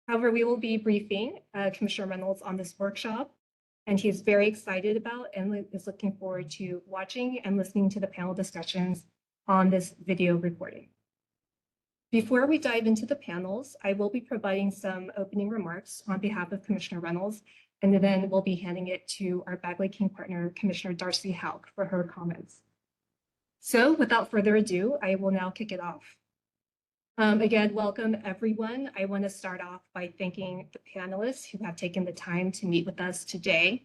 However, we will be briefing Commissioner Reynolds on this workshop, and he is very excited about and is looking forward to watching and listening to the panel discussions on this video recording. Before we dive into the panels, I will be providing some opening remarks on behalf of Commissioner Reynolds, and then we'll be handing it to our Bagley King partner, Commissioner Darcy Houck, for her comments. So without further ado, I will now kick it off. Again, welcome everyone. I want to start off by thanking the panelists who have taken the time to meet with us today,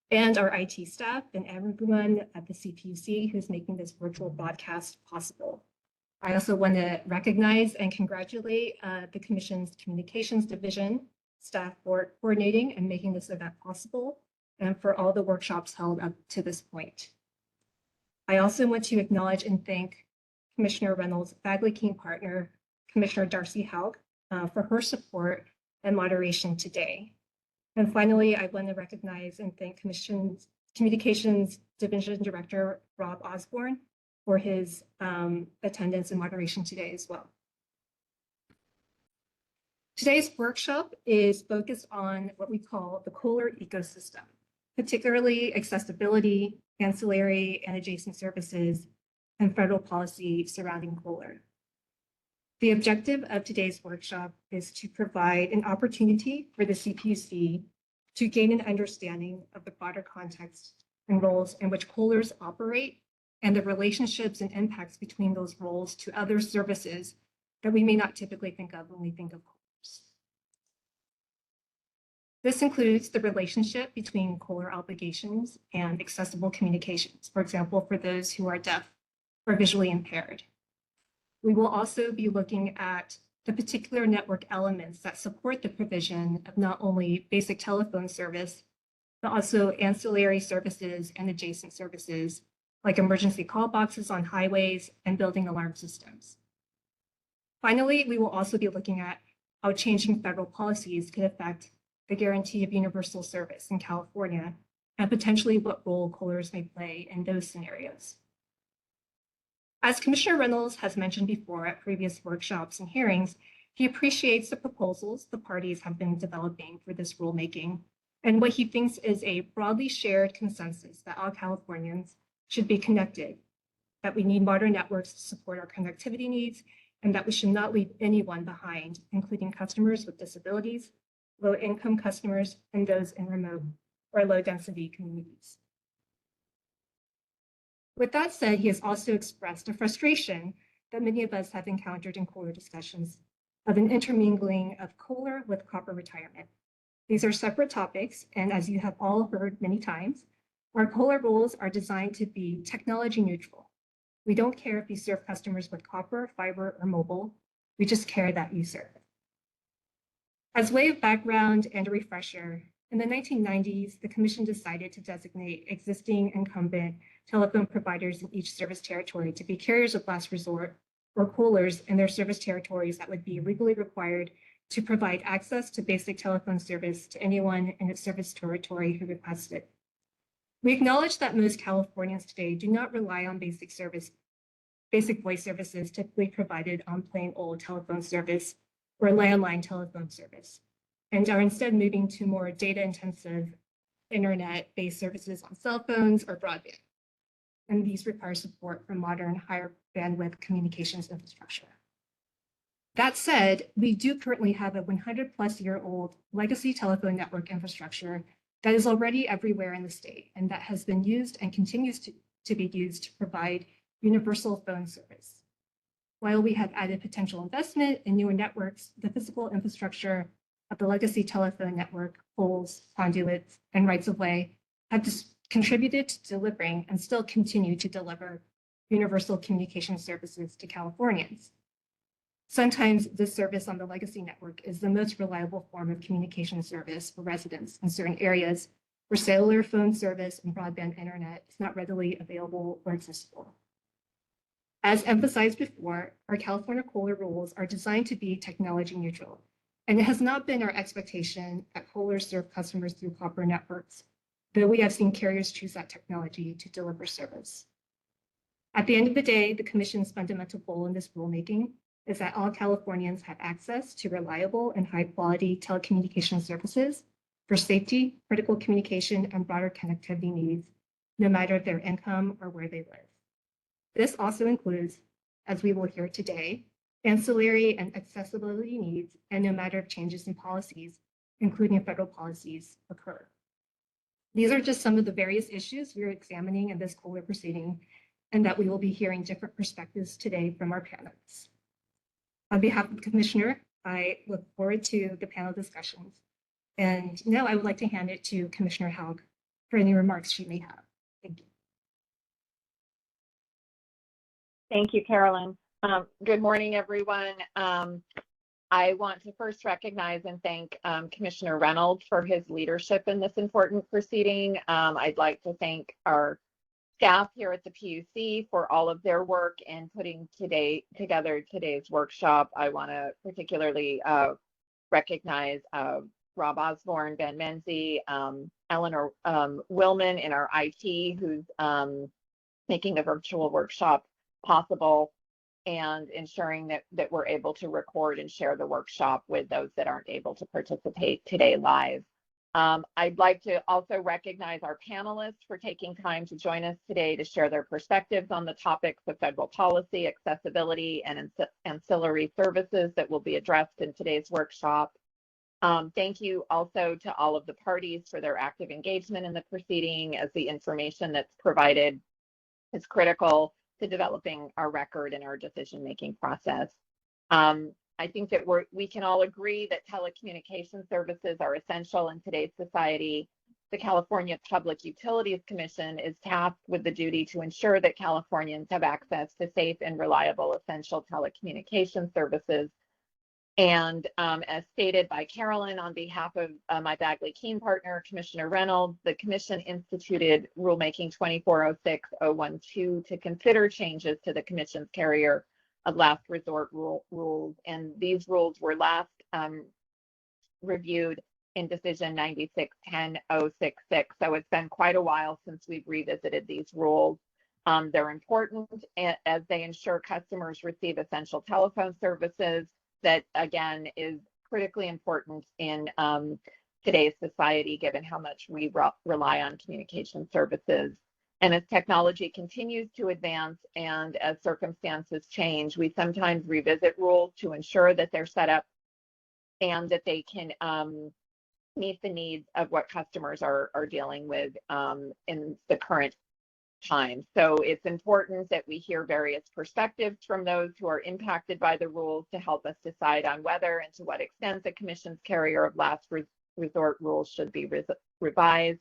and our IT staff and everyone at the CPUC who's making this virtual broadcast possible. I also want to recognize and congratulate the Commission's Communications Division staff for coordinating and making this event possible, and for all the workshops held up to this point. I also want to acknowledge and thank Commissioner Reynolds' Bagley King partner, Commissioner Darcy Houck, for her support and moderation today. And finally, I want to recognize and thank Commission's Communications Division Director, Rob Osborne, for his attendance and moderation today as well. Today's workshop is focused on what we call the Kohler ecosystem, particularly accessibility, ancillary and adjacent services, and federal policy surrounding Kohler. The objective of today's workshop is to provide an opportunity for the CPUC to gain an understanding of the broader context and roles in which Kohlers operate, and the relationships and impacts between those roles to other services that we may not typically think of when we think of Kohlers. This includes the relationship between Kohler obligations and accessible communications, for example, for those who are deaf or visually impaired. We will also be looking at the particular network elements that support the provision of not only basic telephone service, but also ancillary services and adjacent services like emergency call boxes on highways and building alarm systems. Finally, we will also be looking at how changing federal policies could affect the guarantee of universal service in California, and potentially what role Kohlers may play in those scenarios. As Commissioner Reynolds has mentioned before at previous workshops and hearings, he appreciates the proposals the parties have been developing for this rulemaking, and what he thinks is a broadly shared consensus that all Californians should be connected, that we need modern networks to support our connectivity needs, and that we should not leave anyone behind, including customers with disabilities, low-income customers, and those in remote or low-density communities. With that said, he has also expressed a frustration that many of us have encountered in Kohler discussions of an intermingling of Kohler with copper retirement. These are separate topics, and as you have all heard many times, our Kohler rules are designed to be technology neutral. We don't care if you serve customers with copper, fiber, or mobile. We just care that you serve. As way of background and a refresher, in the 1990s, the Commission decided to designate existing incumbent telephone providers in each service territory to be carriers of last resort, or Kohlers, in their service territories that would be legally required to provide access to basic telephone service to anyone in its service territory who requested it. We acknowledge that most Californians today do not rely on basic voice services typically provided on plain old telephone service or landline telephone service, and are instead moving to more data-intensive internet-based services on cell phones or broadband. And these require support from modern, higher bandwidth communications infrastructure. That said, we do currently have a 100-plus-year-old legacy telephone network infrastructure that is already everywhere in the state and that has been used and continues to be used to provide universal phone service. While we have added potential investment in newer networks, the physical infrastructure of the legacy telephone network, poles, conduits, and rights-of-way have contributed to delivering and still continue to deliver universal communication services to Californians. Sometimes this service on the legacy network is the most reliable form of communication service for residents in certain areas where cellular phone service and broadband internet is not readily available or accessible. As emphasized before, our California Kohler rules are designed to be technology neutral, and it has not been our expectation that Kohlers serve customers through copper networks, though we have seen carriers choose that technology to deliver service. At the end of the day, the Commission's fundamental goal in this rulemaking is that all Californians have access to reliable and high-quality telecommunication services for safety, critical communication, and broader connectivity needs, no matter their income or where they live. This also includes, as we will hear today, ancillary and accessibility needs, and no matter if changes in policies, including federal policies, occur. These are just some of the various issues we are examining in this COLA proceeding, and that we will be hearing different perspectives today from our panelists. On behalf of the Commissioner, I look forward to the panel discussions. And now I would like to hand it to Commissioner Haug for any remarks she may have. Thank you. Thank you, Carolyn. Good morning, everyone. I want to first recognize and thank Commissioner Reynolds for his leadership in this important proceeding. I'd like to thank our staff here at the PUC for all of their work in putting together today's workshop. I want to particularly recognize Rob Osborne, Ben Menzie, Eleanor Willman in our IT, who's making a virtual workshop possible and ensuring that we're able to record and share the workshop with those that aren't able to participate today live. I'd like to also recognize our panelists for taking time to join us today to share their perspectives on the topics of federal policy, accessibility, and ancillary services that will be addressed in today's workshop. Thank you also to all of the parties for their active engagement in the proceeding, as the information that's provided is critical to developing our record and our decision-making process. I think that we can all agree that telecommunication services are essential in today's society. The California Public Utilities Commission is tasked with the duty to ensure that Californians have access to safe and reliable essential telecommunication services. And as stated by Carolyn, on behalf of my Bagley-Keene partner, Commissioner Reynolds, the Commission instituted Rulemaking 2406-012 to consider changes to the Commission's carrier of last resort rules. And these rules were last reviewed in Decision 96-10-066. So it's been quite a while since we've revisited these rules. They're important as they ensure customers receive essential telephone services. That, again, is critically important in today's society, given how much we rely on communication services. And as technology continues to advance and as circumstances change, we sometimes revisit rules to ensure that they're set up and that they can meet the needs of what customers are dealing with in the current time. So it's important that we hear various perspectives from those who are impacted by the rules to help us decide on whether and to what extent the Commission's carrier of last resort rules should be revised.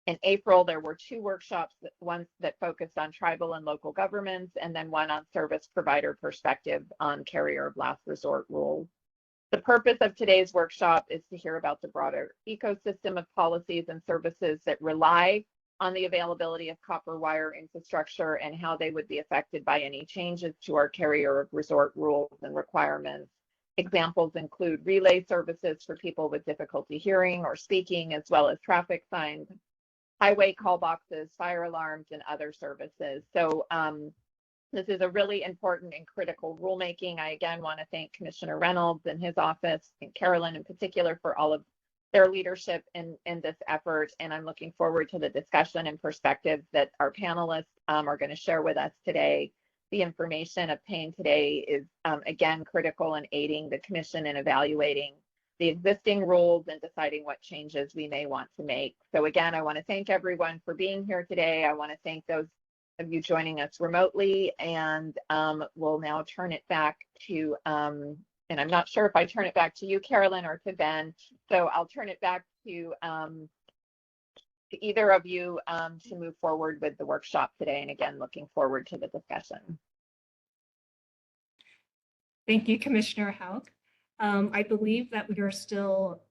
In April, there were two workshops, one that focused on tribal and local governments, and then one on service provider perspective on carrier of last resort rules. The purpose of today's workshop is to hear about the broader ecosystem of policies and services that rely on the availability of copper wire infrastructure and how they would be affected by any changes to our carrier of resort rules and requirements. Examples include relay services for people with difficulty hearing or speaking, as well as traffic signs, highway call boxes, fire alarms, and other services. So this is a really important and critical rulemaking. I again want to thank Commissioner Reynolds and his office, and Carolyn in particular, for all of their leadership in this effort. And I'm looking forward to the discussion and perspectives that our panelists are going to share with us today. The information obtained today is, again, critical in aiding the Commission in evaluating the existing rules and deciding what changes we may want to make. So again, I want to thank everyone for being here today. I want to thank those of you joining us remotely, and we'll now turn it back to, and I'm not sure if I turn it back to you, Carolyn, or to Ben. So I'll turn it back to either of you to move forward with the workshop today. And again, looking forward to the discussion. Thank you, Commissioner Haug. I believe that we are still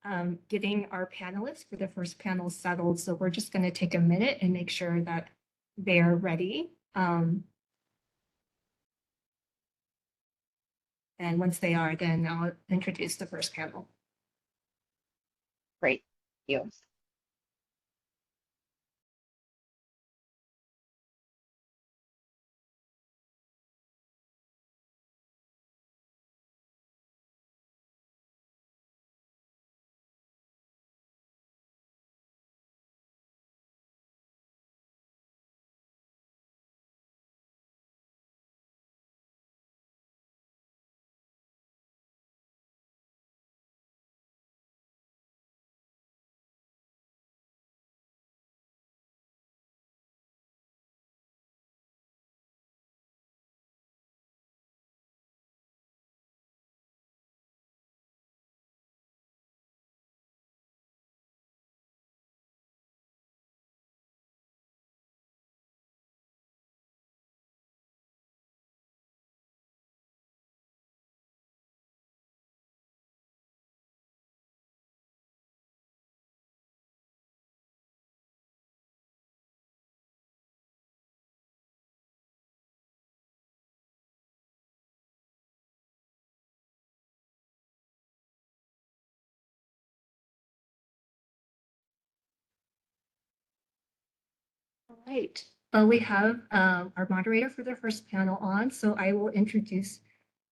getting our panelists for the first panel settled. So we're just going to take a minute and make sure that they are ready. And once they are, then I'll introduce the first panel. Great. Thank you. Right. We have our moderator for the first panel on, so I will introduce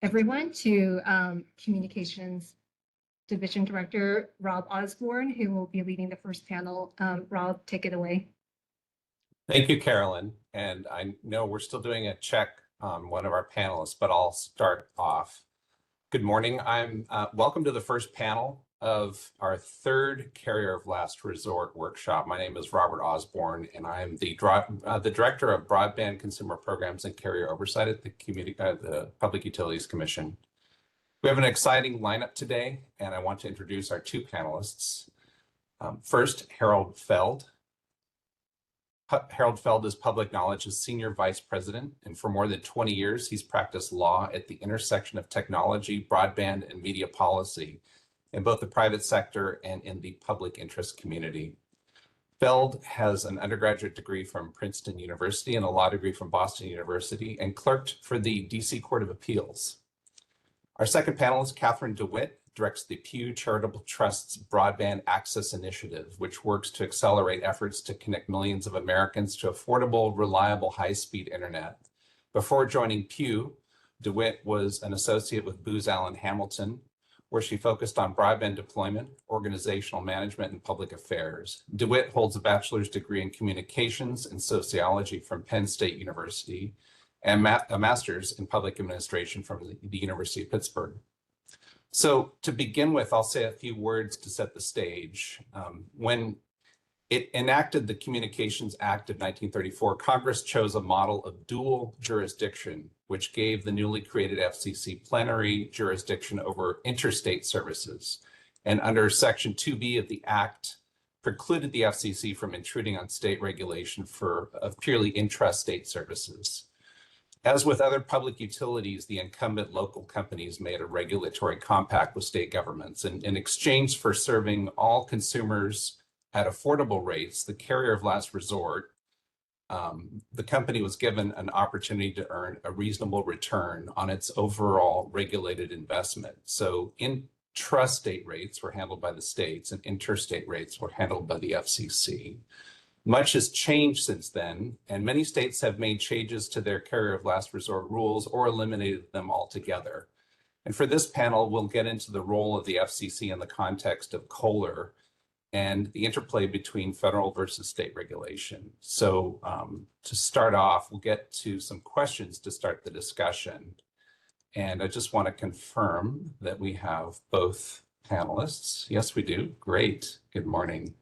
everyone to Communications Division Director Rob Osborne, who will be leading the first panel. Rob, take it away. Thank you, Carolyn. And I know we're still doing a check on one of our panelists, but I'll start off. Good morning. Welcome to the first panel of our third Carrier of Last Resort workshop. My name is Robert Osborne, and I'm the Director of Broadband Consumer Programs and Carrier Oversight at the Public Utilities Commission. We have an exciting lineup today, and I want to introduce our two panelists. First, Harold Feld. Harold Feld is public knowledge's Senior Vice President, and for more than 20 years, he's practiced law at the intersection of technology, broadband, and media policy in both the private sector and in the public interest community. Feld has an undergraduate degree from Princeton University and a law degree from Boston University, and clerked for the DC Court of Appeals. Our second panelist, Catherine DeWitt, directs the Pew Charitable Trust's Broadband Access Initiative, which works to accelerate efforts to connect millions of Americans to affordable, reliable, high-speed internet. Before joining Pew, DeWitt was an associate with Booz Allen Hamilton, where she focused on broadband deployment, organizational management, and public affairs. DeWitt holds a bachelor's degree in communications and sociology from Penn State University and a master's in public administration from the University of Pittsburgh. So to begin with, I'll say a few words to set the stage. When it enacted the Communications Act of 1934, Congress chose a model of dual jurisdiction, which gave the newly created FCC plenary jurisdiction over interstate services. And under Section 2B of the Act, precluded the FCC from intruding on state regulation of purely intrastate services. As with other public utilities, the incumbent local companies made a regulatory compact with state governments. And in exchange for serving all consumers at affordable rates, the carrier of last resort, the company was given an opportunity to earn a reasonable return on its overall regulated investment. So intrastate rates were handled by the states and interstate rates were handled by the FCC. Much has changed since then, and many states have made changes to their carrier of last resort rules or eliminated them altogether. And for this panel, we'll get into the role of the FCC in the context of Kohler and the interplay between federal versus state regulation. So to start off, we'll get to some questions to start the discussion. And I just want to confirm that we have both panelists. Yes, we do. Great. Good morning.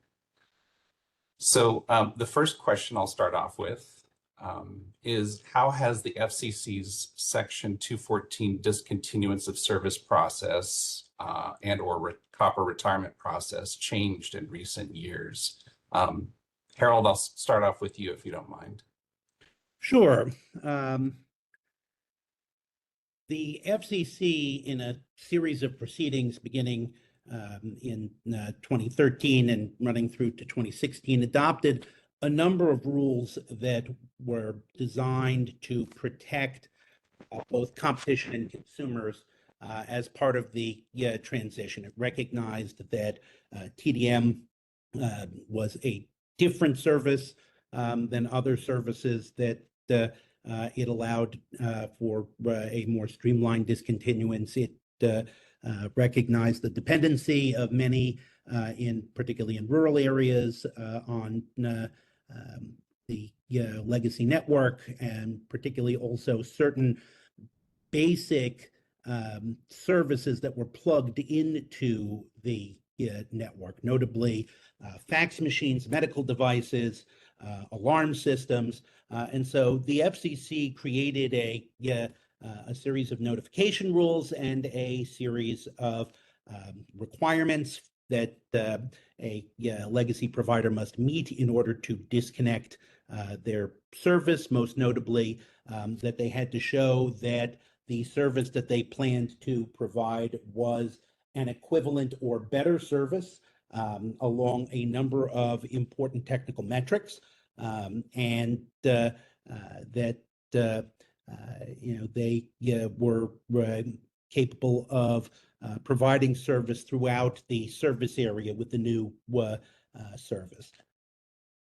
So the first question I'll start off with is, how has the FCC's Section 214 discontinuance of service process and or copper retirement process changed in recent years? Harold, I'll start off with you if you don't mind. Sure. The FCC, in a series of proceedings beginning in 2013 and running through to 2016, adopted a number of rules that were designed to protect both competition and consumers as part of the transition. It recognized that TDM was a different service than other services, that it allowed for a more streamlined discontinuance. It recognized the dependency of many, particularly in rural areas, on the legacy network, and particularly also certain basic services that were plugged into the network, notably fax machines, medical devices, alarm systems. And so the FCC created a series of notification rules and a series of requirements that a legacy provider must meet in order to disconnect their service, most notably that they had to show that the service that they planned to provide was an equivalent or better service along a number of important technical metrics, and that they were capable of providing service throughout the service area with the new service.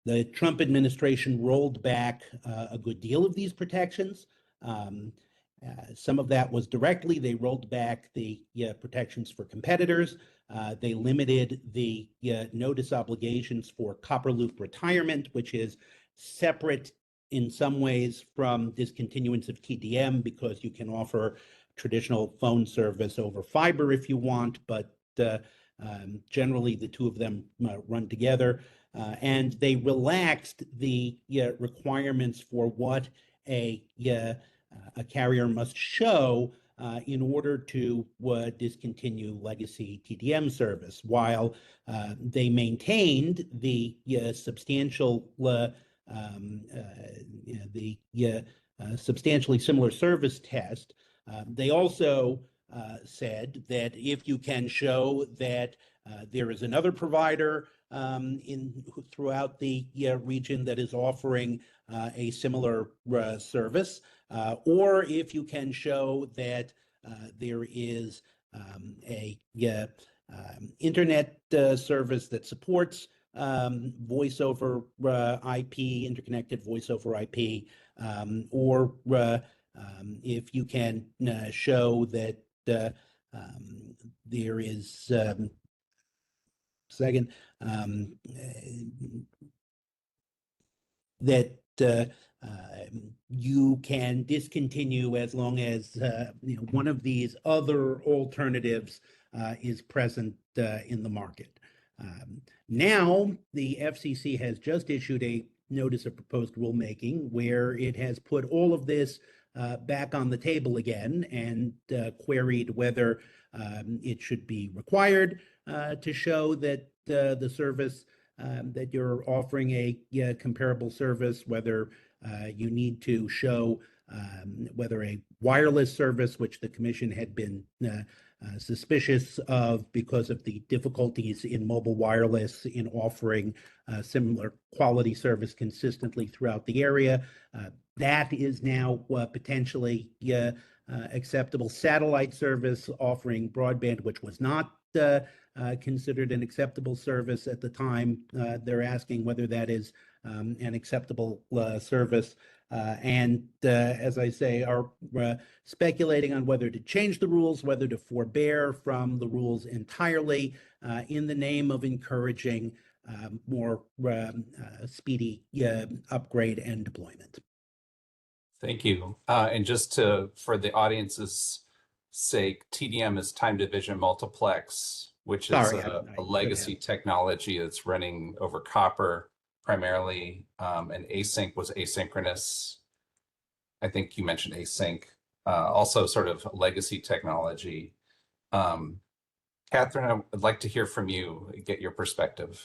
The Trump administration rolled back a good deal of these protections. Some of that was directly. They rolled back the protections for competitors. They limited the notice obligations for copper loop retirement, which is separate in some ways from discontinuance of TDM because you can offer traditional phone service over fiber if you want, but generally the two of them run together. And they relaxed the requirements for what a carrier must show in order to discontinue legacy TDM service, while they maintained the substantial substantially similar service test. They also said that if you can show that there is another provider throughout the region that is offering a similar service, or if you can show that there is a internet service that supports voice over IP, interconnected voice over IP, or if you can show that there is that you can discontinue as long as one of these other alternatives is present in the market. Now, the FCC has just issued a notice of proposed rulemaking where it has put all of this back on the table again and queried whether it should be required to show that the service that you're offering a comparable service, whether you need to show whether a wireless service, which the commission had been suspicious of because of the difficulties in mobile wireless in offering similar quality service consistently throughout the area, that is now potentially acceptable. Satellite service offering broadband, which was not considered an acceptable service at the time. They're asking whether that is an acceptable service. And as I say, are speculating on whether to change the rules, whether to forbear from the rules entirely in the name of encouraging more speedy upgrade and deployment. Thank you. And just for the audience's sake, TDM is time division multiplex, which is a legacy technology that's running over copper primarily, and async was asynchronous. I think you mentioned async, also sort of legacy technology. Catherine, I would like to hear from you, get your perspective.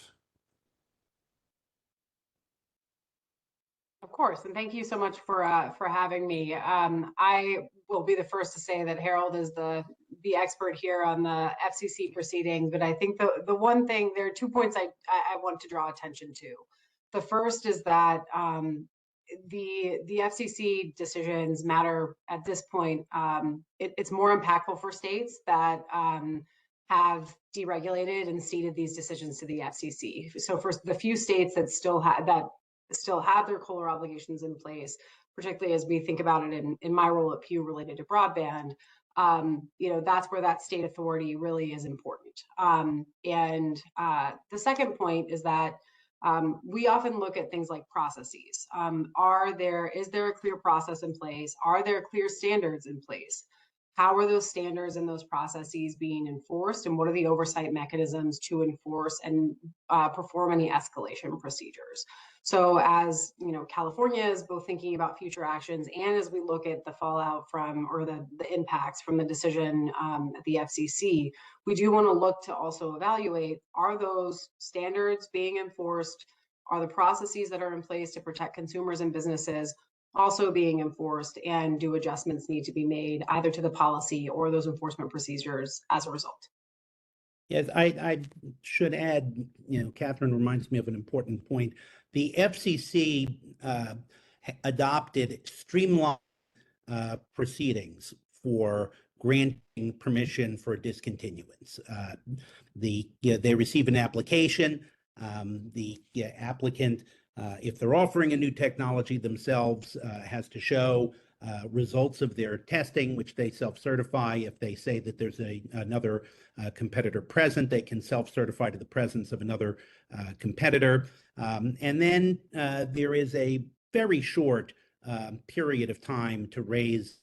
Of course, and thank you so much for having me. I will be the first to say that Harold is the expert here on the FCC proceedings, but I think the one thing, there are 2 points I want to draw attention to. The first is that the FCC decisions matter at this point. It's more impactful for states that have deregulated and ceded these decisions to the FCC. So for the few states that still have their COLR obligations in place, particularly as we think about it in my role at Pew related to broadband, that's where that state authority really is important. And the second point is that we often look at things like processes. Is there a clear process in place? Are there clear standards in place? How are those standards and those processes being enforced? And what are the oversight mechanisms to enforce and perform any escalation procedures? So as California is both thinking about future actions and as we look at the fallout from, or the impacts from the decision at the FCC, we do want to look to also evaluate, are those standards being enforced? Are the processes that are in place to protect consumers and businesses also being enforced, and do adjustments need to be made either to the policy or those enforcement procedures as a result? Yes, I should add, Catherine reminds me of an important point. The FCC adopted streamlined proceedings for granting permission for discontinuance. They receive an application. The applicant If they're offering a new technology themselves, has to show results of their testing, which they self-certify. If they say that there's another competitor present, they can self-certify to the presence of another competitor. And then there is a very short period of time to raise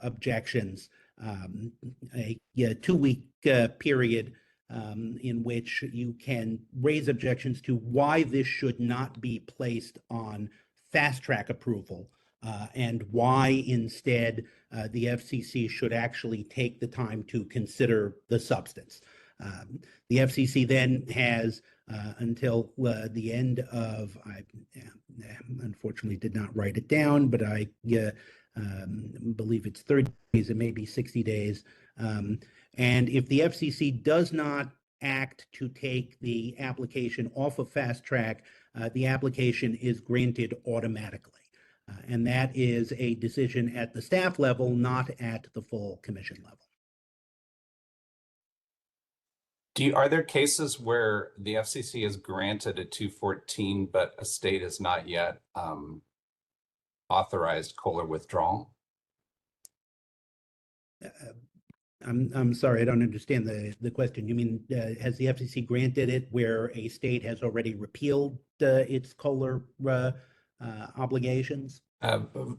objections, a 2-week period in which you can raise objections to why this should not be placed on fast track approval, and why instead the FCC should actually take the time to consider the substance. The FCC then has until the end of, I unfortunately did not write it down, but I believe it's 30 days, it may be 60 days. And if the FCC does not act to take the application off of fast track, the application is granted automatically. And that is a decision at the staff level, not at the full commission level. Are there cases where the FCC has granted a 214, but a state has not yet authorized COLR withdrawal? I'm sorry, I don't understand the question. You mean, has the FCC granted it where a state has already repealed its COLR obligations?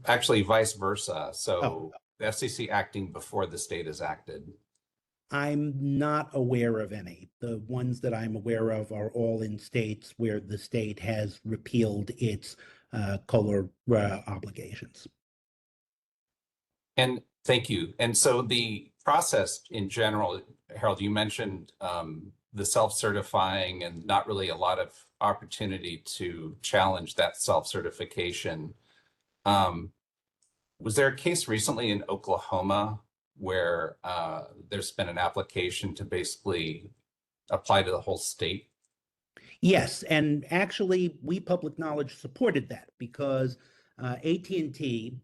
Actually, vice versa. So Oh. the FCC acting before the state has acted. I'm not aware of any. The ones that I'm aware of are all in states where the state has repealed its COLR obligations. And thank you. And so the process in general, Harold, you mentioned the self-certifying and not really a lot of opportunity to challenge that self-certification. Was there a case recently in Oklahoma where there's been an application to basically apply to the whole state? Yes, and actually, We Public Knowledge supported that because AT&T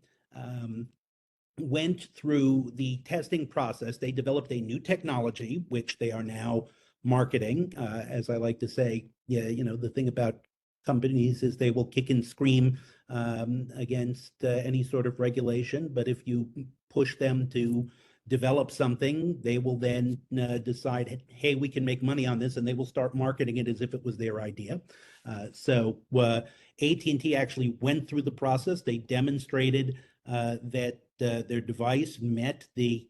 went through the testing process. They developed a new technology, which they are now marketing. As I like to say, yeah, the thing about companies is they will kick and scream against any sort of regulation, but if you push them to develop something, they will then decide, hey, we can make money on this, and they will start marketing it as if it was their idea. So AT&T actually went through the process. They demonstrated that their device met the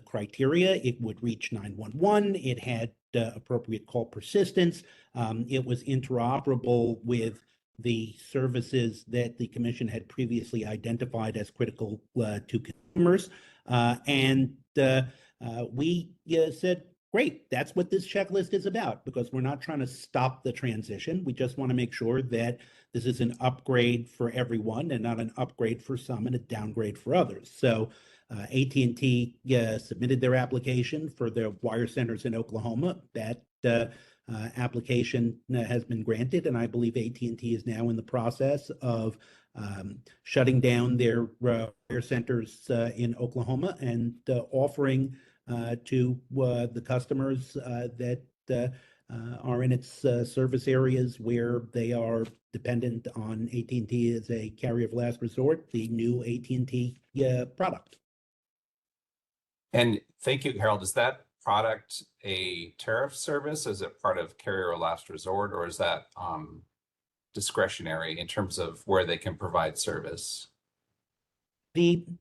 criteria. It would reach 911. It had appropriate call persistence. It was interoperable with the services that the commission had previously identified as critical to consumers. And we said, great, that's what this checklist is about, because we're not trying to stop the transition. We just want to make sure that this is an upgrade for everyone and not an upgrade for some and a downgrade for others. So AT&T submitted their application for their wire centers in Oklahoma. That application has been granted, and I believe AT&T is now in the process of shutting down their wire centers in Oklahoma and offering to the customers that are in its service areas where they are dependent on AT&T as a carrier of last resort, the new AT&T product. And thank you, Harold. Is that product a tariff service? Is it part of carrier of last resort, or is that discretionary in terms of where they can provide service? In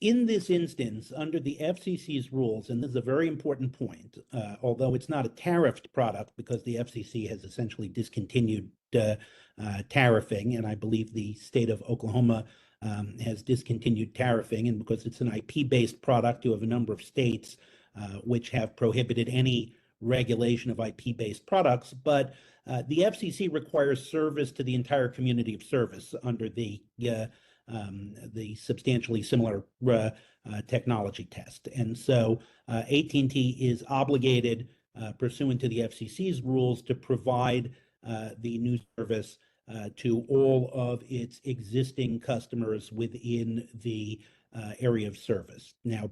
this instance, under the FCC's rules, and this is a very important point, although it's not a tariffed product because the FCC has essentially discontinued tariffing, and I believe the state of Oklahoma has discontinued tariffing, and because it's an IP-based product, you have a number of states which have prohibited any regulation of IP-based products, but the FCC requires service to the entire community of service under the substantially similar technology test. And so AT&T is obligated, pursuant to the FCC's rules, to provide the new service to all of its existing customers within the area of service. Now,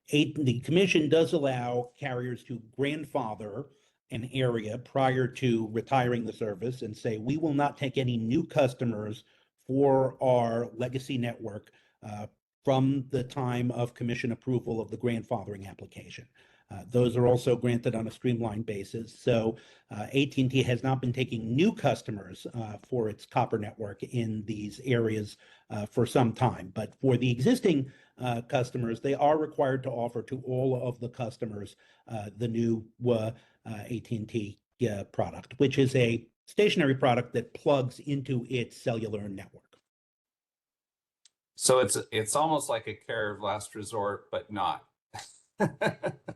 the commission does allow carriers to grandfather an area prior to retiring the service and say, we will not take any new customers for our legacy network from the time of commission approval of the grandfathering application. Those are also granted on a streamlined basis. So AT&T has not been taking new customers for its copper network in these areas for some time. But for the existing customers, they are required to offer to all of the customers the new AT&T product, which is a stationary product that plugs into its cellular network. So it's almost like a care of last resort, but not.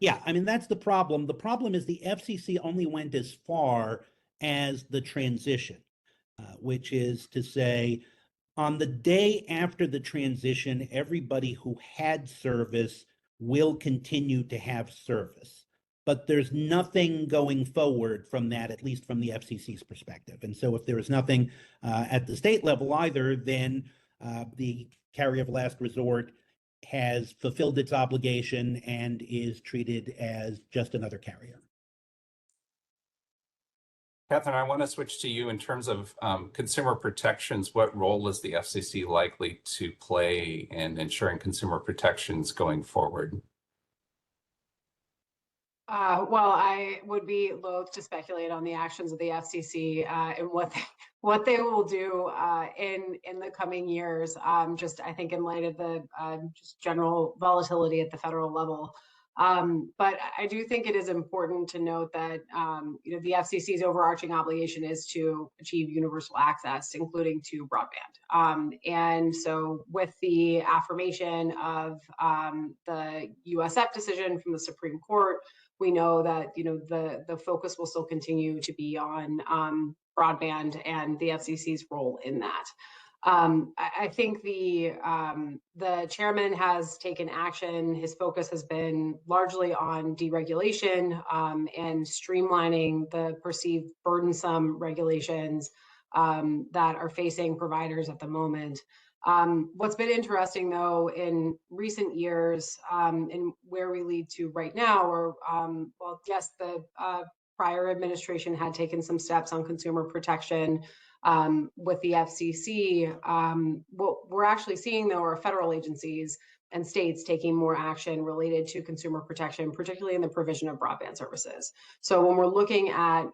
Yeah, I mean, that's the problem. The problem is the FCC only went as far as the transition, which is to say, on the day after the transition, everybody who had service will continue to have service. But there's nothing going forward from that, at least from the FCC's perspective. And so if there is nothing at the state level either, then the carrier of last resort has fulfilled its obligation and is treated as just another carrier. Catherine, I want to switch to you in terms of consumer protections. What role is the FCC likely to play in ensuring consumer protections going forward? Well, I would be loath to speculate on the actions of the FCC and what they will do in the coming years. Just I think in light of the just general volatility at the federal level. But I do think it is important to note that the FCC's overarching obligation is to achieve universal access, including to broadband. And so, with the affirmation of the USF decision from the Supreme Court, we know that the focus will still continue to be on broadband and the FCC's role in that. I think the chairman has taken action. His focus has been largely on deregulation and streamlining the perceived burdensome regulations that are facing providers at the moment. What's been interesting, though, in recent years and where we lead to right now, or well, yes, the prior administration had taken some steps on consumer protection with the FCC. What we're actually seeing, though, are federal agencies and states taking more action related to consumer protection, particularly in the provision of broadband services. So when we're looking at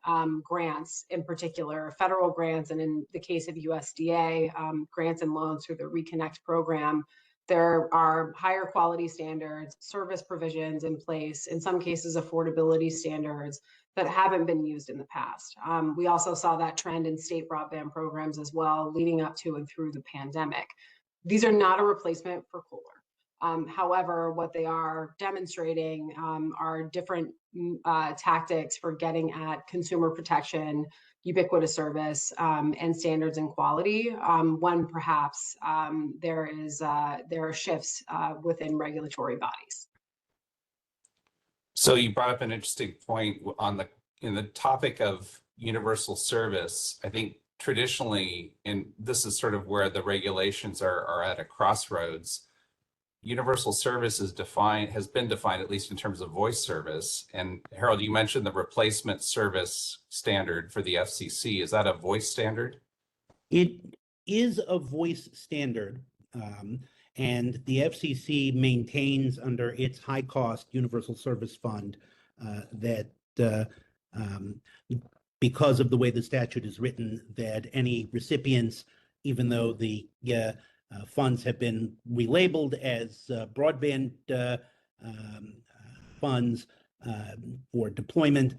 grants in particular, federal grants, and in the case of USDA, grants and loans through the Reconnect program, there are higher quality standards, service provisions in place, in some cases affordability standards that haven't been used in the past. We also saw that trend in state broadband programs as well, leading up to and through the pandemic. These are not a replacement for COLR. However, what they are demonstrating are different tactics for getting at consumer protection, ubiquitous service, and standards and quality. When perhaps there are shifts within regulatory bodies. So you brought up an interesting point in the topic of universal service. I think traditionally, and this is sort of where the regulations are at a crossroads, universal service has been defined, at least in terms of voice service. And Harold, you mentioned the replacement service standard for the FCC. Is that a voice standard? It is a voice standard. And the FCC maintains under its high cost universal service fund that because of the way the statute is written, that any recipients, even though the funds have been relabeled as broadband funds for deployment,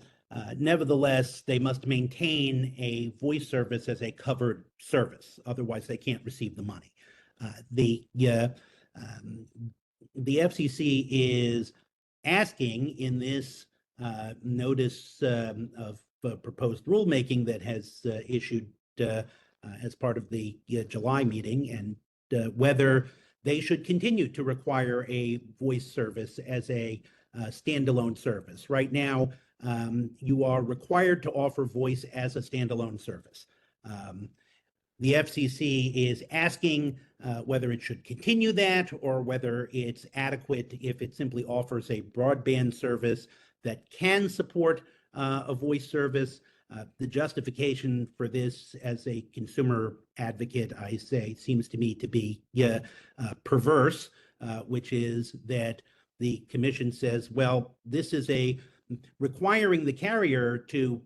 nevertheless, they must maintain a voice service as a covered service. Otherwise, they can't receive the money. The FCC is asking in this notice of proposed rulemaking that has issued as part of the July meeting, and whether they should continue to require a voice service as a standalone service. Right now, you are required to offer voice as a standalone service. The FCC is asking whether it should continue that or whether it's adequate if it simply offers a broadband service that can support a voice service. The justification for this, as a consumer advocate, I say, seems to me to be perverse, which is that the commission says, well, this is a requiring the carrier to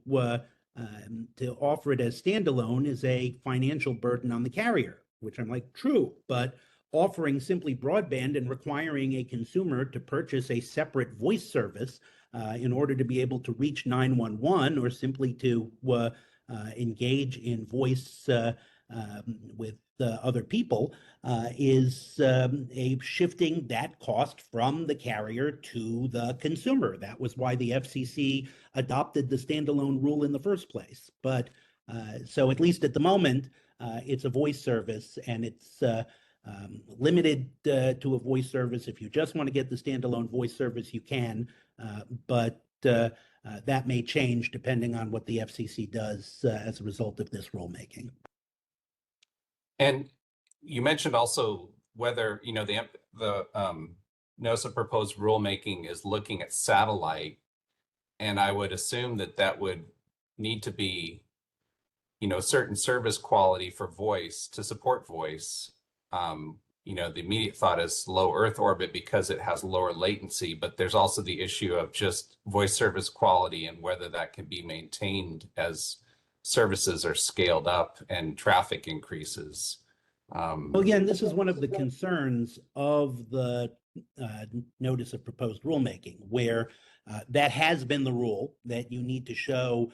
offer it as standalone is a financial burden on the carrier, which I'm like, true, but offering simply broadband and requiring a consumer to purchase a separate voice service in order to be able to reach 911 or simply to engage in voice with other people is a shifting that cost from the carrier to the consumer. That was why the FCC adopted the standalone rule in the first place. But so at least at the moment, it's a voice service, and it's limited to a voice service. If you just want to get the standalone voice service, you can, but that may change depending on what the FCC does as a result of this rulemaking. And you mentioned also whether, the notice of proposed rulemaking is looking at satellite, and I would assume that that would need to be, certain service quality for voice to support voice. The immediate thought is low Earth orbit because it has lower latency, but there's also the issue of just voice service quality and whether that can be maintained as services are scaled up and traffic increases. Again, this is one of the concerns of the notice of proposed rulemaking, where that has been the rule, that you need to show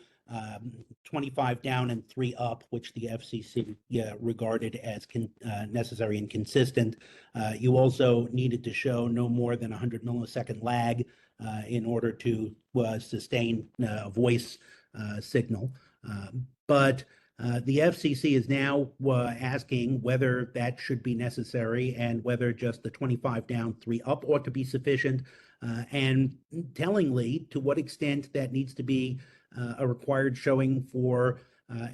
25 down and 3 up, which the FCC regarded as necessary and consistent. You also needed to show no more than 100 millisecond lag in order to sustain a voice signal. But the FCC is now asking whether that should be necessary and whether just the 25 down, 3 up ought to be sufficient, and tellingly to what extent that needs to be a required showing for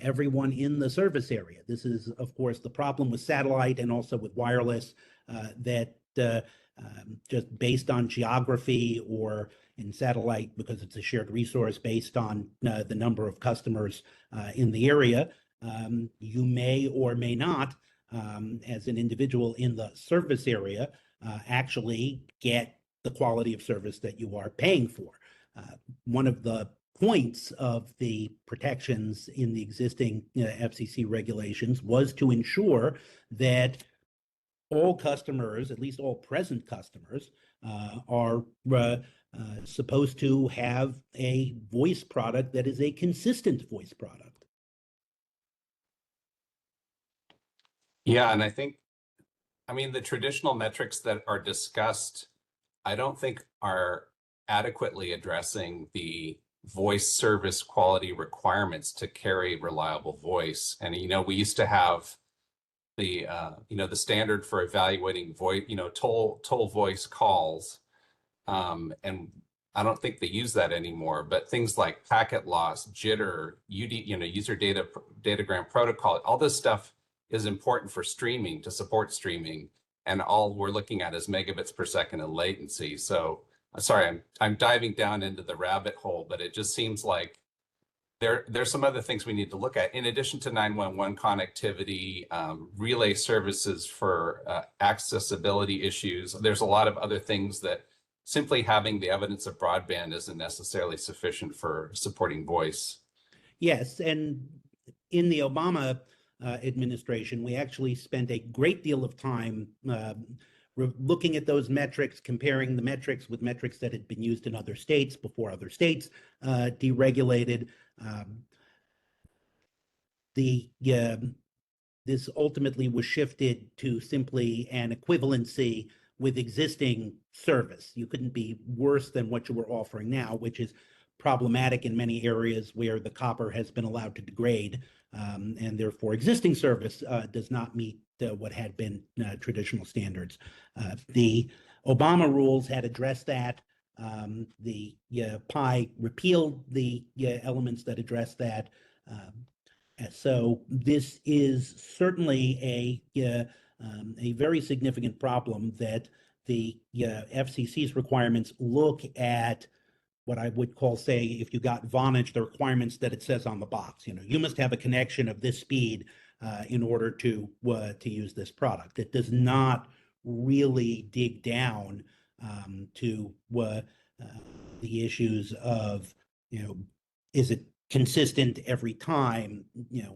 everyone in the service area. This is, of course, the problem with satellite and also with wireless, that just based on geography, or in satellite because it's a shared resource based on the number of customers in the area, you may or may not, as an individual in the service area, actually get the quality of service that you are paying for. One of the points of the protections in the existing FCC regulations was to ensure that all customers, at least all present customers, are supposed to have a voice product that is a consistent voice product. Yeah, and I think, the traditional metrics that are discussed, I don't think are adequately addressing the voice service quality requirements to carry reliable voice. And, we used to have the, the standard for evaluating voice, toll voice calls. And I don't think they use that anymore, but things like packet loss, jitter, user datagram protocol, all this stuff is important for streaming, to support streaming. And all we're looking at is megabits per second in latency. So sorry, I'm diving down into the rabbit hole, but it just seems like there's some other things we need to look at in addition to 911 connectivity, relay services for accessibility issues. There's a lot of other things that simply having the evidence of broadband isn't necessarily sufficient for supporting voice. Yes, and in the Obama administration, we actually spent a great deal of time looking at those metrics, comparing the metrics with metrics that had been used in other states before other states deregulated. This ultimately was shifted to simply an equivalency with existing service. You couldn't be worse than what you were offering now, which is problematic in many areas where the copper has been allowed to degrade, and therefore existing service does not meet what had been traditional standards. The Obama rules had addressed that. The PI repealed the elements that address that. So this is certainly a very significant problem, that the FCC's requirements look at what I would call, say, if you got Vonage, the requirements that it says on the box. You must have a connection of this speed in order to use this product. It does not really dig down to the issues of, is it consistent every time?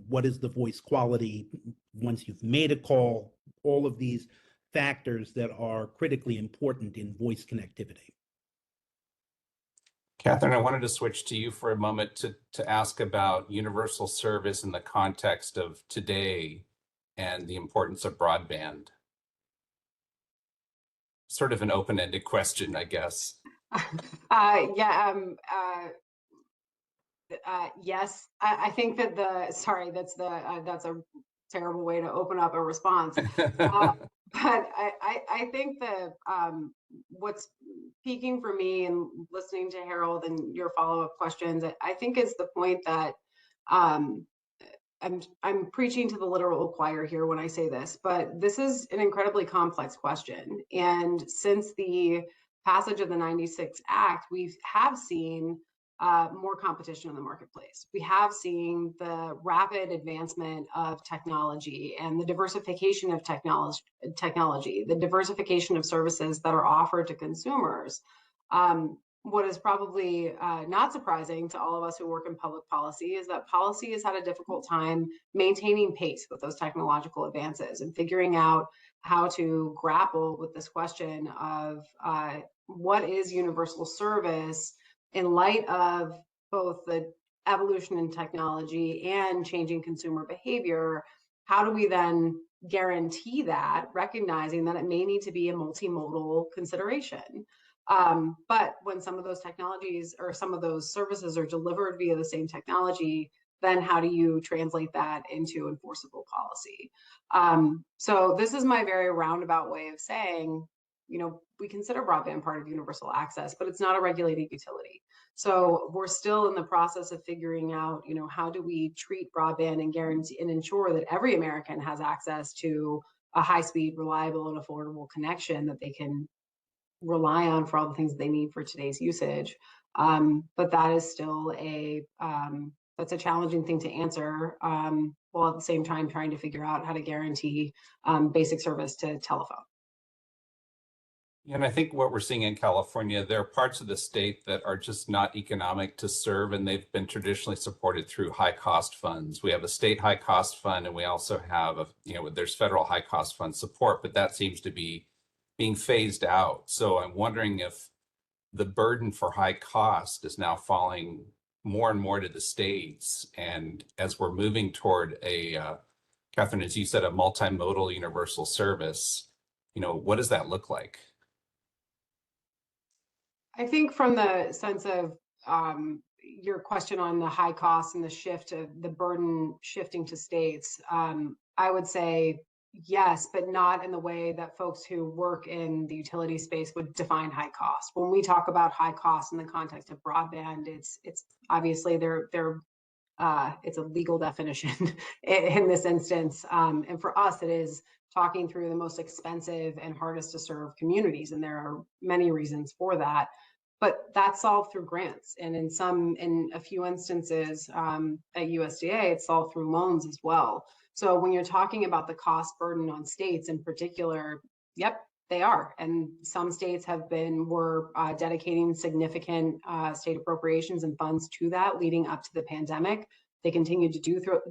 What is the voice quality once you've made a call? All of these factors that are critically important in voice connectivity. Catherine, I wanted to switch to you for a moment to ask about universal service in the context of today and the importance of broadband. Sort of an open-ended question, I guess. Yes, I think that that's a terrible way to open up a response. But I think that what's peaking for me and listening to Harold and your follow-up questions, I think is the point that I'm preaching to the literal choir here when I say this, but this is an incredibly complex question. And since the passage of the 96 Act, we have seen more competition in the marketplace. We have seen the rapid advancement of technology and the diversification of technology, the diversification of services that are offered to consumers. What is probably not surprising to all of us who work in public policy is that policy has had a difficult time maintaining pace with those technological advances and figuring out how to grapple with this question of what is universal service in light of both the evolution in technology and changing consumer behavior. How do we then guarantee that, recognizing that it may need to be a multimodal consideration? But when some of those technologies or some of those services are delivered via the same technology, then how do you translate that into enforceable policy? So this is my very roundabout way of saying, we consider broadband part of universal access, but it's not a regulated utility. So we're still in the process of figuring out, how do we treat broadband and guarantee and ensure that every American has access to a high-speed, reliable, and affordable connection that they can rely on for all the things that they need for today's usage. But that is still that's a challenging thing to answer, while at the same time trying to figure out how to guarantee basic service to telephone. And I think what we're seeing in California, there are parts of the state that are just not economic to serve, and they've been traditionally supported through high cost funds. We have a state high cost fund, and we also have there's federal high cost fund support, but that seems to be being phased out. So I'm wondering if the burden for high cost is now falling more and more to the states. And as we're moving toward Catherine, as you said, a multimodal universal service, what does that look like? I think from the sense of your question on the high costs and the shift of the burden shifting to states, I would say yes, but not in the way that folks who work in the utility space would define high cost. When we talk about high cost in the context of broadband, it's obviously it's a legal definition in this instance. And for us, it is talking through the most expensive and hardest to serve communities. And there are many reasons for that, but that's solved through grants. And in a few instances at USDA, it's solved through loans as well. So when you're talking about the cost burden on states in particular, yep, they are. And some states were dedicating significant state appropriations and funds to that leading up to the pandemic. They continue to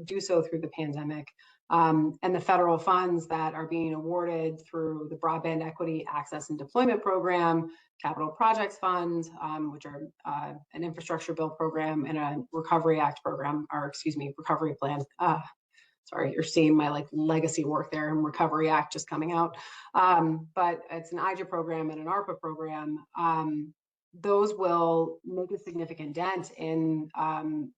do so through the pandemic. And the federal funds that are being awarded through the Broadband Equity Access and Deployment Program, Capital Projects Fund, which are an infrastructure bill program and a Recovery Act program, recovery plan. Sorry, you're seeing my legacy work there, and Recovery Act just coming out. But it's an IJA program and an ARPA program. Those will make a significant dent in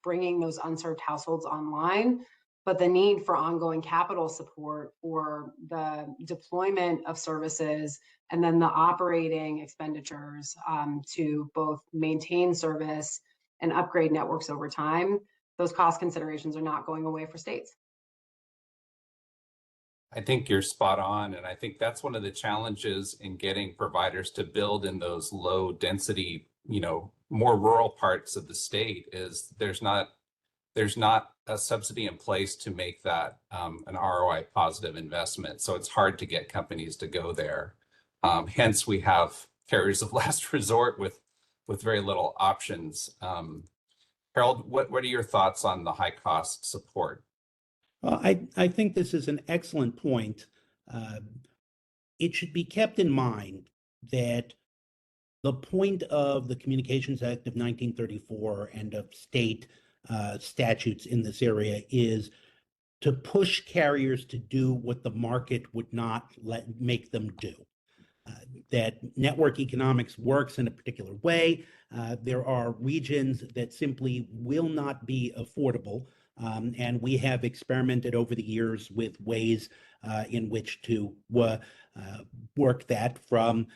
bringing those unserved households online. But the need for ongoing capital support for the deployment of services and then the operating expenditures to both maintain service and upgrade networks over time, those cost considerations are not going away for states. I think you're spot on. And I think that's one of the challenges in getting providers to build in those low density, more rural parts of the state is there's not a subsidy in place to make that an ROI positive investment. So it's hard to get companies to go there. Hence, we have carriers of last resort with very little options. Harold, what are your thoughts on the high cost support? Well, I think this is an excellent point. It should be kept in mind that the point of the Communications Act of 1934 and of state statutes in this area is to push carriers to do what the market would not make them do. That network economics works in a particular way. There are regions that simply will not be affordable. And we have experimented over the years with ways in which to work that, from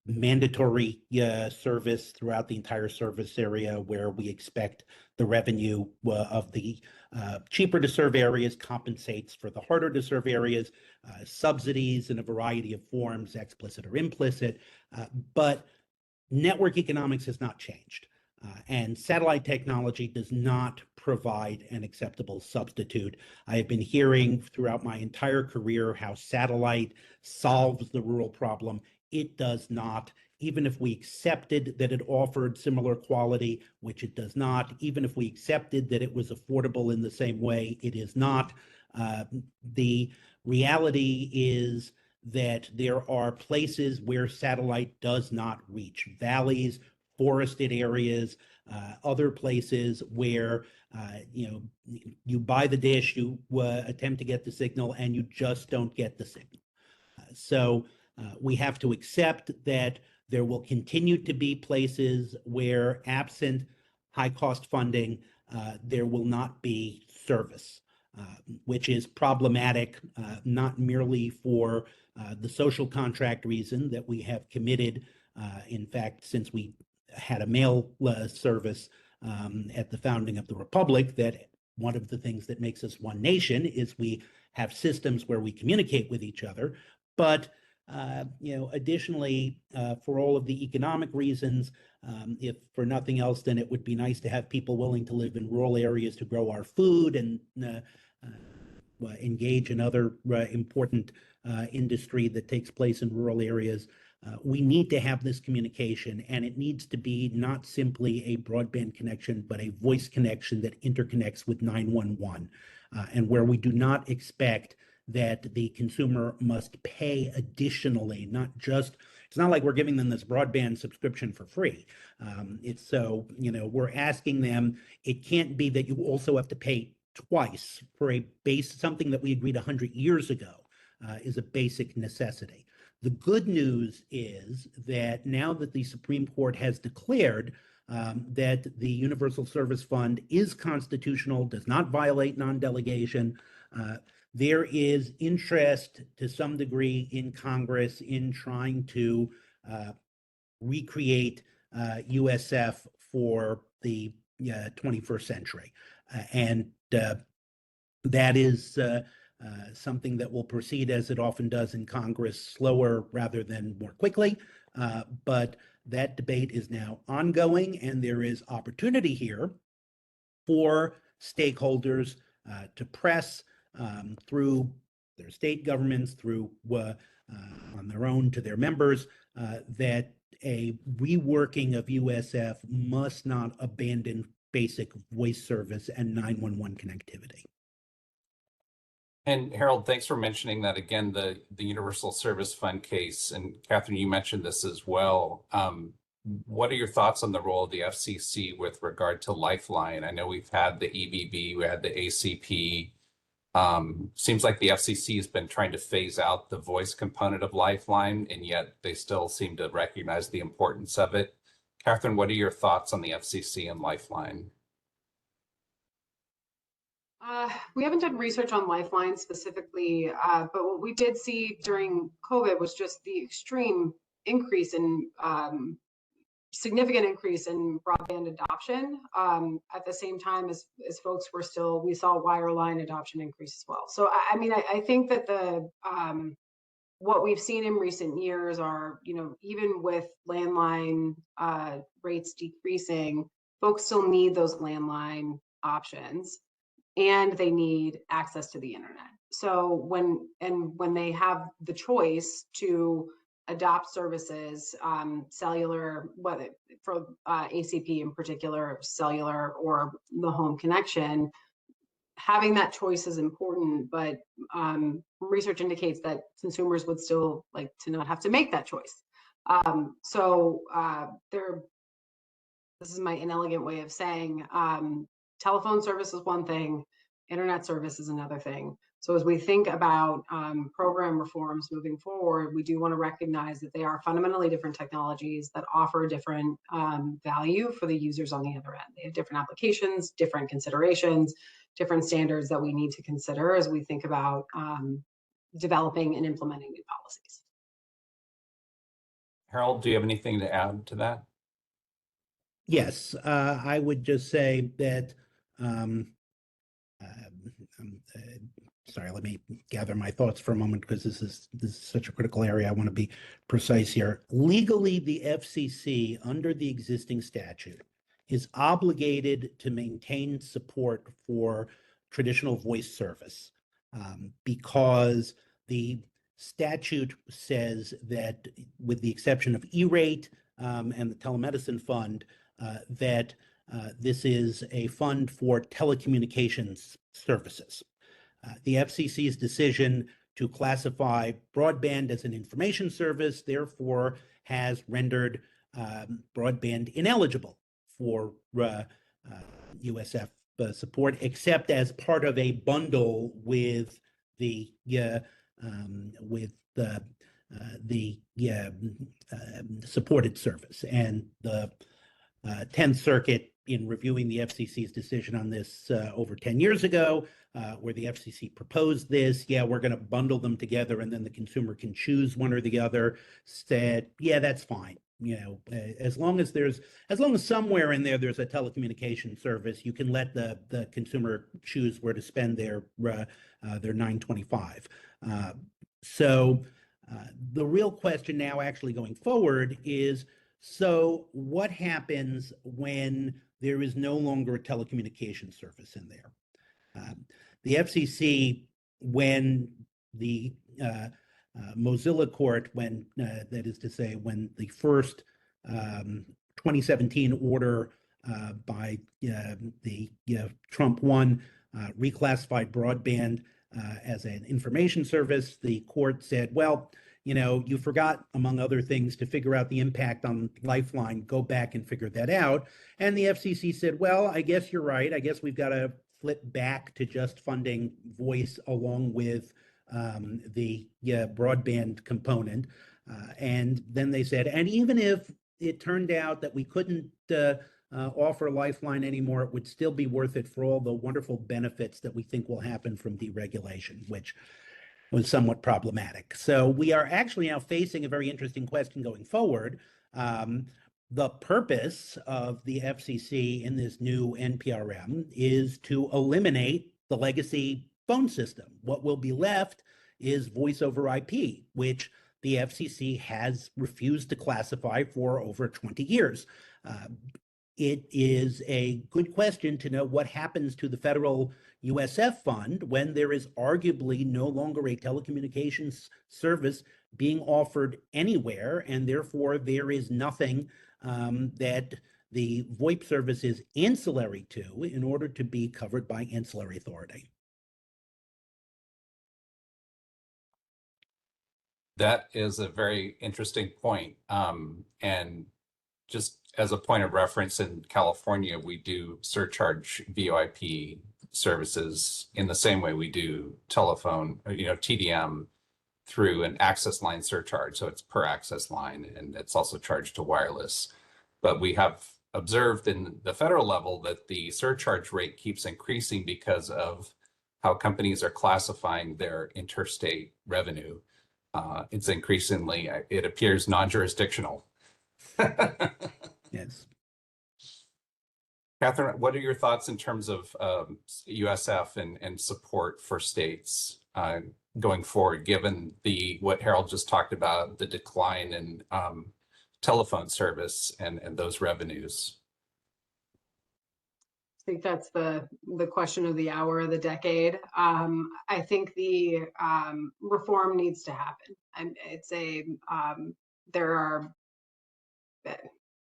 mandatory service throughout the entire service area, where we expect the revenue of the cheaper to serve areas compensates for the harder to serve areas, subsidies in a variety of forms, explicit or implicit, but network economics has not changed. And satellite technology does not provide an acceptable substitute. I have been hearing throughout my entire career how satellite solves the rural problem. It does not. Even if we accepted that it offered similar quality, which it does not, even if we accepted that it was affordable in the same way, it is not. The reality is that there are places where satellite does not reach, valleys, forested areas, other places where you buy the dish, you attempt to get the signal, and you just don't get the signal. So we have to accept that there will continue to be places where, absent high cost funding, there will not be service, which is problematic, not merely for the social contract reason that we have committed. In fact, since we had a mail service at the founding of the Republic, that one of the things that makes us one nation is we have systems where we communicate with each other. But additionally, for all of the economic reasons, if for nothing else, then it would be nice to have people willing to live in rural areas to grow our food and engage in other important industry that takes place in rural areas. We need to have this communication, and it needs to be not simply a broadband connection, but a voice connection that interconnects with 911, and where we do not expect that the consumer must pay additionally, it's not like we're giving them this broadband subscription for free. It's so, we're asking them, it can't be that you also have to pay twice for something that we agreed 100 years ago is a basic necessity. The good news is that now that the Supreme Court has declared that the Universal Service Fund is constitutional, does not violate non-delegation, there is interest to some degree in Congress in trying to recreate USF for the 21st century. And that is something that will proceed, as it often does in Congress, slower rather than more quickly. But that debate is now ongoing, and there is opportunity here for stakeholders to press through their state governments, through on their own to their members, that a reworking of USF must not abandon basic voice service and 911 connectivity. And Harold, thanks for mentioning that again, the Universal Service Fund case. And Catherine, you mentioned this as well. What are your thoughts on the role of the FCC with regard to Lifeline? I know we've had the EBB, we had the ACP. Seems like the FCC has been trying to phase out the voice component of Lifeline, and yet they still seem to recognize the importance of it. Catherine, what are your thoughts on the FCC and Lifeline? We haven't done research on Lifeline specifically, but what we did see during COVID was just the extreme increase in significant increase in broadband adoption. At the same time as folks were we saw wireline adoption increase as well. So I mean, I think that what we've seen in recent years are, even with landline rates decreasing, folks still need those landline options, and they need access to the internet. So when they have the choice to adopt services, cellular, whether for ACP in particular, cellular or the home connection, having that choice is important, but research indicates that consumers would still like to not have to make that choice. This is my inelegant way of saying, telephone service is one thing, internet service is another thing. So as we think about program reforms moving forward, we do want to recognize that they are fundamentally different technologies that offer different value for the users on the other end. They have different applications, different considerations, different standards that we need to consider as we think about developing and implementing new policies. Harold, do you have anything to add to that? Yes, I would just say that, sorry, let me gather my thoughts for a moment because this is such a critical area. I want to be precise here. Legally, the FCC, under the existing statute, is obligated to maintain support for traditional voice service because the statute says that, with the exception of E-rate and the telemedicine fund, that this is a fund for telecommunications services. The FCC's decision to classify broadband as an information service, therefore, has rendered broadband ineligible for USF support, except as part of a bundle with the supported service. And the 10th Circuit, in reviewing the FCC's decision on this over 10 years ago, where the FCC proposed this, we're going to bundle them together and then the consumer can choose one or the other, said, that's fine. As long as somewhere in there's a telecommunication service, you can let the consumer choose where to spend their $9.25. So the real question now, actually going forward, is, so what happens when there is no longer a telecommunications service in there? The FCC, when the Mozilla court, that is to say, when the first 2017 order by the Trump 1 reclassified broadband as an information service, the court said, well, you forgot, among other things, to figure out the impact on Lifeline. Go back and figure that out. And the FCC said, well, I guess you're right. I guess we've got to flip back to just funding voice along with the broadband component. And then they said, and even if it turned out that we couldn't offer Lifeline anymore, it would still be worth it for all the wonderful benefits that we think will happen from deregulation, which was somewhat problematic. So we are actually now facing a very interesting question going forward. The purpose of the FCC in this new NPRM is to eliminate the legacy phone system. What will be left is voice over IP, which the FCC has refused to classify for over 20 years. It is a good question to know what happens to the federal USF fund when there is arguably no longer a telecommunications service being offered anywhere, and therefore there is nothing that the VoIP service is ancillary to in order to be covered by ancillary authority. That is a very interesting point. And just as a point of reference, in California, we do surcharge VoIP services in the same way we do telephone, TDM, through an access line surcharge. So it's per access line, and it's also charged to wireless. But we have observed in the federal level that the surcharge rate keeps increasing because of how companies are classifying their interstate revenue. It's increasingly, it appears, non-jurisdictional. Yes. Catherine, what are your thoughts in terms of USF and support for states going forward, given what Harold just talked about, the decline in telephone service and those revenues? I think that's the question of the hour of the decade. I think the reform needs to happen, and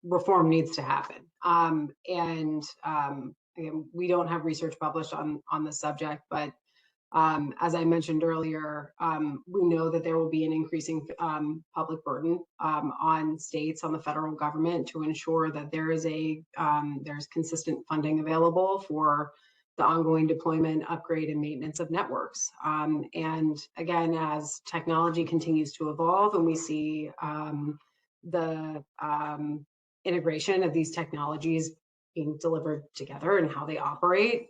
reform needs to happen. Again, we don't have research published on the subject, but as I mentioned earlier, we know that there will be an increasing public burden on states, on the federal government, to ensure that there's consistent funding available for the ongoing deployment, upgrade, and maintenance of networks. And again, as technology continues to evolve and we see the integration of these technologies being delivered together and how they operate,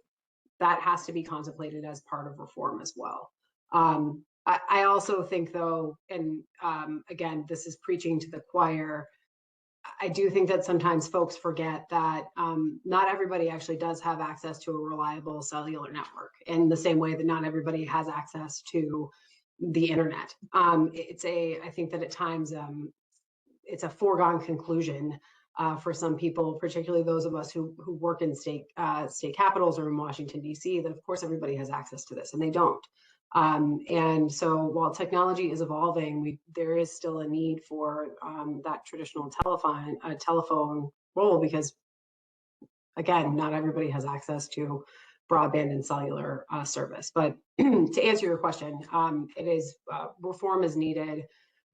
that has to be contemplated as part of reform as well. I also think, though, and again, this is preaching to the choir, I do think that sometimes folks forget that not everybody actually does have access to a reliable cellular network in the same way that not everybody has access to the internet. I think that at times it's a foregone conclusion for some people, particularly those of us who work in state capitals or in Washington, D.C., that of course everybody has access to this, and they don't. And so while technology is evolving, there is still a need for that traditional telephone role, because again, not everybody has access to broadband and cellular service. But to answer your question, reform is needed.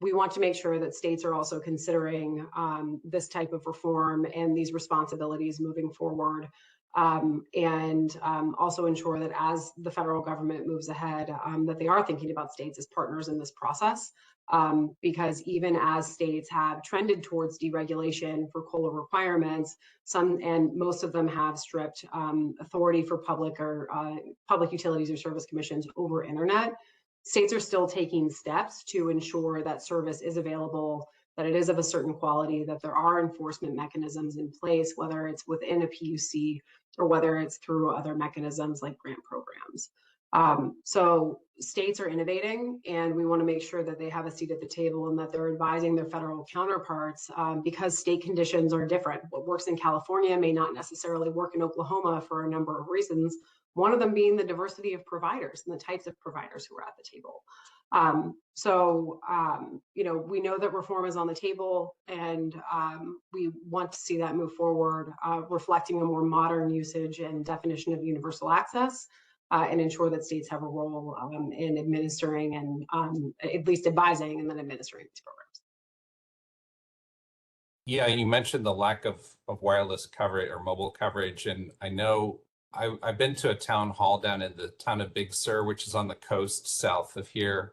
We want to make sure that states are also considering this type of reform and these responsibilities moving forward, and also ensure that as the federal government moves ahead, that they are thinking about states as partners in this process, because even as states have trended towards deregulation for COLA requirements, some and most of them have stripped authority for public utilities or service commissions over internet. States are still taking steps to ensure that service is available, that it is of a certain quality, that there are enforcement mechanisms in place, whether it's within a PUC or whether it's through other mechanisms like grant programs. So states are innovating, and we want to make sure that they have a seat at the table and that they're advising their federal counterparts, because state conditions are different. What works in California may not necessarily work in Oklahoma for a number of reasons, one of them being the diversity of providers and the types of providers who are at the table. We know that reform is on the table, and we want to see that move forward, reflecting a more modern usage and definition of universal access, and ensure that states have a role in administering and at least advising and then administering these programs. Yeah, you mentioned the lack of wireless coverage or mobile coverage, and I know I've been to a town hall down in the town of Big Sur, which is on the coast south of here,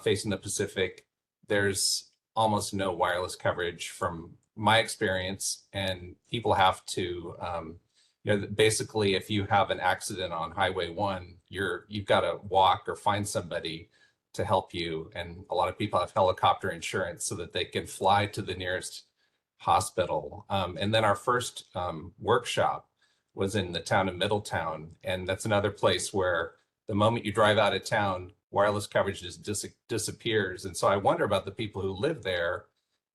facing the Pacific. There's almost no wireless coverage from my experience, and people have to, basically, if you have an accident on Highway 1, you've got to walk or find somebody to help you. And a lot of people have helicopter insurance so that they can fly to the nearest hospital. And then our first workshop was in the town of Middletown. And that's another place where the moment you drive out of town, wireless coverage just disappears. And so I wonder about the people who live there.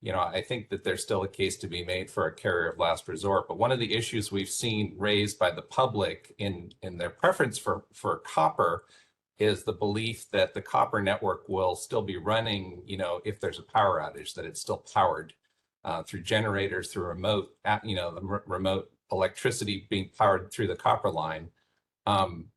I think that there's still a case to be made for a carrier of last resort. But one of the issues we've seen raised by the public in their preference for copper is the belief that the copper network will still be running, if there's a power outage, that it's still powered through generators, through remote, the remote electricity being powered through the copper line.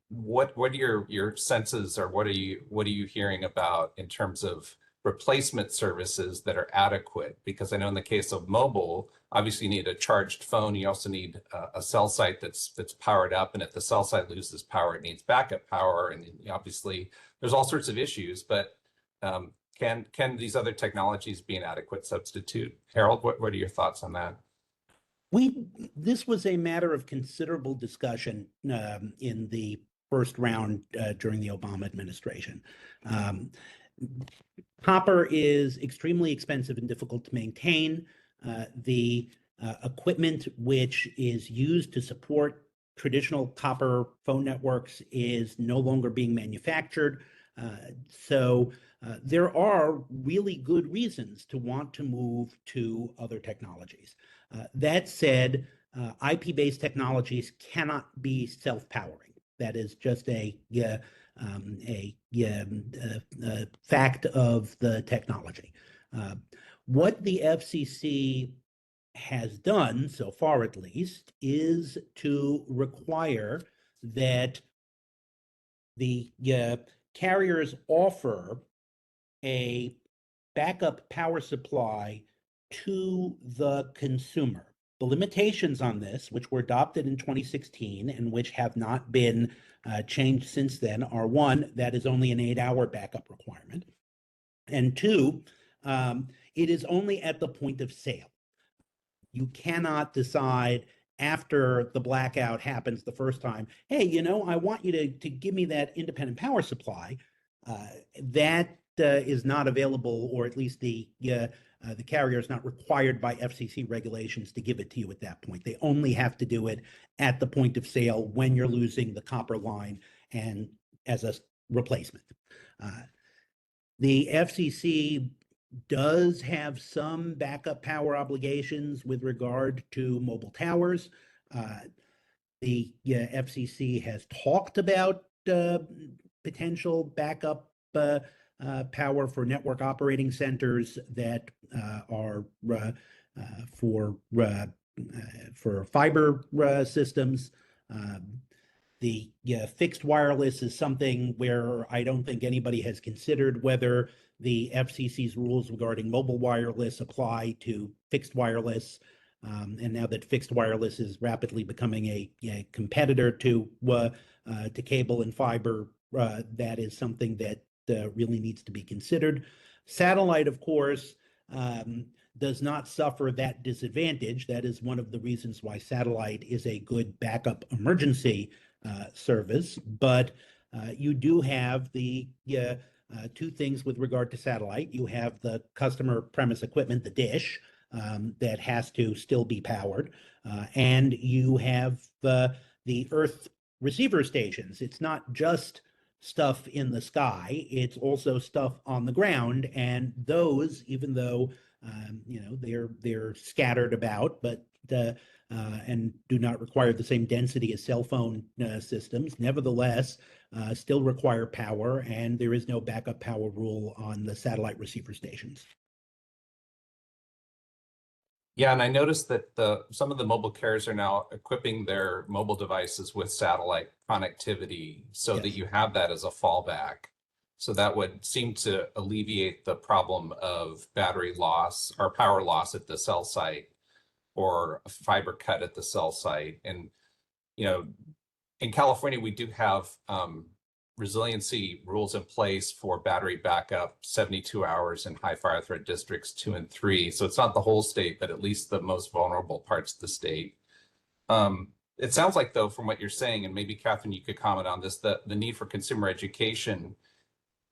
What are your senses, or what are you hearing about in terms of replacement services that are adequate? Because I know in the case of mobile, obviously you need a charged phone. You also need a cell site that's powered up, and if the cell site loses power, it needs backup power. And obviously there's all sorts of issues, but can these other technologies be an adequate substitute? Harold, what are your thoughts on that? This was a matter of considerable discussion in the first round during the Obama administration. Copper is extremely expensive and difficult to maintain. The equipment which is used to support traditional copper phone networks is no longer being manufactured. So there are really good reasons to want to move to other technologies. That said, IP-based technologies cannot be self-powering. That is just a fact of the technology. What the FCC has done, so far at least, is to require that the carriers offer a backup power supply to the consumer. The limitations on this, which were adopted in 2016 and which have not been changed since then, are one, that is only an 8-hour backup requirement. And two, it is only at the point of sale. You cannot decide after the blackout happens the first time, hey, you know, I want you to give me that independent power supply. That is not available, or at least the carrier is not required by FCC regulations to give it to you at that point. They only have to do it at the point of sale when you're losing the copper line and as a replacement. The FCC does have some backup power obligations with regard to mobile towers. The FCC has talked about potential backup power for network operating centers that are for fiber systems. The fixed wireless is something where I don't think anybody has considered whether the FCC's rules regarding mobile wireless apply to fixed wireless. And now that fixed wireless is rapidly becoming a competitor to cable and fiber, that is something that really needs to be considered. Satellite, of course, does not suffer that disadvantage. That is one of the reasons why satellite is a good backup emergency service. But you do have the two things with regard to satellite. You have the customer premise equipment, the dish, that has to still be powered. And you have the Earth receiver stations. It's not just stuff in the sky, it's also stuff on the ground. And those, even though you know, they're scattered about, but and do not require the same density as cell phone systems, nevertheless, still require power, and there is no backup power rule on the satellite receiver stations. Yeah, and I noticed that some of the mobile carriers are now equipping their mobile devices with satellite connectivity so that you have that as a fallback. So that would seem to alleviate the problem of battery loss or power loss at the cell site or a fiber cut at the cell site. And, you know, in California, we do have resiliency rules in place for battery backup 72 hours in high fire threat districts 2 and 3. So it's not the whole state, but at least the most vulnerable parts of the state. It sounds like, though, from what you're saying, and maybe Catherine, you could comment on this, the need for consumer education,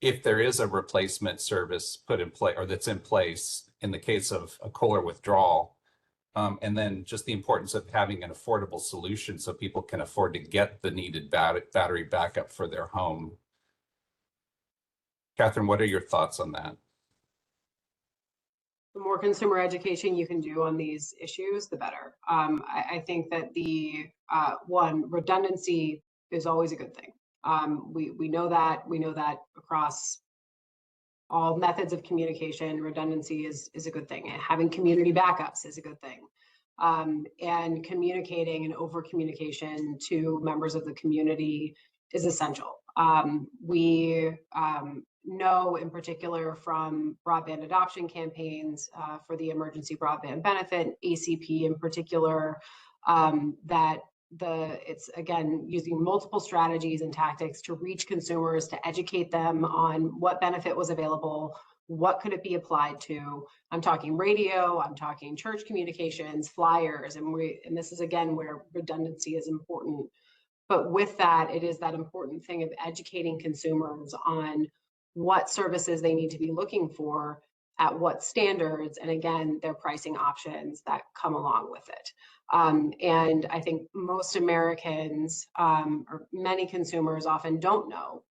if there is a replacement service put in place or that's in place in the case of a Kohler withdrawal, and then just the importance of having an affordable solution so people can afford to get the needed battery backup for their home. Catherine, what are your thoughts on that? The more consumer education you can do on these issues, the better. I think that the one, redundancy is always a good thing. We know that across all methods of communication, redundancy is a good thing. And having community backups is a good thing. And communicating and over communication to members of the community is essential. We know in particular from broadband adoption campaigns for the emergency broadband benefit, ACP in particular, that it's again using multiple strategies and tactics to reach consumers, to educate them on what benefit was available, what could it be applied to. I'm talking radio, I'm talking church communications, flyers, and this is again where redundancy is important. But with that, it is that important thing of educating consumers on what services they need to be looking for, at what standards, and again, their pricing options that come along with it. And I think most Americans or many consumers often don't know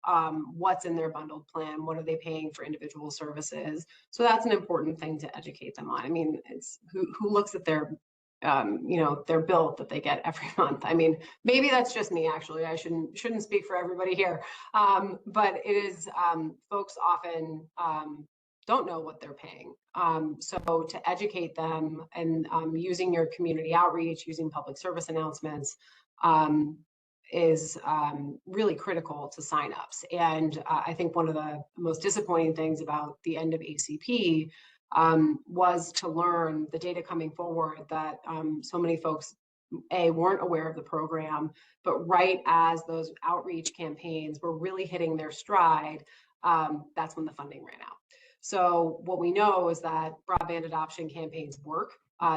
what's in their bundled plan, what are they paying for individual services. So that's an important thing to educate them on. I mean, it's who looks at their their bill that they get every month. I mean, maybe that's just me, actually. I shouldn't speak for everybody here. But it is, folks often don't know what they're paying. So to educate them and using your community outreach, using public service announcements, is really critical to signups. And I think one of the most disappointing things about the end of ACP was to learn the data coming forward that so many folks weren't aware of the program, but right as those outreach campaigns were really hitting their stride, that's when the funding ran out. So what we know is that broadband adoption campaigns work.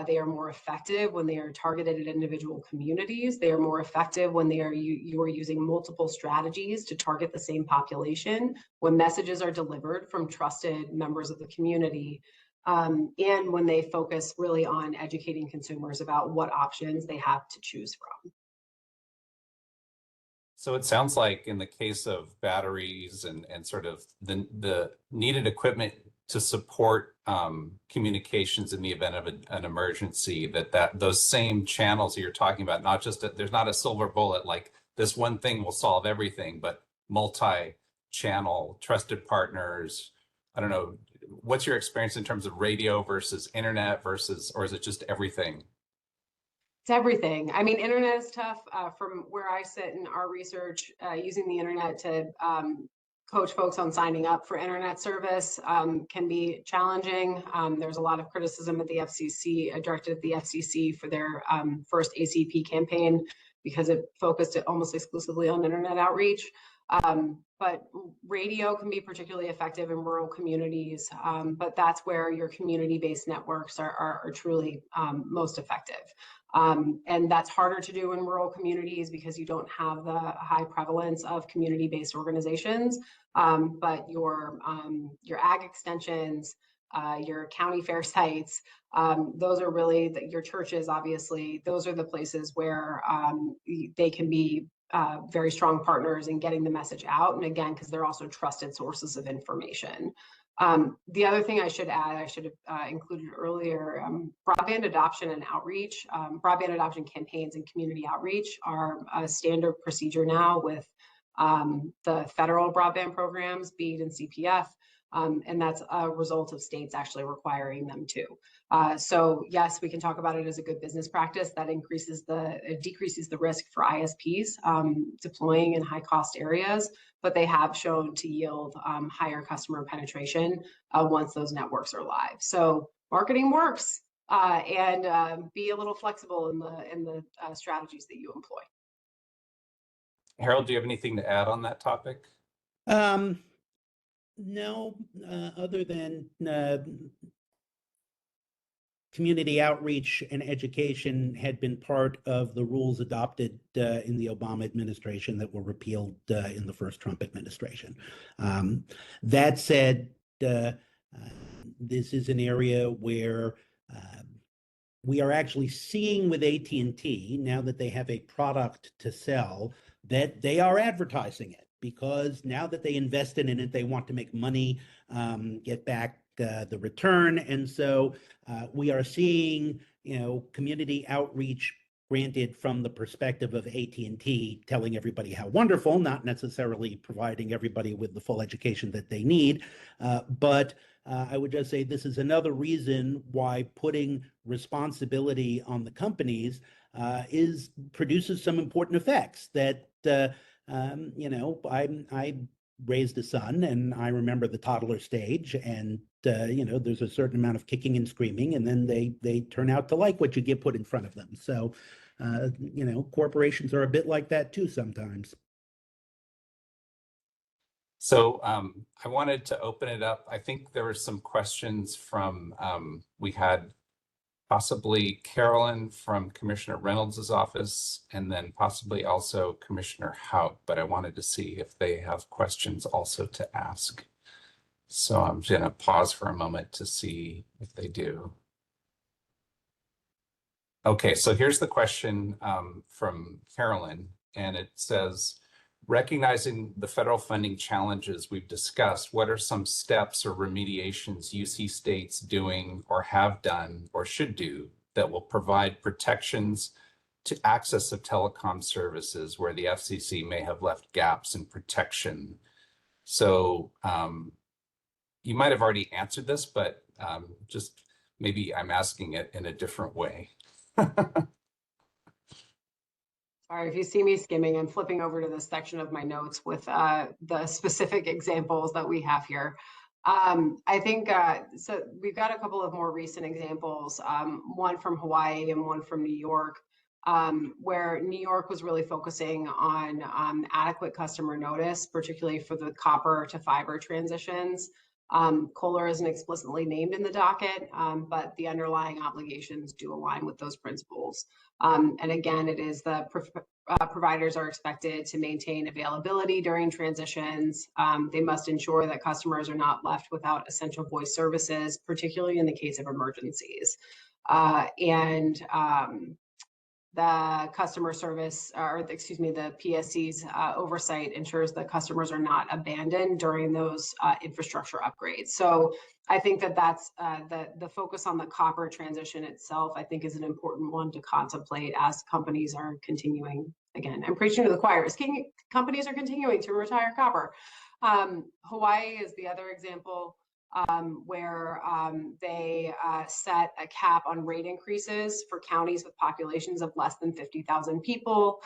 They are more effective when they are targeted at individual communities. They are more effective when you are using multiple strategies to target the same population, when messages are delivered from trusted members of the community, and when they focus really on educating consumers about what options they have to choose from. So it sounds like in the case of batteries and sort of the needed equipment to support communications in the event of an emergency, that those same channels that you're talking about, not just there's not a silver bullet like this one thing will solve everything, but multi-channel trusted partners. I don't know, what's your experience in terms of radio versus internet versus, or is it just everything? It's everything. I mean, internet is tough. From where I sit in our research, using the internet to coach folks on signing up for internet service can be challenging. There's a lot of criticism at the FCC, directed at the FCC for their first ACP campaign because it focused it almost exclusively on internet outreach. But radio can be particularly effective in rural communities, but that's where your community-based networks are truly most effective. And that's harder to do in rural communities because you don't have the high prevalence of community-based organizations. But your ag extensions, your county fair sites, those are really your churches, obviously, those are the places where they can be very strong partners in getting the message out. And again, because they're also trusted sources of information. The other thing I should add, I should have included earlier, broadband adoption and outreach, broadband adoption campaigns and community outreach are a standard procedure now with the federal broadband programs, BEAD and CPF. And that's a result of states actually requiring them to. So yes, we can talk about it as a good business practice that decreases the risk for ISPs deploying in high cost areas, but they have shown to yield higher customer penetration once those networks are live. So marketing works, and be a little flexible in the strategies that you employ. Harold, do you have anything to add on that topic? No, other than community outreach and education had been part of the rules adopted in the Obama administration that were repealed in the first Trump administration. That said, this is an area where we are actually seeing with AT&T, now that they have a product to sell, that they are advertising it, because now that they invested in it, they want to make money, get back the return. And so we are seeing, community outreach, granted from the perspective of AT&T telling everybody how wonderful, not necessarily providing everybody with the full education that they need. But I would just say this is another reason why putting responsibility on the companies produces some important effects that I raised a son, and I remember the toddler stage, and there's a certain amount of kicking and screaming, and then they turn out to like what you get put in front of them. So corporations are a bit like that too sometimes. So I wanted to open it up. I think there were some questions from, we had possibly Carolyn from Commissioner Reynolds' office, and then possibly also Commissioner Hauk, but I wanted to see if they have questions also to ask. So I'm gonna pause for a moment to see if they do. Okay, so here's the question from Carolyn, and it says, recognizing the federal funding challenges we've discussed, what are some steps or remediations you see states doing or have done or should do that will provide protections to access of telecom services where the FCC may have left gaps in protection? So you might have already answered this, but just maybe I'm asking it in a different way. Sorry, if you see me skimming, I'm flipping over to this section of my notes with the specific examples that we have here. I think, so we've got a couple of more recent examples, one from Hawaii and one from New York, where New York was really focusing on adequate customer notice, particularly for the copper to fiber transitions. Kohler isn't explicitly named in the docket, but the underlying obligations do align with those principles. And again, it is the providers are expected to maintain availability during transitions. They must ensure that customers are not left without essential voice services, particularly in the case of emergencies. The customer service, or excuse me, the PSC's oversight ensures that customers are not abandoned during those infrastructure upgrades. So I think that that's the focus on the copper transition itself, I think, is an important one to contemplate as companies are continuing. Again, I'm preaching to the choir. As companies are continuing to retire copper. Hawaii is the other example. Where they set a cap on rate increases for counties with populations of less than 50,000 people.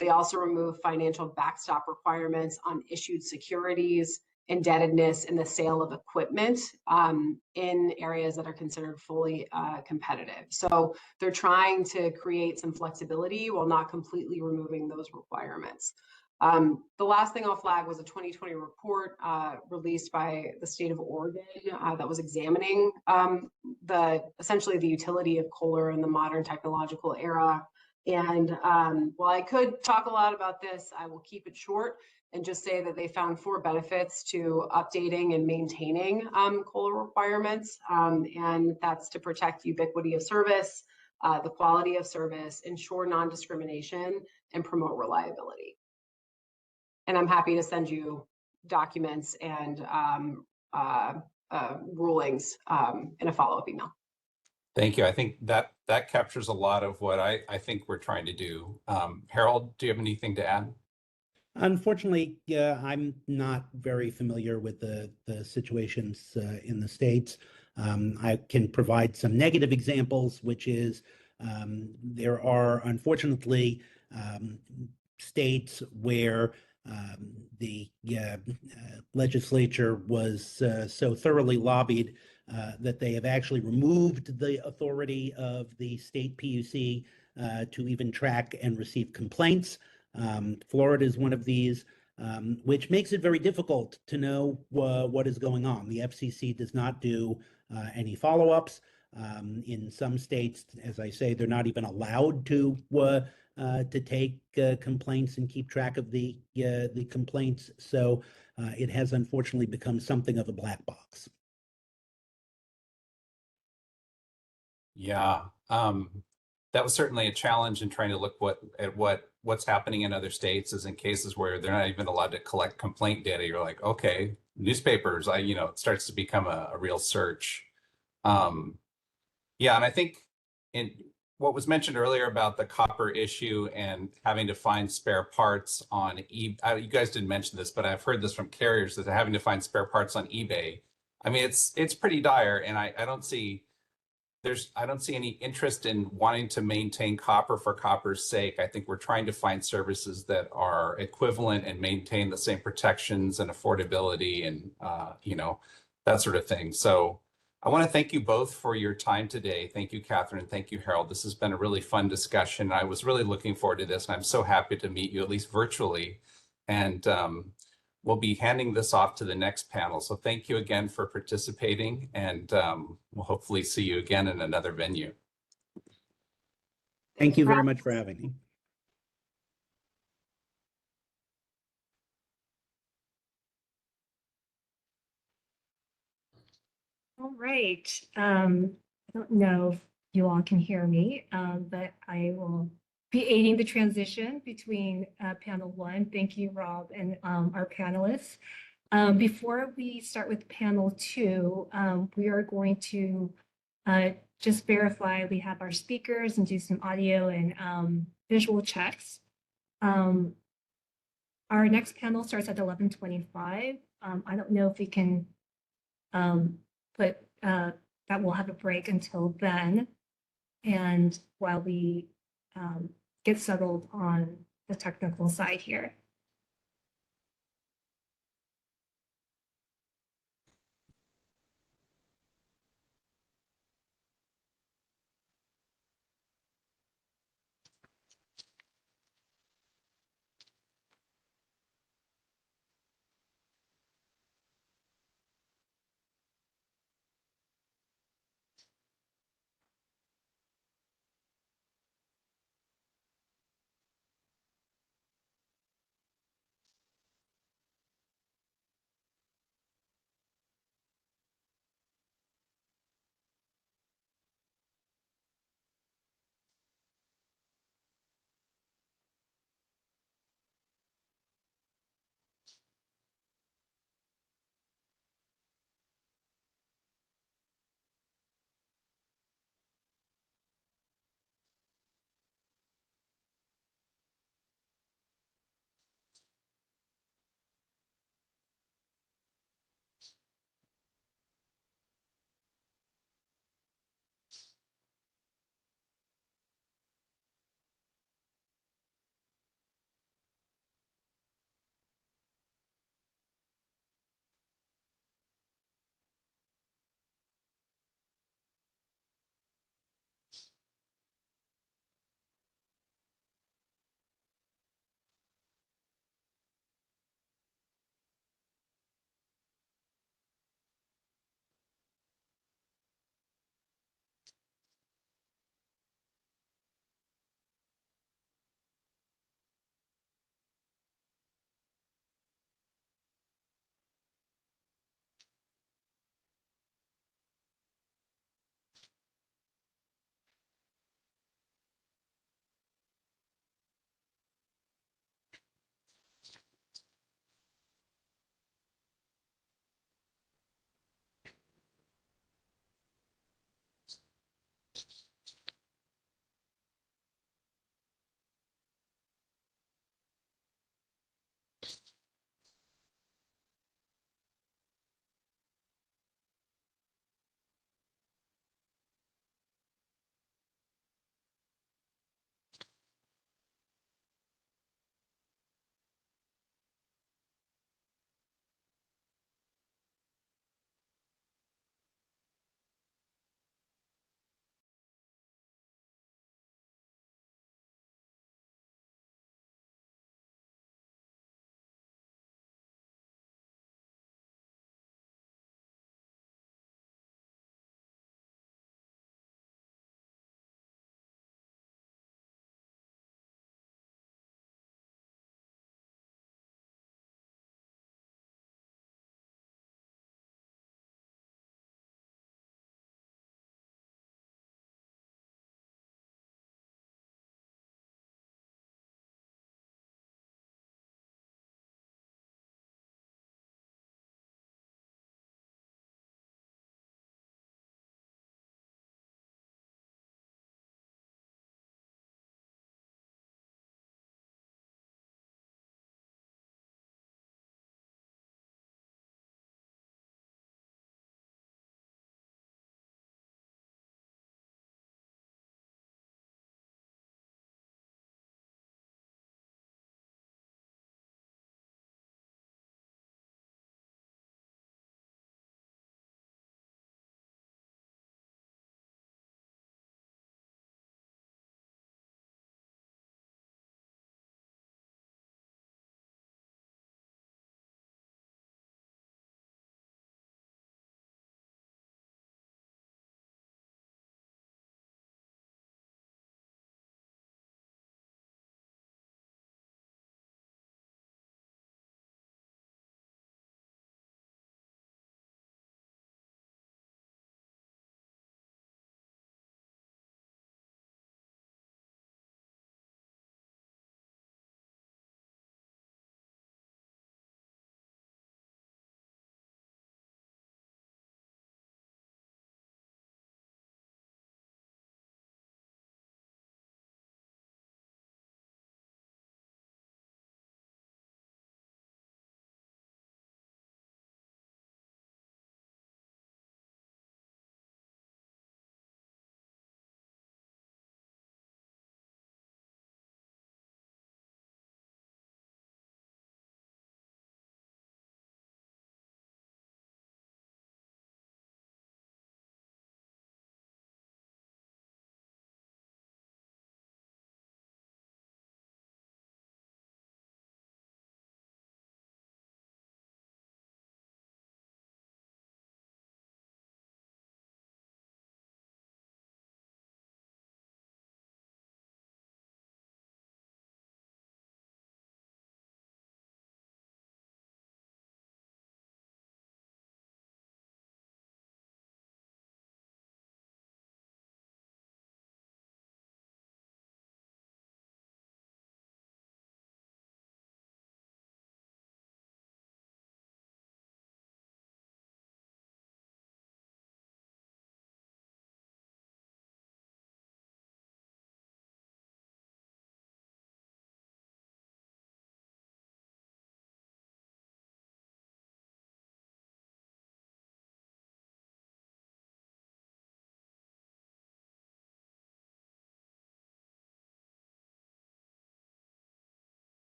They also remove financial backstop requirements on issued securities, indebtedness, and the sale of equipment in areas that are considered fully competitive. So they're trying to create some flexibility while not completely removing those requirements. The last thing I'll flag was a 2020 report released by the state of Oregon that was examining essentially the utility of Kohler in the modern technological era. And while I could talk a lot about this, I will keep it short and just say that they found 4 benefits to updating and maintaining Kohler requirements. And that's to protect ubiquity of service, the quality of service, ensure non-discrimination, and promote reliability. And I'm happy to send you documents and rulings in a follow-up email. Thank you. I think that captures a lot of what I think we're trying to do. Harold, do you have anything to add? Unfortunately, I'm not very familiar with the situations in the states. I can provide some negative examples, which is there are unfortunately states where the legislature was so thoroughly lobbied that they have actually removed the authority of the state PUC to even track and receive complaints. Florida is one of these, which makes it very difficult to know what is going on. The FCC does not do any follow-ups. In some states, as I say, they're not even allowed to take complaints and keep track of the complaints. So it has unfortunately become something of a black box. Yeah, that was certainly a challenge in trying to look at what's happening in other states, is in cases where they're not even allowed to collect complaint data. You're like, okay, newspapers, it starts to become a real search. Yeah, and I think in what was mentioned earlier about the copper issue and having to find spare parts on eBay, you guys didn't mention this, but I've heard this from carriers that they're having to find spare parts on eBay. I mean, it's pretty dire, and I don't see any interest in wanting to maintain copper for copper's sake. I think we're trying to find services that are equivalent and maintain the same protections and affordability and that sort of thing. So I want to thank you both for your time today. Thank you, Catherine. Thank you, Harold. This has been a really fun discussion. I was really looking forward to this, and I'm so happy to meet you, at least virtually. And we'll be handing this off to the next panel. So thank you again for participating, and we'll hopefully see you again in another venue. Thank you very much for having me. All right. I don't know you all can hear me, but I will be aiding the transition between panel one. Thank you, Rob, and our panelists. Before we start with panel two, we are going to just verify we have our speakers and do some audio and visual checks. Our next panel starts at 11:25. I don't know if we can put that we'll have a break until then. And while we get settled on the technical side here.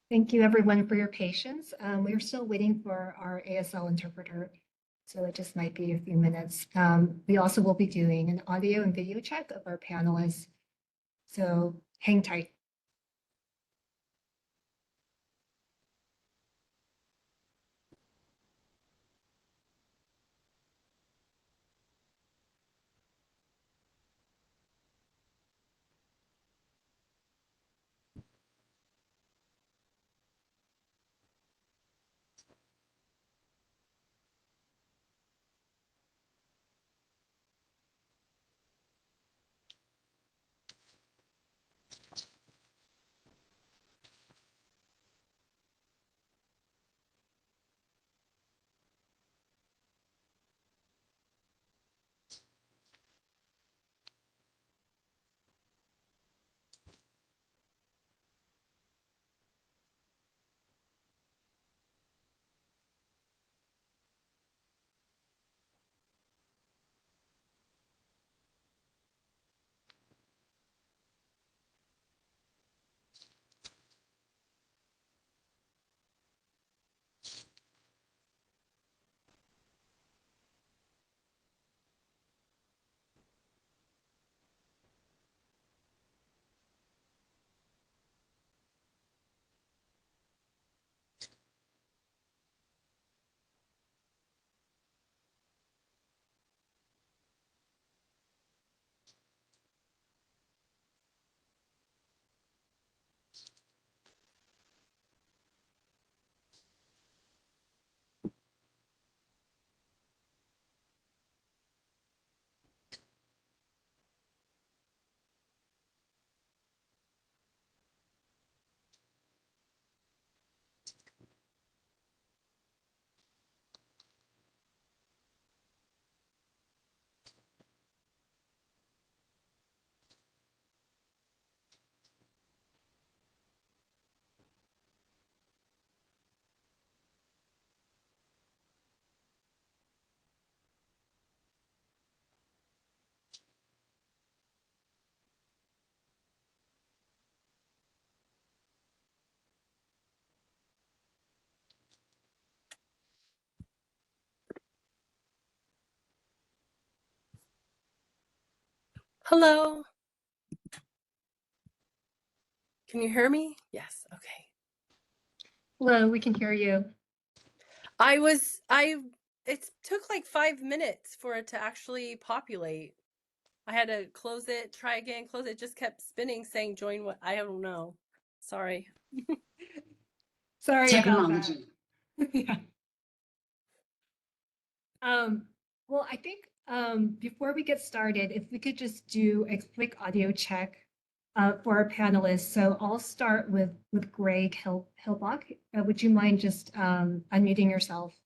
Thank you everyone for your patience. We're still waiting for our ASL interpreter, so it just might be a few minutes. We also will be doing an audio and video check of our panelists, so hang tight. Hello. Can you hear me? Yes. Okay. Hello, we can hear you. It took like 5 minutes for it to actually populate. I had to close it, try again, close it. It just kept spinning saying join what, I don't know. Sorry. Sorry about that. Technology. Yeah. Well, I think before we get started, if we could just do a quick audio check for our panelists. So I'll start with Greg Hilbach. Would you mind just unmuting yourself?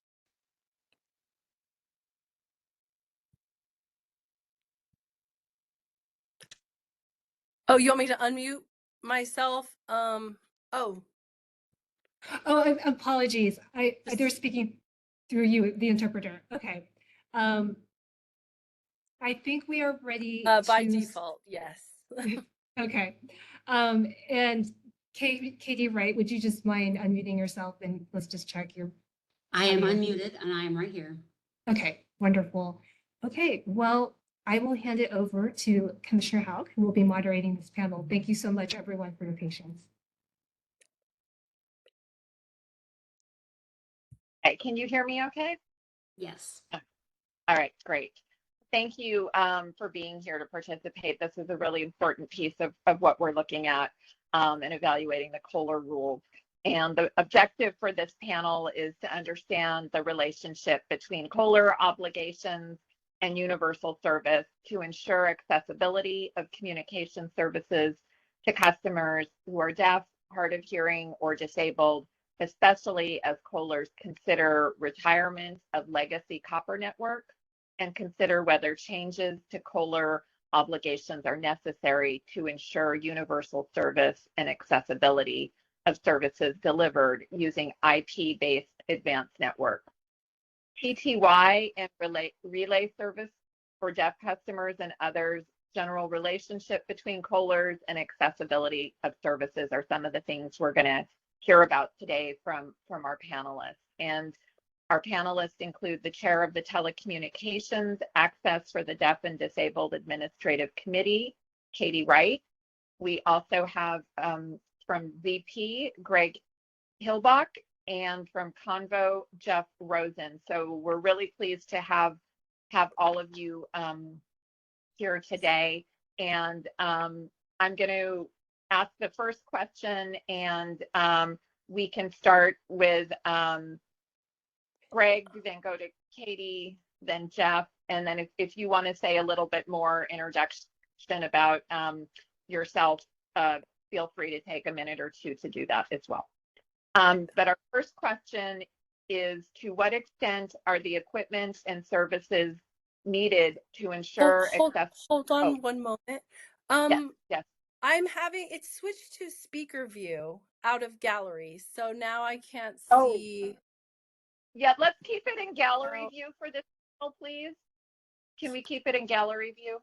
Oh, you want me to unmute myself? Oh, Apologies. They're speaking through you, the interpreter. Okay. I think we are ready by to. default, yes. Okay. And Katie Wright, would you just mind unmuting yourself and let's just check your. I am audio. unmuted and I am right here. Okay, wonderful. Okay, well, I will hand it over to Commissioner Hauk, who will be moderating this panel. Thank you so much, everyone, for your patience. Okay, can you hear me okay? Yes. All right, great. Thank you for being here to participate. This is a really important piece of what we're looking at and evaluating the Kohler rules. And the objective for this panel is to understand the relationship between COLR obligations and universal service to ensure accessibility of communication services to customers who are deaf, hard of hearing, or disabled, especially as COLRs consider retirement of legacy copper networks and consider whether changes to COLR obligations are necessary to ensure universal service and accessibility of services delivered using IP-based advanced network. TTY and relay service for deaf customers and others, general relationship between COLRs and accessibility of services are some of the things we're going to hear about today from our panelists. And our panelists include the chair of the Telecommunications Access for the Deaf and Disabled Administrative Committee, Katie Wright. We also have from VP, Greg Hilbach, and from Convo, Jeff Rosen. So we're really pleased to have all of you here today. And I'm going to ask the first question, and we can start with Greg, then go to Katie, then Jeff, and then if you want to say a little bit more introduction about yourself, feel free to take a minute or two to do that as well. But our first question is, to what extent are the equipment and services needed to ensure hold on one moment. Yes. I'm having it switched to speaker view out of gallery, so now I can't see. Yeah, let's keep it in gallery view for this panel, please. Can we keep it in gallery view?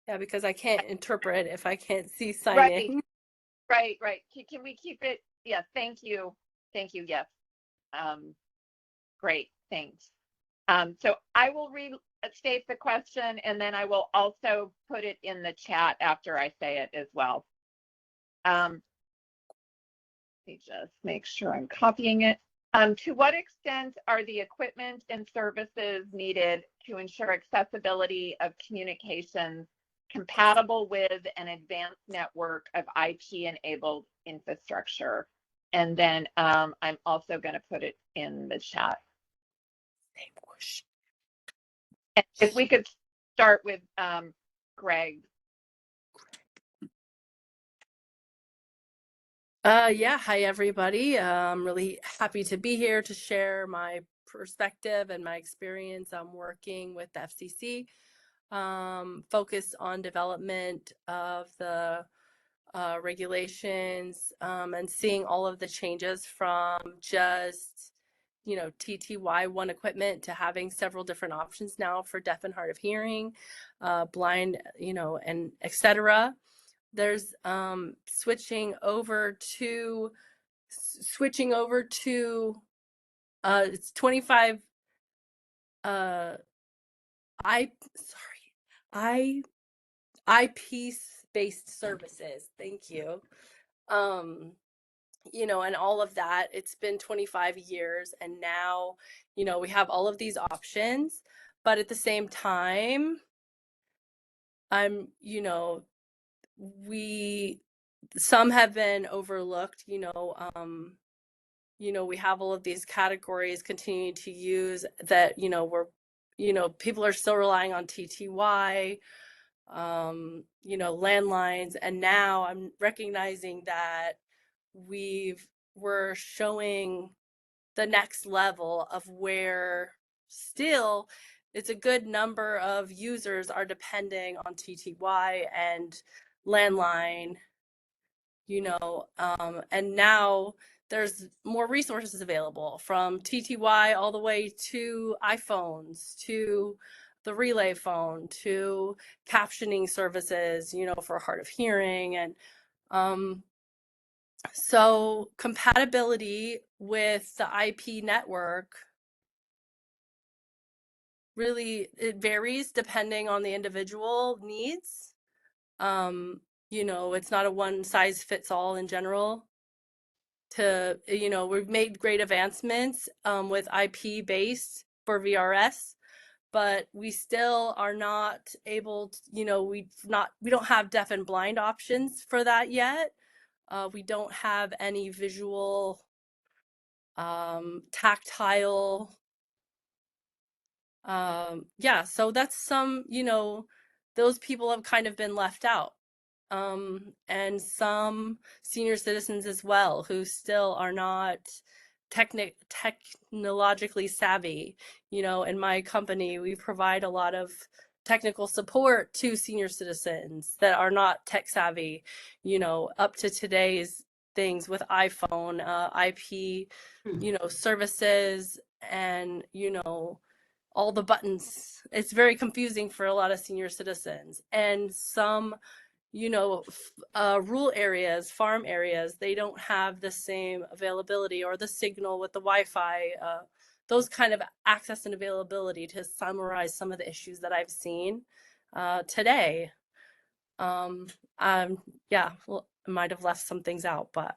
Yeah, because I can't interpret if I can't see signing. Right. Can we keep it? Yeah, thank you. Yes. Great, thanks. So I will restate the question, and then I will also put it in the chat after I say it as well. Let me just make sure I'm copying it. To what extent are the equipment and services needed to ensure accessibility of communications compatible with an advanced network of IP-enabled infrastructure? And then I'm also going to put it in the chat. And if we could start with Greg. Yeah, hi everybody. I'm really happy to be here to share my perspective and my experience. I'm working with the FCC, focused on development of the regulations and seeing all of the changes from just, TTY1 equipment to having several different options now for deaf and hard of hearing, blind, and etc. There's switching over to it's 25 IP-based services. Thank you. And all of that, it's been 25 years, and now, we have all of these options, but at the same time, some have been overlooked. We have all of these categories continuing to use that, people are still relying on TTY, landlines, and now I'm recognizing that we're showing the next level of where still it's a good number of users are depending on TTY and landline, and now there's more resources available, from TTY all the way to iPhones, to the relay phone, to captioning services, for hard of hearing. And so compatibility with the IP network, really, it varies depending on the individual needs. It's not a one size fits all in general. We've made great advancements with IP based for VRS, but we still are not able to, you know, we don't have deaf and blind options for that yet. We don't have any visual, tactile. Yeah, so that's some, you know, those people have kind of been left out. And some senior citizens as well who still are not technologically savvy. You know, in my company, we provide a lot of technical support to senior citizens that are not tech savvy, you know, up to today's things with iPhone, IP, you know, services, and, you know, all the buttons. It's very confusing for a lot of senior citizens. And some, you know, rural areas, farm areas, they don't have the same availability or the signal with the Wi-Fi, those kind of access and availability, to summarize some of the issues that I've seen today. Yeah, well, I might have left some things out, but.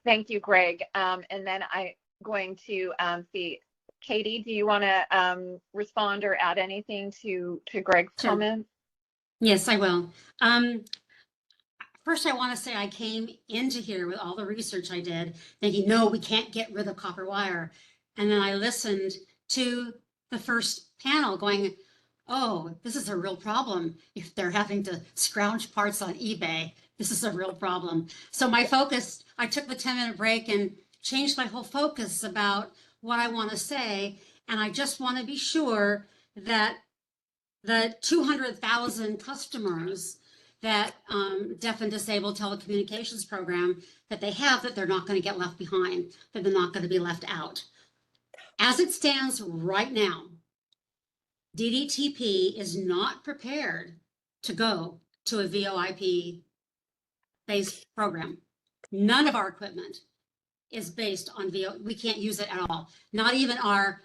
Thank you, Greg. And then I'm going to see, Katie, do you want to respond or add anything to Greg's Sure. comments? Yes, I will. First, I want to say I came into here with all the research I did, thinking, no, we can't get rid of copper wire. And then I listened to the first panel going, oh, this is a real problem. If they're having to scrounge parts on eBay, this is a real problem. So my focus, I took the 10-minute break and changed my whole focus about what I want to say. And I just want to be sure that the 200,000 customers that deaf and disabled telecommunications program that they have, that they're not going to get left behind, that they're not going to be left out. As it stands right now, DDTP is not prepared to go to a VoIP based program. None of our equipment is based on VoIP. We can't use it at all. Not even our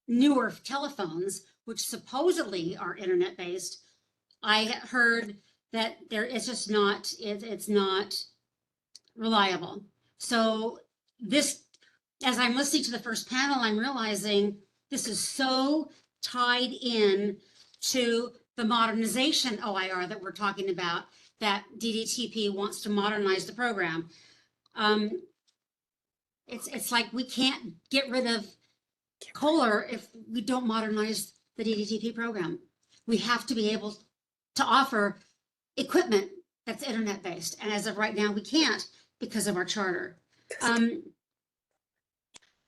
newer telephones, which supposedly are internet based. I heard that it's just not, it's not reliable. So this, as I'm listening to the first panel, I'm realizing this is so tied in to the modernization OIR that we're talking about, that DDTP wants to modernize the program. It's like we can't get rid of Kohler if we don't modernize the DDTP program. We have to be able to offer equipment that's internet based. And as of right now, we can't because of our charter.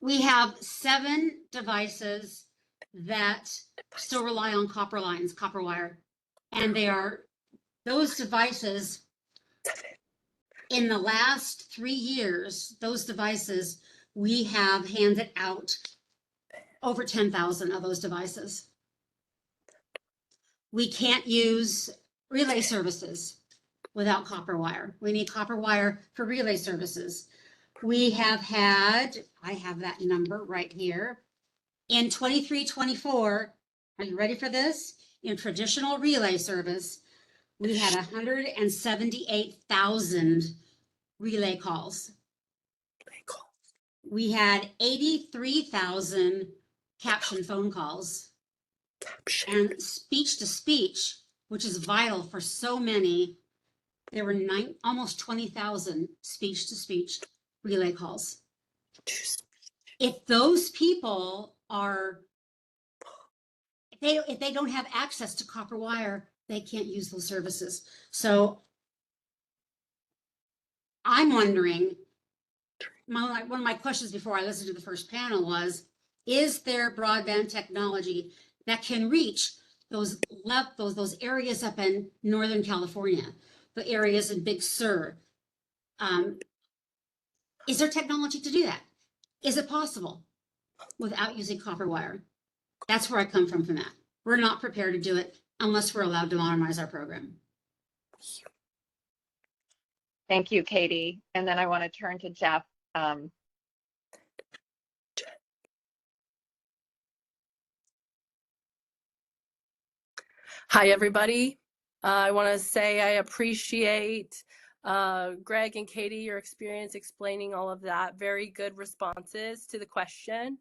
We have 7 devices that still rely on copper lines, copper wire. And those devices, in the last 3 years, those devices, we have handed out over 10,000 of those devices. We can't use relay services without copper wire. We need copper wire for relay services. We have had, I have that number right here. In 23-24, are you ready for this? In traditional relay service, we had 178,000 relay calls. We had 83,000 caption phone calls. And speech to speech, which is vital for so many, there were almost 20,000 speech to speech relay calls. If those people are, if they don't have access to copper wire, they can't use those services. So I'm wondering, one of my questions before I listened to the first panel was, is there broadband technology that can reach those areas up in Northern California, the areas in Big Sur? Is there technology to do that? Is it possible without using copper wire? That's where I come from that. We're not prepared to do it unless we're allowed to modernize our program. Thank you, Katie. And then I want to turn to Jeff. Hi, everybody. I want to say I appreciate Greg and Katie, your experience explaining all of that, very good responses to the question.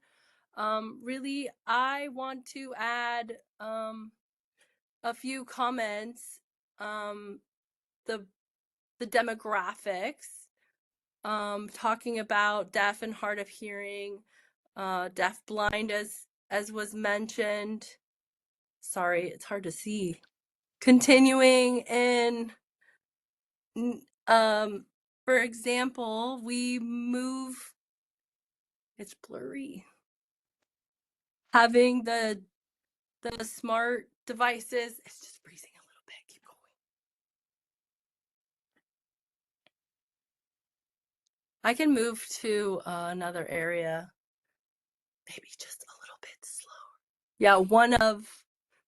Really, I want to add a few comments. The demographics, talking about deaf and hard of hearing, deaf blind as was mentioned. Sorry, it's hard to see. Continuing in, for example, we move, it's blurry. Having the smart devices, it's just freezing a little bit. Keep going. I can move to another area, maybe just a little bit slower. Yeah, one of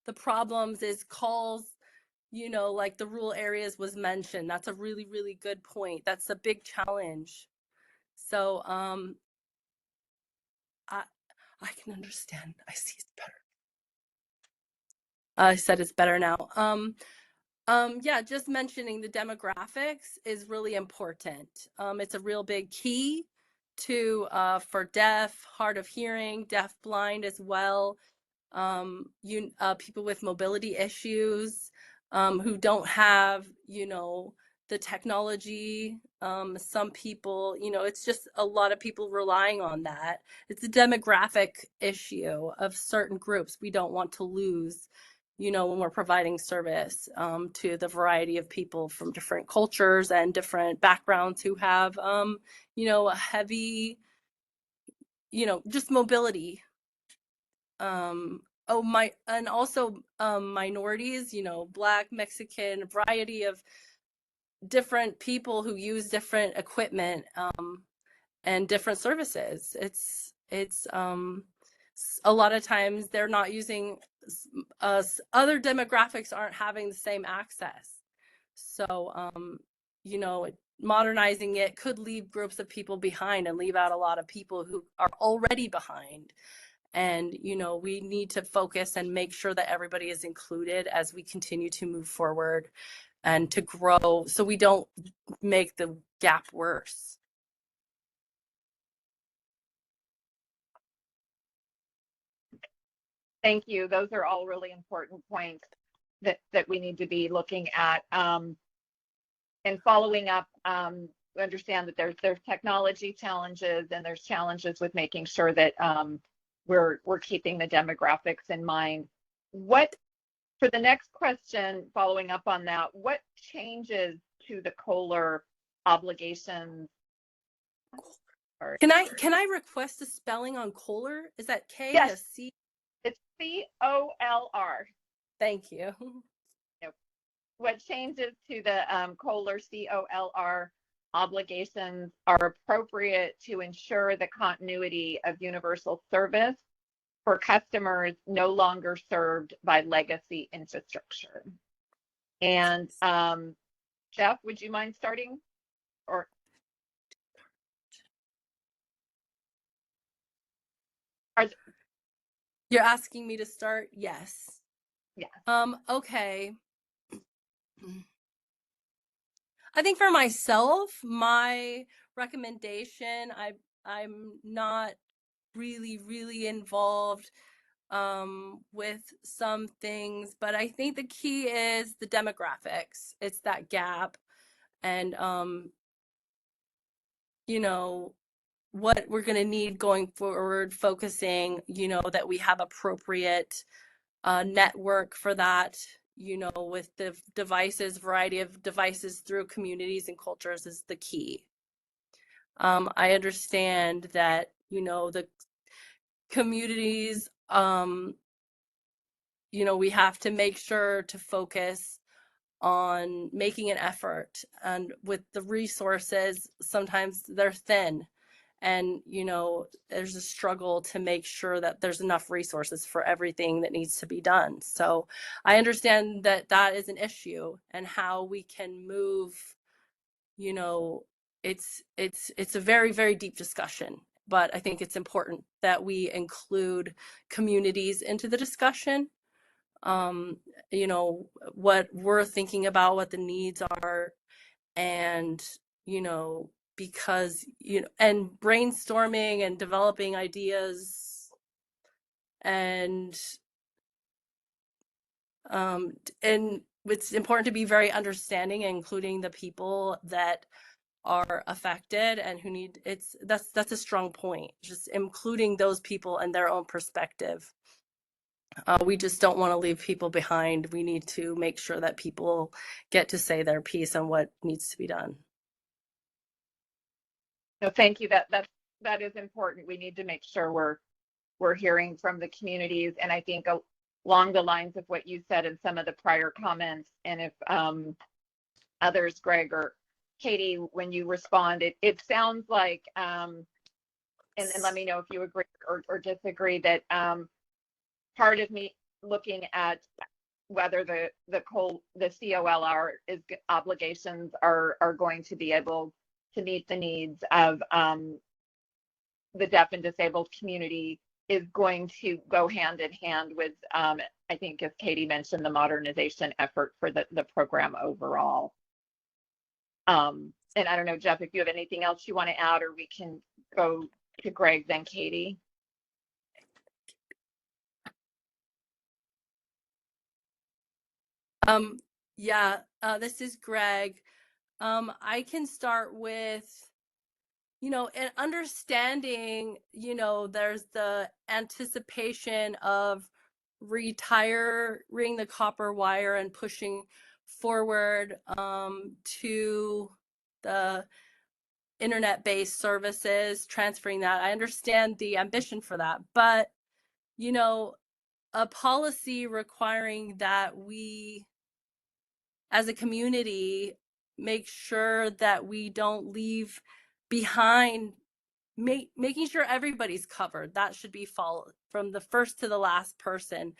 the problems is calls, you know, like the rural areas was mentioned. That's a really, really good point. That's a big challenge. So I can understand. I see it's better. I said it's better now. Yeah, just mentioning the demographics is really important. It's a real big key to for deaf, hard of hearing, deaf blind as well. People with mobility issues, who don't have, you know, the technology. Some people, you know, it's just a lot of people relying on that. It's a demographic issue of certain groups we don't want to lose, you know, when we're providing service to the variety of people from different cultures and different backgrounds who have, you know, a heavy, you know, just mobility. And also minorities, you know, Black, Mexican, a variety of different people who use different equipment and different services. It's a lot of times they're not using other demographics aren't having the same access. So you know, modernizing it could leave groups of people behind and leave out a lot of people who are already behind. And, you know, we need to focus and make sure that everybody is included as we continue to move forward and to grow so we don't make the gap worse. Thank you. Those are all really important points that we need to be looking at. And following up, we understand that there's technology challenges and there's challenges with making sure that we're keeping the demographics in mind. What, for the next question, following up on that, what changes to the COLR obligations? Can I request a spelling on COLR? Is that K? Yes. C? It's COLR. Thank you. What changes to the COLR COLR obligations are appropriate to ensure the continuity of universal service for customers no longer served by legacy infrastructure? And Jeff, would you mind starting? Or you're asking me to start? Yes. Yeah. Okay. I think for myself, my recommendation, I'm not really involved with some things, but I think the key is the demographics. It's that gap, and you know, what we're going to need going forward, focusing, you know, that we have appropriate network for that, you know, with the devices, variety of devices through communities and cultures is the key. I understand that, you know, the communities, you know, we have to make sure to focus on making an effort, and with the resources, sometimes they're thin, and, you know, there's a struggle to make sure that there's enough resources for everything that needs to be done. So I understand that that is an issue, and how we can move, you know, it's a very deep discussion, but I think it's important that we include communities into the discussion. You know, what we're thinking about, what the needs are, and, because, and brainstorming and developing ideas and it's important to be very understanding, including the people that are affected and who need that's a strong point, just including those people and their own perspective. We just don't want to leave people behind. We need to make sure that people get to say their piece on what needs to be done. No, thank you. That is important. We need to make sure we're hearing from the communities, and I think along the lines of what you said in some of the prior comments, and if others, Greg or Katie, when you respond, it sounds like, and let me know if you agree or disagree, that part of me looking at whether the COLR obligations are going to be able to meet the needs of the deaf and disabled community is going to go hand in hand with, I think, as Katie mentioned, the modernization effort for the program overall. And I don't know, Jeff, if you have anything else you want to add, or we can go to Greg, then Katie. This is Greg. I can start with, and understanding, there's the anticipation of retiring the copper wire and pushing forward to the internet-based services, transferring that. I understand the ambition for that, but, a policy requiring that we, as a community, make sure that we don't leave behind, making sure everybody's covered. That should be followed from the first to the last person.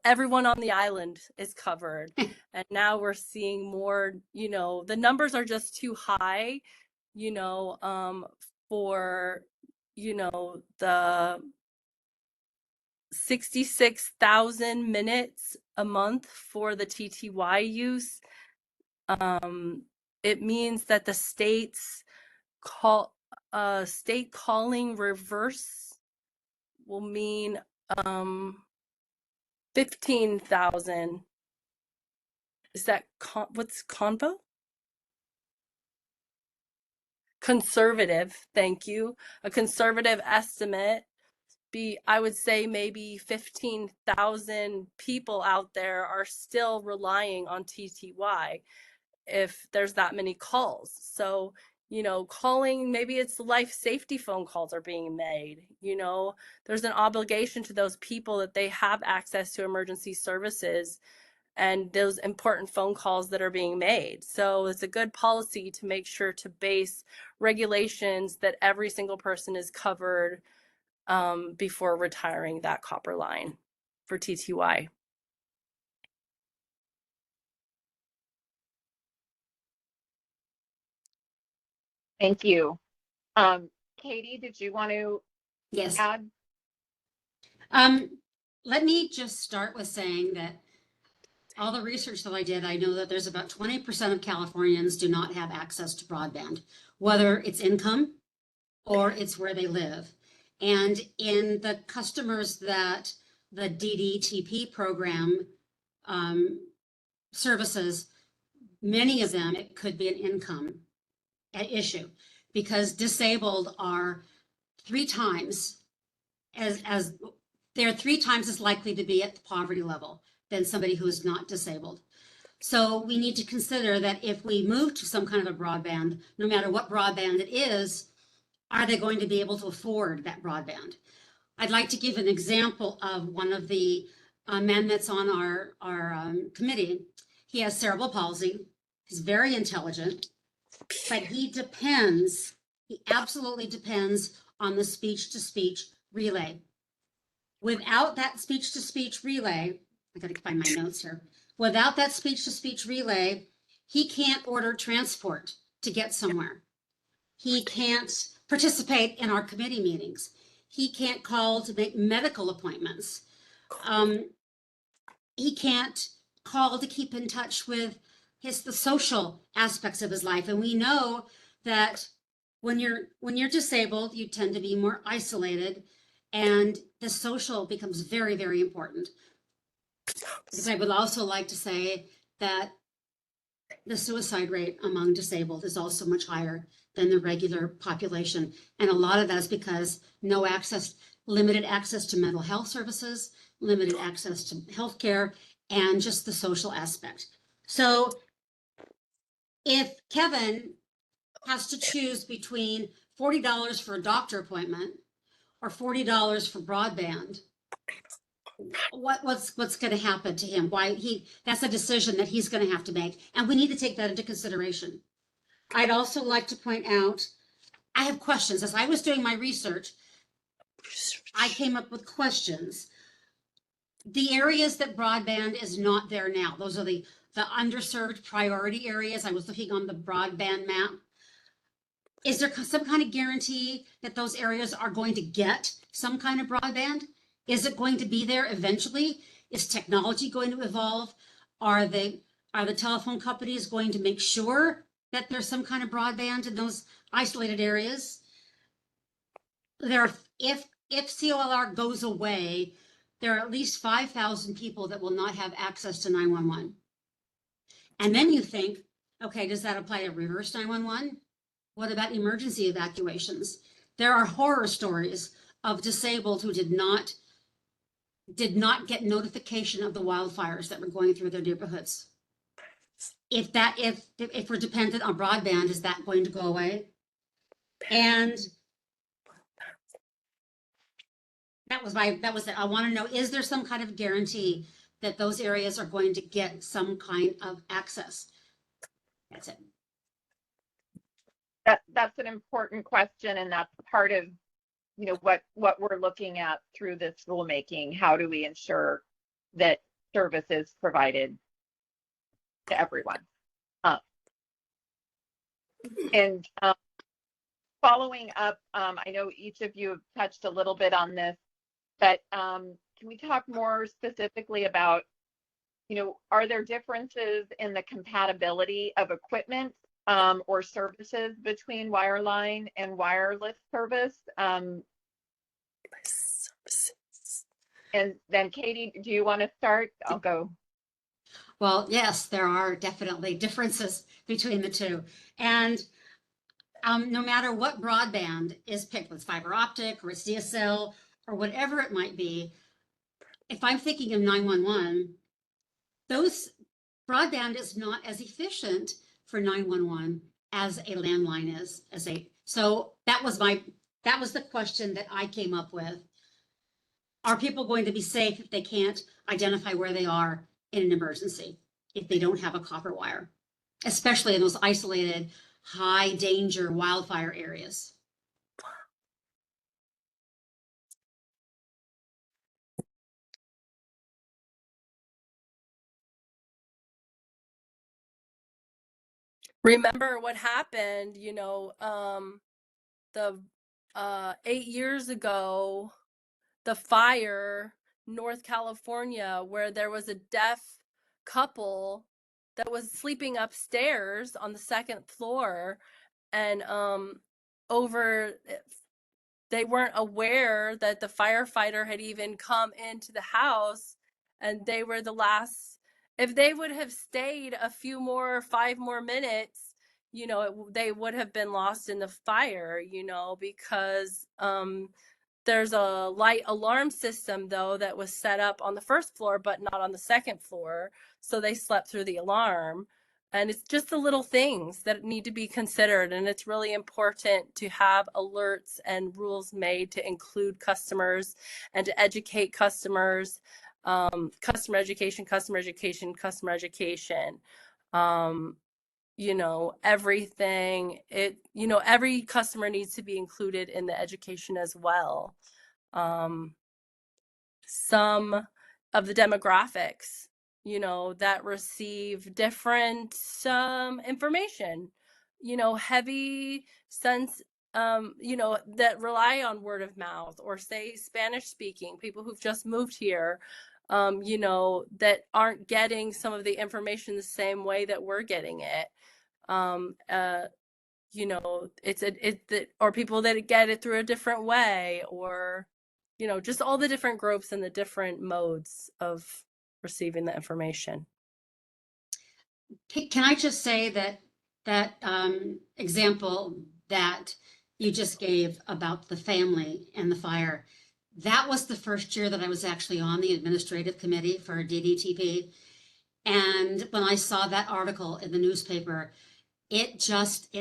Everyone on the island is covered. And now we're seeing more, the numbers are just too high, for, the 66,000 minutes a month for the TTY use. It means that the state's state calling reverse will mean 15,000. Is that what's convo? Conservative, thank you. A conservative estimate I would say maybe 15,000 people out there are still relying on TTY if there's that many calls. So, calling, maybe it's life safety phone calls are being made. There's an obligation to those people that they have access to emergency services and those important phone calls that are being made. So it's a good policy to make sure to base regulations that every single person is covered before retiring that copper line for TTY. Thank you. Katie, did you want to add? Let me just start with saying that all the research that I did, I know that there's about 20% of Californians do not have access to broadband, whether it's income or it's where they live. And in the customers that the DDTP program services, many of them, it could be an income issue, because disabled are 3 times they're 3 times as likely to be at the poverty level than somebody who is not disabled. So we need to consider that if we move to some kind of a broadband, no matter what broadband it is, are they going to be able to afford that broadband? I'd like to give an example of one of the men that's on our committee. He has cerebral palsy. He's very intelligent, but he absolutely depends on the speech-to-speech relay. Without that speech-to-speech relay, I gotta find my notes here. Without that speech-to-speech relay, he can't order transport to get somewhere. He can't participate in our committee meetings. He can't call to make medical appointments. He can't call to keep in touch with the social aspects of his life. And we know that when you're disabled, you tend to be more isolated, and the social becomes very, very important. Because I would also like to say that the suicide rate among disabled is also much higher than the regular population. And a lot of that is because limited access to mental health services, limited access to healthcare, and just the social aspect. So if Kevin has to choose between $40 for a doctor appointment or $40 for broadband, what's going to happen to him? That's a decision that he's going to have to make, and we need to take that into consideration. I'd also like to point out, I have questions. As I was doing my research, I came up with questions. The areas that broadband is not there now, those are the underserved priority areas. I was looking on the broadband map. Is there some kind of guarantee that those areas are going to get some kind of broadband? Is it going to be there eventually? Is technology going to evolve? Are the telephone companies going to make sure that there's some kind of broadband in those isolated areas? If COLR goes away, there are at least 5,000 people that will not have access to 911. And then you think, okay, does that apply to reverse 911? What about emergency evacuations? There are horror stories of disabled who did not get notification of the wildfires that were going through their neighborhoods. If we're dependent on broadband, is that going to go away? And that was it. I want to know, is there some kind of guarantee that those areas are going to get some kind of access? That's it. That's an important question, and that's part of, you know, what we're looking at through this rulemaking. How do we ensure that service is provided to everyone? And following up, I know each of you have touched a little bit on this, but can we talk more specifically about, you know, are there differences in the compatibility of equipment or services between wireline and wireless service? And then Katie, do you want to start? I'll go. Well, yes, there are definitely differences between the two. And no matter what broadband is picked, with fiber optic or it's DSL or whatever it might be, if I'm thinking of 911, those broadband is not as efficient for 911 as a landline is. So that was the question that I came up with. Are people going to be safe if they can't identify where they are in an emergency, if they don't have a copper wire, especially in those isolated, high danger wildfire areas? Remember what happened, you know, 8 years ago, the fire, North California, where there was a deaf couple that was sleeping upstairs on the second floor, and they weren't aware that the firefighter had even come into the house, and they were the last. If they would have stayed 5 more minutes, you know, they would have been lost in the fire, you know, because there's a light alarm system, though, that was set up on the first floor, but not on the second floor. So they slept through the alarm. And it's just the little things that need to be considered. And it's really important to have alerts and rules made to include customers and to educate customers. Customer education. You know, everything, you know, every customer needs to be included in the education as well. Some of the demographics, you know, that receive different information, you know, heavy sense, you know, that rely on word of mouth, or say Spanish speaking people who've just moved here, you know, that aren't getting some of the information the same way that we're getting it. You know, or people that get it through a different way, or, you know, just all the different groups and the different modes of receiving the information. Can I just say that example that you just gave about the family and the fire, that was the first year that I was actually on the administrative committee for DDTP. And when I saw that article in the newspaper, it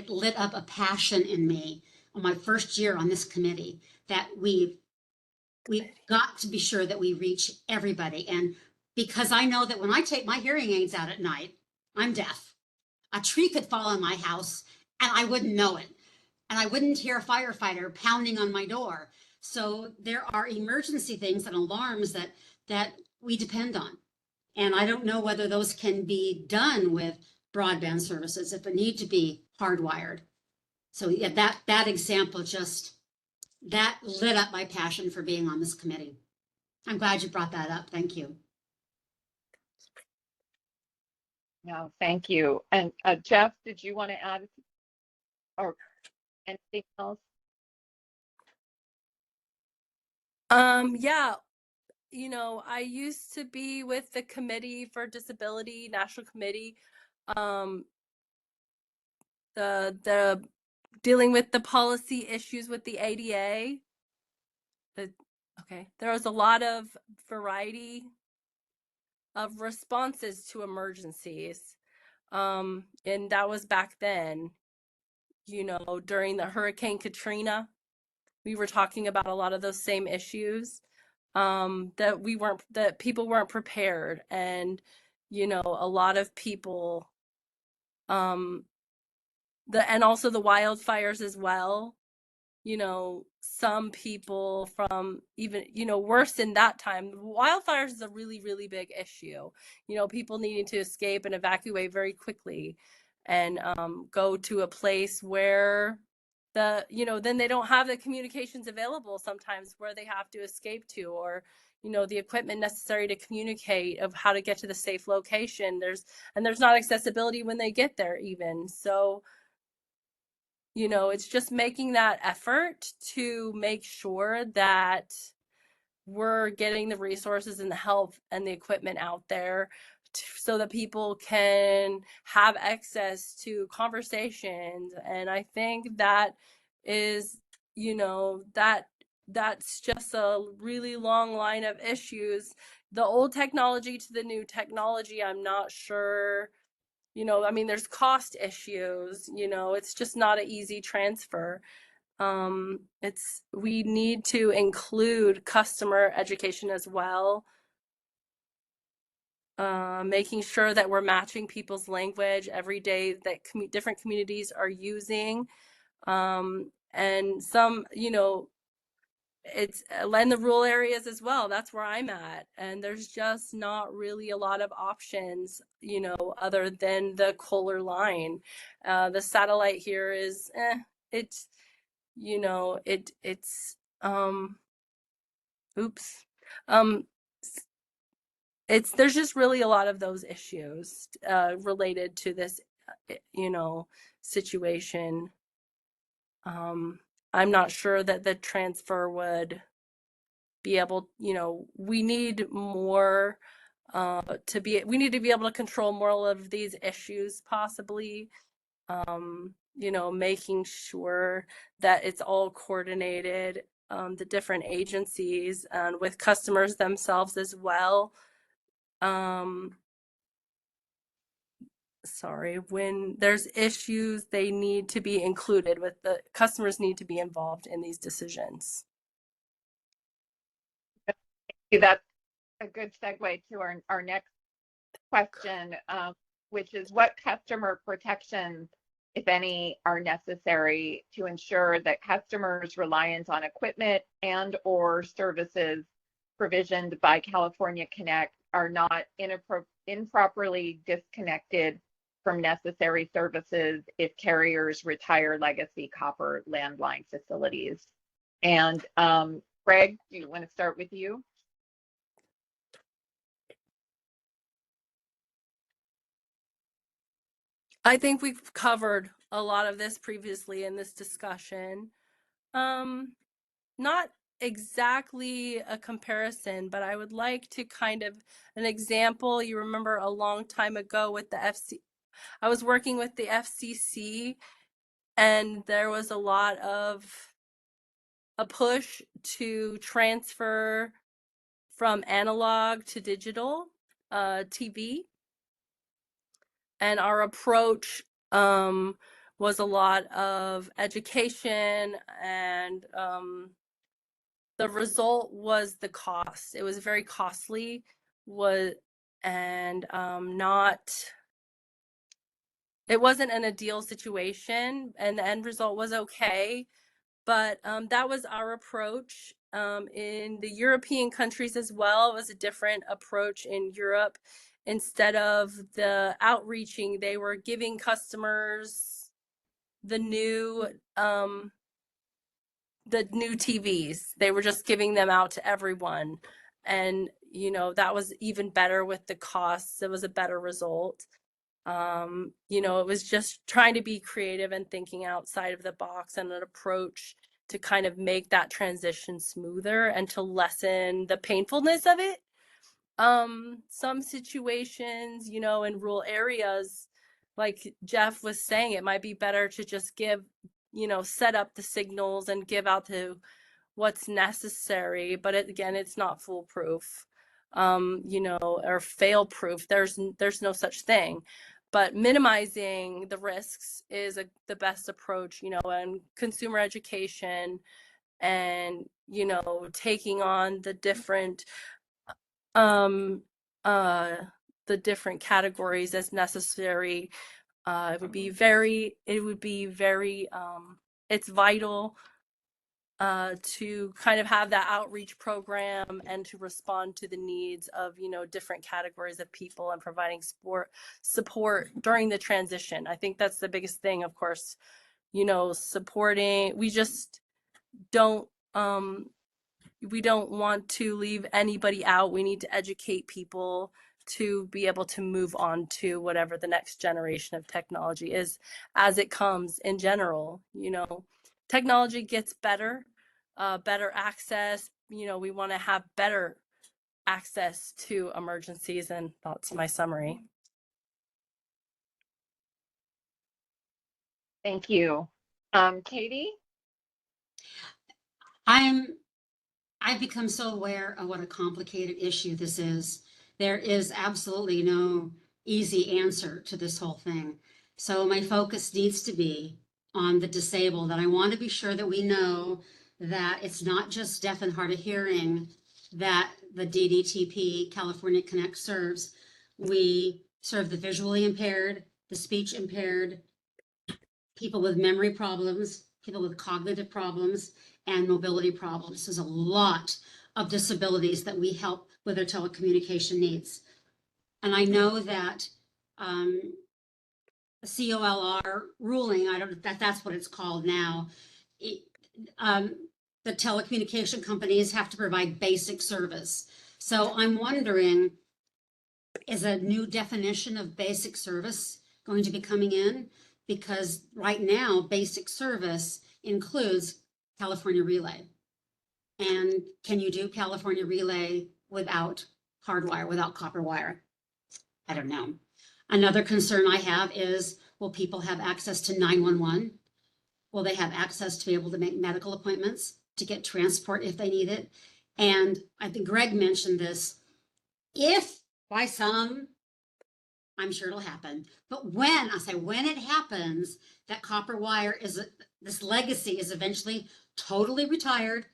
lit up a passion in me on my first year on this committee that we've got to be sure that we reach everybody. And because I know that when I take my hearing aids out at night, I'm deaf. A tree could fall on my house and I wouldn't know it. And I wouldn't hear a firefighter pounding on my door. So there are emergency things and alarms that we depend on. And I don't know whether those can be done with broadband services, if it need to be hardwired. So yeah, that example that lit up my passion for being on this committee. I'm glad you brought that up. Thank you. No, thank you. And Jeff, did you want to add or anything else? Yeah, you know, I used to be with the Committee for Disability, National Committee, the dealing with the policy issues with the ADA. Okay, there was a lot of variety of responses to emergencies. And that was back then, you know, during the Hurricane Katrina. We were talking about a lot of those same issues, that people weren't prepared. And, you know, a lot of people, and also the wildfires as well. You know, some people from even, you know, worse in that time, wildfires is a really, really big issue. You know, people needing to escape and evacuate very quickly and go to a place where you know, then they don't have the communications available sometimes where they have to escape to, or, you know, the equipment necessary to communicate of how to get to the safe location. There's not accessibility when they get there even. So, you know, it's just making that effort to make sure that we're getting the resources and the help and the equipment out there so that people can have access to conversations. And I think that is, you know, that's just a really long line of issues. The old technology to the new technology, I'm not sure. You know, I mean, there's cost issues, you know, it's just not an easy transfer. We need to include customer education as well. Making sure that we're matching people's language every day that different communities are using. And some, you know, it's in the rural areas as well. That's where I'm at. And there's just not really a lot of options, you know, other than the Kohler line. The satellite here is, it's, you know, it's, oops. There's just really a lot of those issues, related to this, you know, situation. I'm not sure that the transfer would be able, you know, we need more, we need to be able to control more of these issues possibly, you know, making sure that it's all coordinated, the different agencies and with customers themselves as well. Sorry, when there's issues, they need to be included with the customers need to be involved in these decisions. That's a good segue to our next question, which is what customer protections, if any, are necessary to ensure that customers' reliance on equipment and or services provisioned by California Connect are not improperly disconnected from necessary services if carriers retire legacy copper landline facilities. And Greg, do you want to start with you? I think we've covered a lot of this previously in this discussion. Not exactly a comparison, but I would like to kind of an example. You remember a long time ago with the I was working with the FCC, and there was a lot of a push to transfer from analog to digital TV. And our approach was a lot of education, and the result was the cost. It was very costly, and it wasn't an ideal situation, and the end result was okay. But that was our approach. In the European countries as well, it was a different approach in Europe. Instead of the outreaching, they were giving customers the new TVs. They were just giving them out to everyone. And, you know, that was even better with the costs. It was a better result. You know, it was just trying to be creative and thinking outside of the box, and an approach to kind of make that transition smoother and to lessen the painfulness of it. Some situations, you know, in rural areas, like Jeff was saying, it might be better to just give, you know, set up the signals and give out to what's necessary. But again, it's not foolproof, you know, or fail proof. There's no such thing. But minimizing the risks is the best approach, you know, and consumer education, and, you know, taking on the different categories as necessary. It would be very it's vital to kind of have that outreach program and to respond to the needs of, you know, different categories of people, and providing support during the transition. I think that's the biggest thing, of course, you know, supporting. We just don't we don't want to leave anybody out. We need to educate people to be able to move on to whatever the next generation of technology is as it comes in general. You know, technology gets better, better access. You know, we want to have better access to emergencies, and that's my summary. Thank you. Katie? I've become so aware of what a complicated issue this is. There is absolutely no easy answer to this whole thing. So my focus needs to be on the disabled, and I want to be sure that we know that it's not just deaf and hard of hearing that the DDTP California Connect serves. We serve the visually impaired, the speech impaired, people with memory problems, people with cognitive problems, and mobility problems. There's a lot of disabilities that we help with their telecommunication needs. And I know that COLR ruling, I don't know if that's what it's called now, the telecommunication companies have to provide basic service. So I'm wondering, is a new definition of basic service going to be coming in? Because right now, basic service includes California Relay. And can you do California Relay without hardwire, without copper wire? I don't know. Another concern I have is, will people have access to 911? Will they have access to be able to make medical appointments, to get transport if they need it? And I think Greg mentioned this. If by some, I'm sure it'll happen, but when it happens, that copper wire this legacy is eventually totally retired.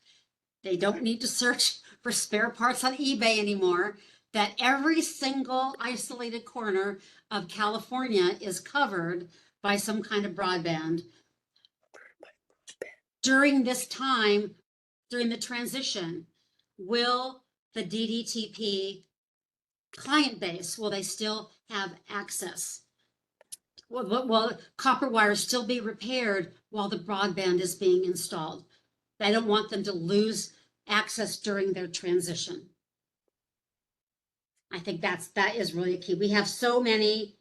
They don't need to search for spare parts on eBay anymore, that every single isolated corner of California is covered by some kind of broadband. During this time, during the transition, will the DDTP client base, will they still have access? Will copper wires still be repaired while the broadband is being installed? I don't want them to lose access during their transition. I think that is really key. We have so many.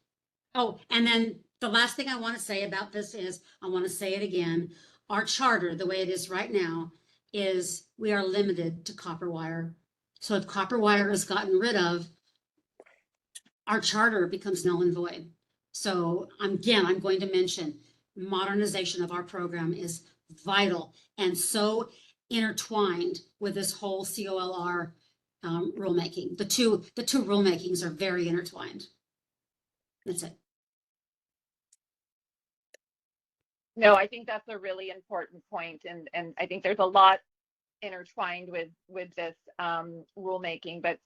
Oh, and then The last thing I want to say about this is, I want to say it again, our charter, the way it is right now, is we are limited to copper wire. So if copper wire is gotten rid of, our charter becomes null and void. So again, I'm going to mention modernization of our program is vital and so intertwined with this whole COLR rulemaking. The two rulemakings are very intertwined. That's it. No, I think that's a really important point, and I think there's a lot intertwined with this rulemaking, but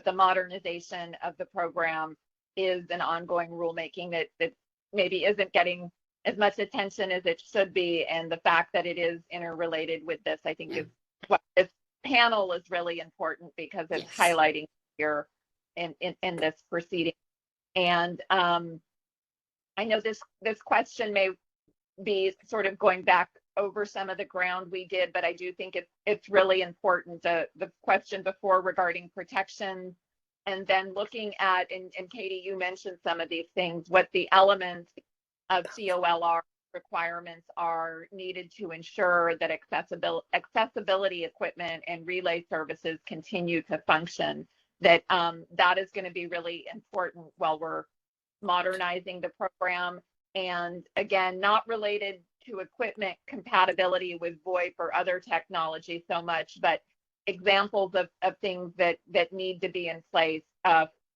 the modernization of the program is an ongoing rulemaking that maybe isn't getting as much attention as it should be, and the fact that it is interrelated with this, I think, is what this panel is really important, because it's highlighting here in this proceeding. And I know this question may be sort of going back over some of the ground we did, but I do think it's really important. The question before regarding protection, and then looking at, and Katie, you mentioned some of these things, what the elements of COLR requirements are needed to ensure that accessibility equipment and relay services continue to function. That is going to be really important while we're modernizing the program. And again, not related to equipment compatibility with VoIP or other technology so much, but examples of things that need to be in place.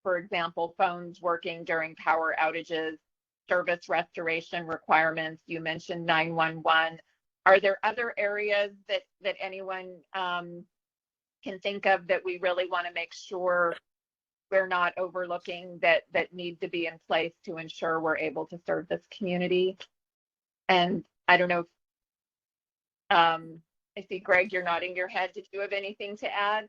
For example, phones working during power outages, service restoration requirements. You mentioned 911. Are there other areas that anyone can think of that we really want to make sure we're not overlooking that need to be in place to ensure we're able to serve this community? And I don't know if, I see Greg, you're nodding your head. Did you have anything to add?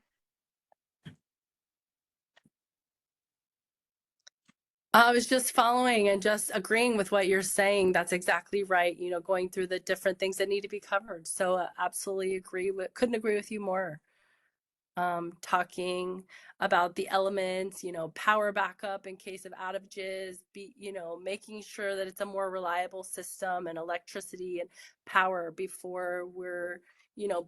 I was just following and just agreeing with what you're saying. That's exactly right. You know, going through the different things that need to be covered. So absolutely couldn't agree with you more. Talking about the elements, you know, power backup in case of outages, making sure that it's a more reliable system, and electricity and power before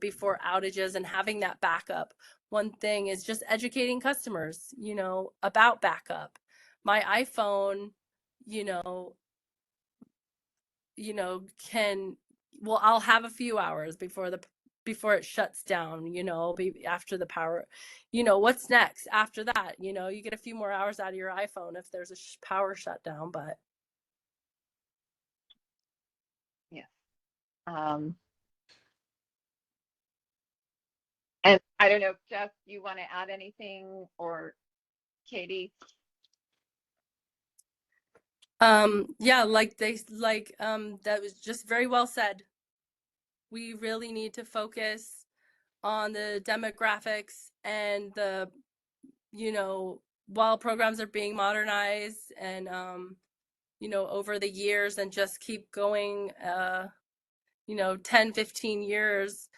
before outages, and having that backup. One thing is just educating customers, about backup. My iPhone, I'll have a few hours before it shuts down, after the power, what's next after that? You get a few more hours out of your iPhone if there's a power shutdown, but. Yeah. And I don't know if Jeff, you want to add anything, or Katie? Yeah, that was just very well said. We really need to focus on the demographics and while programs are being modernized and, over the years, and just keep going, 10, 15 years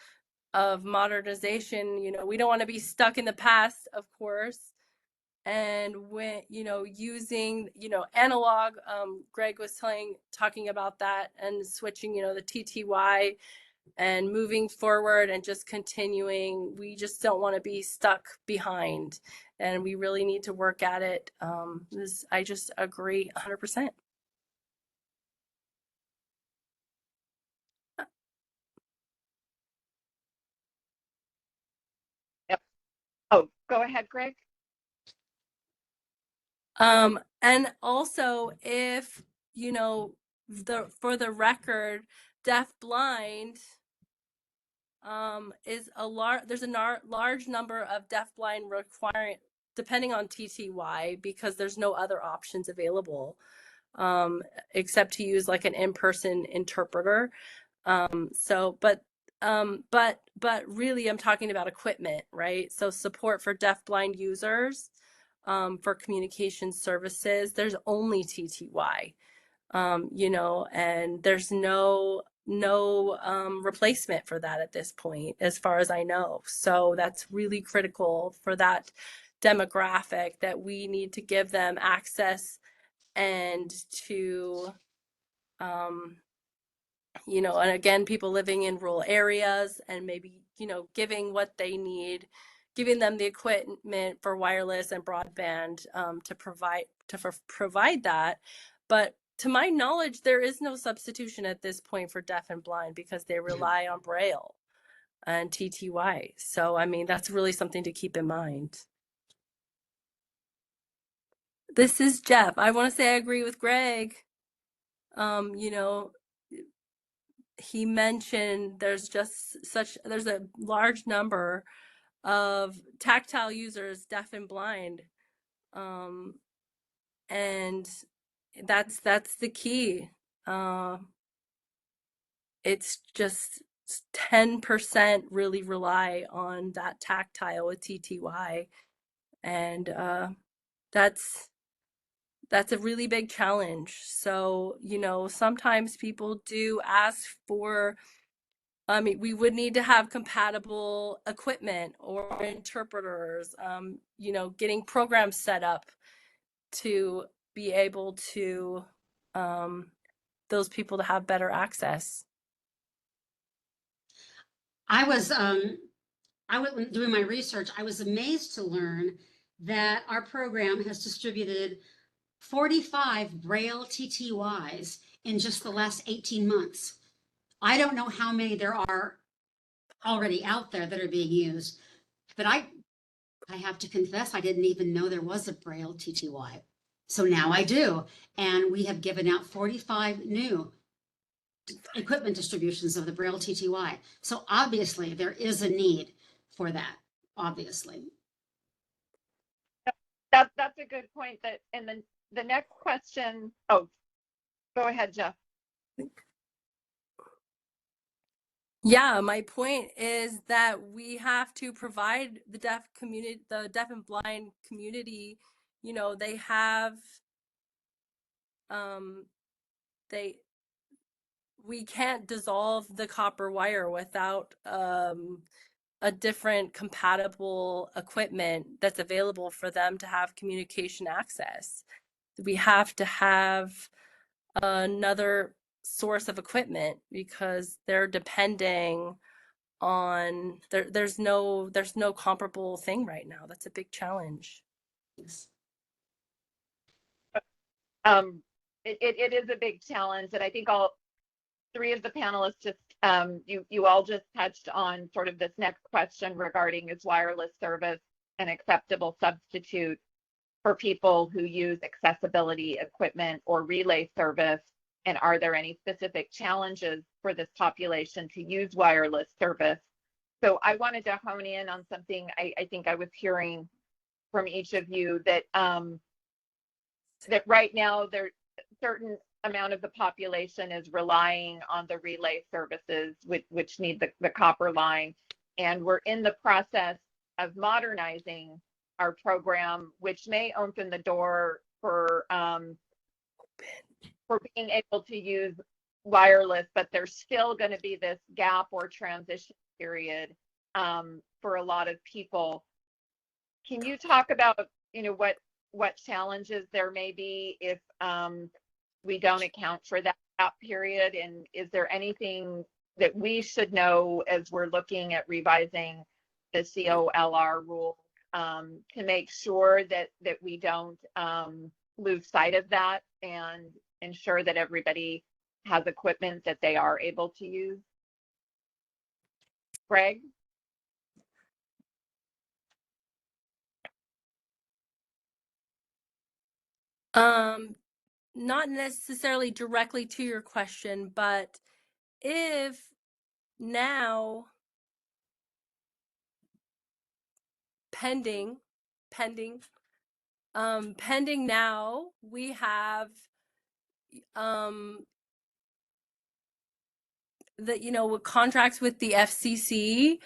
of modernization. We don't want to be stuck in the past, of course. And when, using, analog, Greg was talking about that, and switching, the TTY, and moving forward and just continuing. We just don't want to be stuck behind, and we really need to work at it. I just agree 100%. Yep. Oh, go ahead, Greg. And also, if, for the record, deaf blind, is there's a large number of deafblind requiring, depending on TTY, because there's no other options available, except to use like an in-person interpreter. But really, I'm talking about equipment, right? So support for deafblind users, for communication services, there's only TTY, and there's no replacement for that at this point, as far as I know. So that's really critical for that demographic, that we need to give them access and to You know, and again, people living in rural areas and maybe, you know, giving what they need, giving them the equipment for wireless and broadband to provide that. But to my knowledge, there is no substitution at this point for deaf and blind because they rely on Braille and TTY. So, I mean, that's really something to keep in mind. This is Jeff. I want to say I agree with Greg. You know, he mentioned there's a large number of tactile users, deaf and blind. And that's the key. It's just 10% really rely on that tactile with TTY. And that's a really big challenge. So, you know, sometimes people do ask for, I mean, we would need to have compatible equipment or interpreters, you know, getting programs set up to be able to, those people to have better access. I was doing my research, I was amazed to learn that our program has distributed 45 Braille TTYs in just the last 18 months. I don't know how many there are already out there that are being used, but I have to confess, I didn't even know there was a Braille TTY. So now I do. And we have given out 45 new equipment distributions of the Braille TTY. So obviously there is a need for that, obviously. That's a good point. That, and then the next question, oh, go ahead, Jeff. Yeah, my point is that we have to provide the deaf and blind community, you know, they have, we can't dissolve the copper wire without a different compatible equipment that's available for them to have communication access. We have to have another source of equipment because they're depending on there's no comparable thing right now. That's a big challenge. It is a big challenge, and I think all three of the panelists just you all just touched on sort of this next question regarding, is wireless service an acceptable substitute for people who use accessibility equipment or relay service, and are there any specific challenges for this population to use wireless service? So I wanted to hone in on something I think I was hearing from each of you, that that right now there certain amount of the population is relying on the relay services, which need the copper line. And we're in the process of modernizing our program, which may open the door for being able to use wireless, but there's still going to be this gap or transition period for a lot of people. Can you talk about, you know, what challenges there may be if we don't account for that period? And is there anything that we should know as we're looking at revising the COLR rule to make sure that we don't lose sight of that and ensure that everybody has equipment that they are able to use? Greg? Not necessarily directly to your question, but if now pending now we have that, you know, with contracts with the FCC,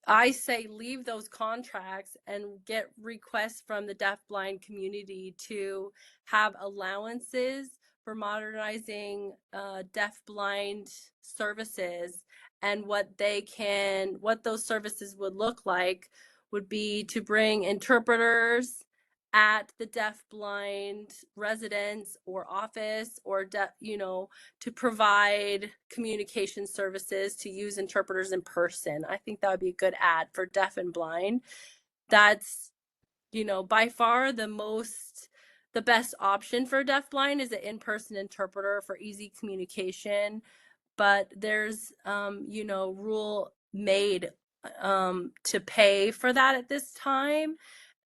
I say leave those contracts and get requests from the deaf-blind community to have allowances for modernizing deaf-blind services. And what those services would look like would be to bring interpreters at the deaf-blind residence or office or, to provide communication services, to use interpreters in person. I think that would be a good ad for deaf and blind. That's, by far the best option for deaf-blind is an in-person interpreter for easy communication. But there's, rule made to pay for that at this time.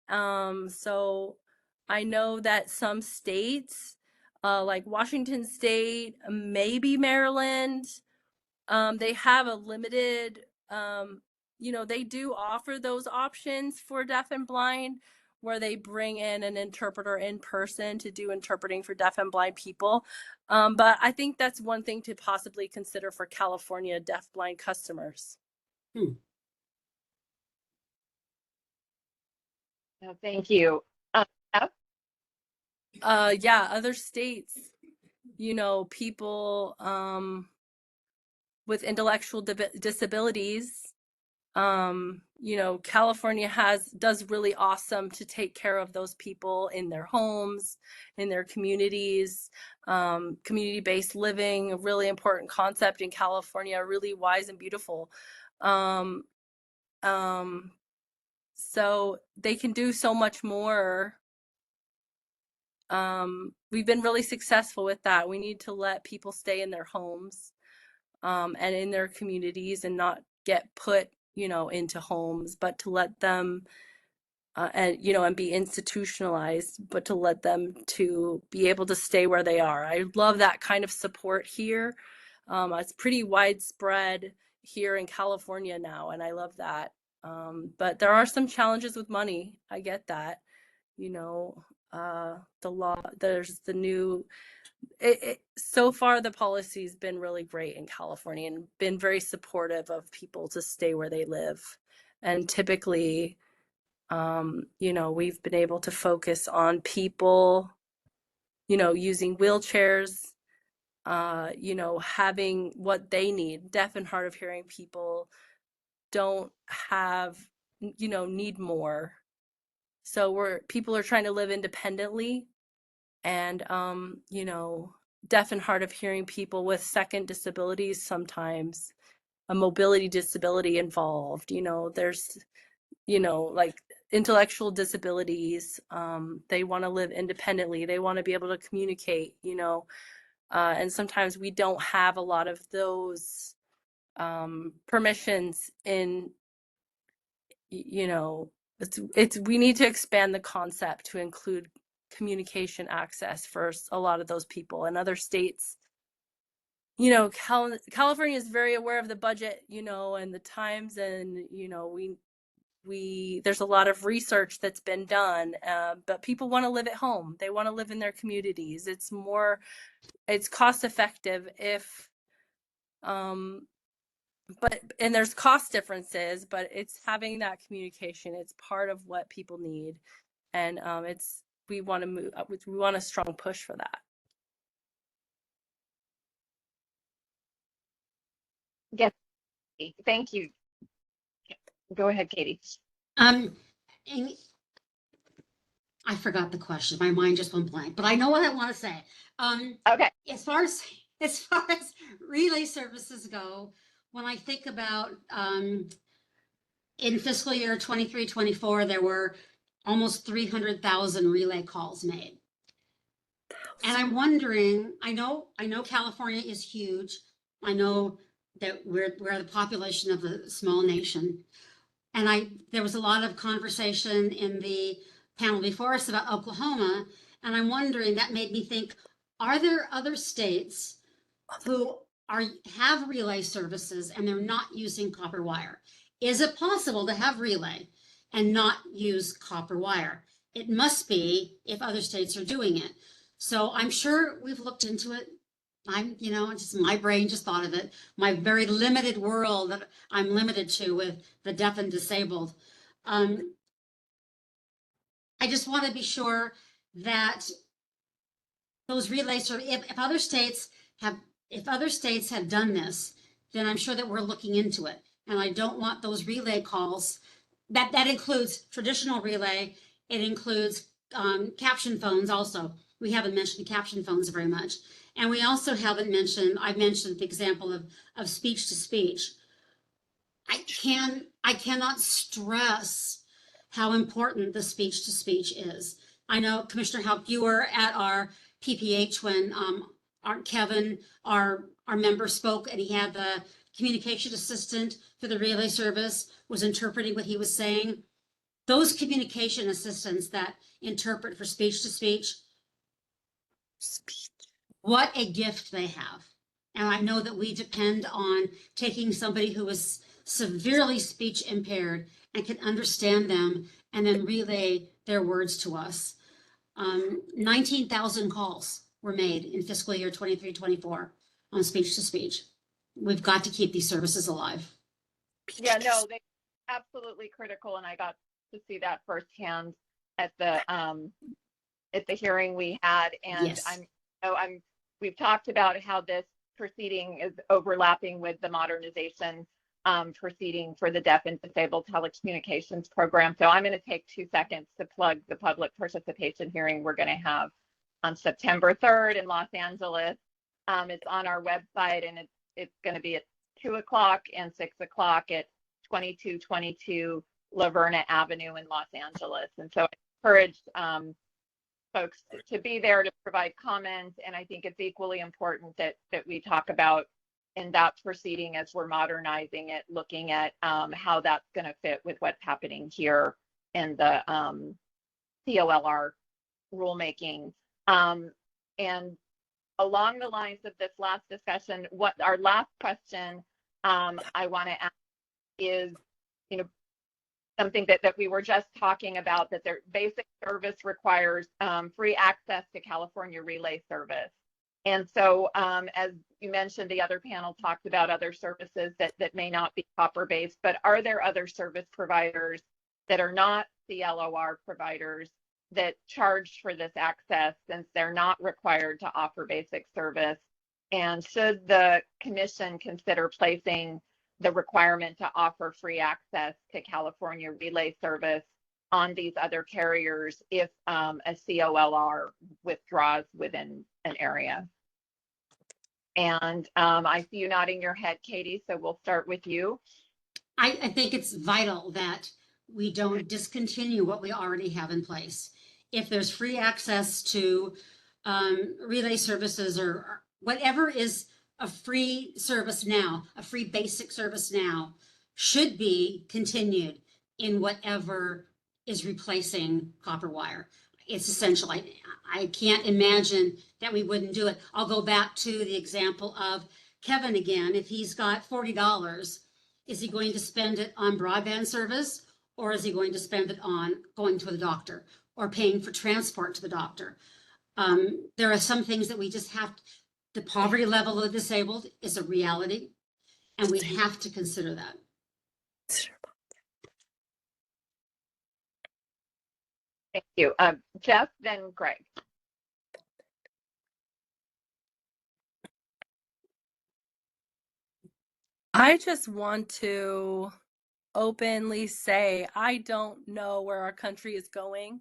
So I know that some states, like Washington State, maybe Maryland, they have a limited, they do offer those options for deaf and blind, where they bring in an interpreter in person to do interpreting for deaf and blind people. But I think that's one thing to possibly consider for California deaf-blind customers. No, thank you. Yeah, other states, people with intellectual disabilities, California does really awesome to take care of those people in their homes, in their communities. Community-based living, a really important concept in California, really wise and beautiful. So they can do so much more. We've been really successful with that. We need to let people stay in their homes and in their communities and not get put, into homes, but to let them and be institutionalized, but to let them to be able to stay where they are. I love that kind of support here. It's pretty widespread here in California now, and I love that. But there are some challenges with money. I get that. The law, there's the new, so far the policy's been really great in California and been very supportive of people to stay where they live. And typically, we've been able to focus on people, using wheelchairs, having what they need. Deaf and hard of hearing people don't have, need more. So people are trying to live independently, and, deaf and hard of hearing people with second disabilities, sometimes a mobility disability involved, there's, like intellectual disabilities. They want to live independently. They want to be able to communicate, and sometimes we don't have a lot of those permissions in, we need to expand the concept to include communication access for a lot of those people. In other states, California is very aware of the budget, and the times, and there's a lot of research that's been done, but people want to live at home. They want to live in their communities. It's cost effective if, and there's cost differences, but it's having that communication. It's part of what people need. And we want a strong push for that. Yes, thank you. Go ahead, Katie. Amy, I forgot the question. My mind just went blank, but I know what I want to say. Okay. As far as relay services go, when I think about in fiscal year 23-24, there were almost 300,000 relay calls made. And I'm wondering, I know California is huge. I know that we're the population of a small nation. And there was a lot of conversation in the panel before us about Oklahoma. And I'm wondering, that made me think, are there other states who have relay services and they're not using copper wire? Is it possible to have relay and not use copper wire? It must be if other states are doing it. So I'm sure we've looked into it. Just my brain just thought of it. My very limited world that I'm limited to with the deaf and disabled. I just want to be sure that those relays, if other states have done this, then I'm sure that we're looking into it. And I don't want those relay calls. That includes traditional relay. It includes caption phones also. We haven't mentioned caption phones very much. And we also haven't mentioned, I've mentioned the example of speech to speech. I cannot stress how important the speech to speech is. I know, Commissioner Haupt, you were at our PPH when our Kevin, our member, spoke, and he had the communication assistant for the relay service was interpreting what he was saying. Those communication assistants that interpret for speech to speech, what a gift they have. And I know that we depend on taking somebody who is severely speech impaired and can understand them and then relay their words to us. 19,000 calls were made in fiscal year 23-24 on speech to speech. We've got to keep these services alive. Yeah, no, they absolutely critical, and I got to see that firsthand at the hearing we had. And Yes. we've talked about how this proceeding is overlapping with the modernization proceeding for the deaf and disabled telecommunications program. So I'm going to take 2 seconds to plug the public participation hearing we're going to have on September 3rd in Los Angeles. It's on our website, and it's going to be at 2 o'clock and 6 o'clock at 2222 La Verna Avenue in Los Angeles. And so I encourage folks to be there to provide comments. And I think it's equally important that we talk about in that proceeding as we're modernizing it, looking at how that's going to fit with what's happening here in the COLR rulemaking. And along the lines of this last discussion, what our last question I want to ask is, something that we were just talking about, that their basic service requires free access to California relay service. And so, as you mentioned, the other panel talked about other services that may not be copper-based, but are there other service providers that are not CLOR providers that charge for this access, since they're not required to offer basic service? And should the commission consider placing the requirement to offer free access to California relay service on these other carriers if a COLR withdraws within an area? And I see you nodding your head, Katie, so we'll start with you. I think it's vital that we don't discontinue what we already have in place. If there's free access to relay services or whatever is a free service now, a free basic service now, should be continued in whatever is replacing copper wire. It's essential. I can't imagine that we wouldn't do it. I'll go back to the example of Kevin again. If he's got $40, is he going to spend it on broadband service, or is he going to spend it on going to the doctor or paying for transport to the doctor? There are some things that we just have. The poverty level of disabled is a reality, and we have to consider that. Thank you. Jeff, then Greg. I just want to openly say, I don't know where our country is going.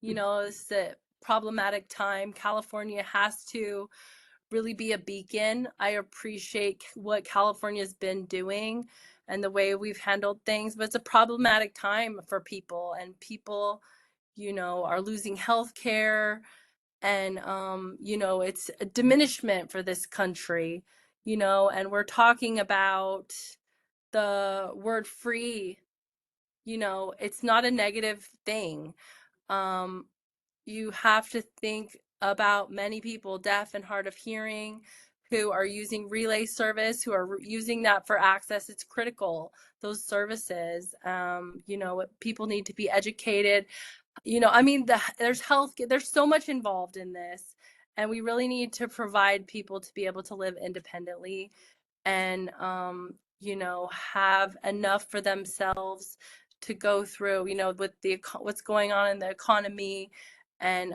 It's a problematic time. California has to really be a beacon. I appreciate what California's been doing and the way we've handled things, but it's a problematic time for people, and people, are losing health care, and, it's a diminishment for this country, and we're talking about the word free, it's not a negative thing. You have to think about many people deaf and hard of hearing who are using relay service, who are using that for access. It's critical, those services. People need to be educated. There's health, there's so much involved in this, and we really need to provide people to be able to live independently and, have enough for themselves to go through, with what's going on in the economy. And,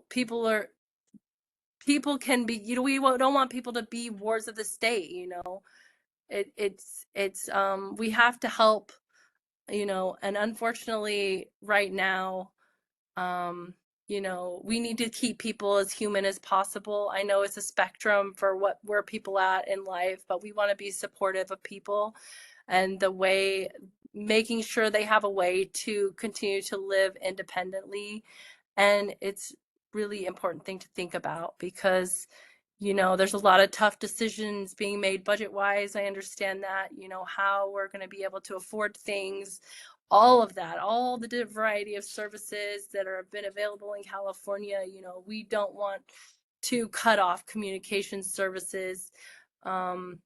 people can be, we don't want people to be wards of the state, we have to help, and unfortunately right now You know, we need to keep people as human as possible. I know it's a spectrum for where people at in life, but we want to be supportive of people, and the way, making sure they have a way to continue to live independently. And it's really important thing to think about, because you know, there's a lot of tough decisions being made budget wise. I understand that, you know, how we're going to be able to afford things, all of that, all the variety of services that have been available in California. You know, we don't want to cut off communication services. You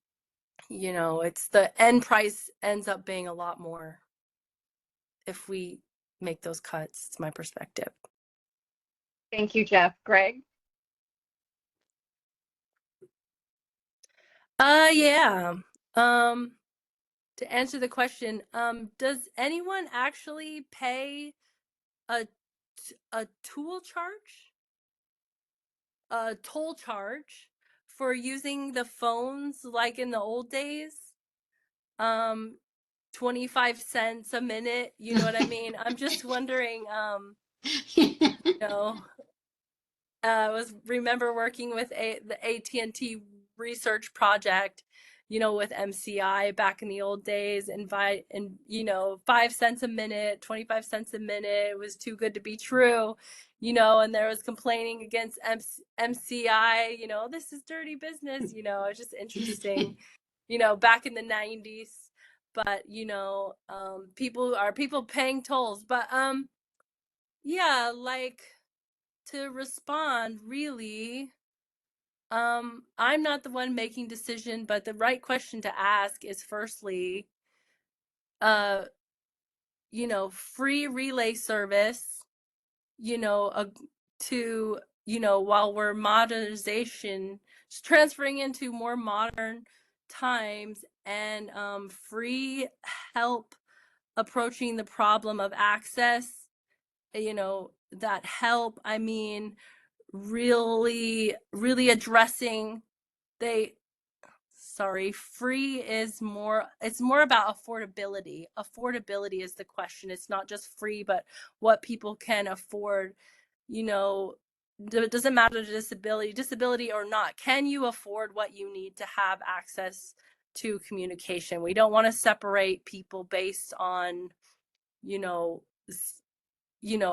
know, it's the end price ends up being a lot more if we make those cuts. It's my perspective. Thank you, Jeff. Greg? Yeah. To answer the question, does anyone actually pay a toll charge for using the phones like in the old days? 25 cents a minute, you know what I mean? I'm just wondering, you know, I remember working with the AT&T research project, you know, with MCI back in the old days, and you know, 5 cents a minute, 25 cents a minute, it was too good to be true, you know, and there was complaining against MCI, you know, this is dirty business, you know. It's just interesting, you know, back in the 90s. But, you know, people paying tolls, but yeah, like, to respond, really, I'm not the one making decision, but the right question to ask is, firstly, you know, free relay service, you know, to, you know, while we're transferring into more modern times, and free help approaching the problem of access, you know, that help, I mean, really addressing, free is more, it's more about affordability. Affordability is the question. It's not just free, but what people can afford. You know, it doesn't matter the disability or not. Can you afford what you need to have access to communication? We don't want to separate people based on, you know,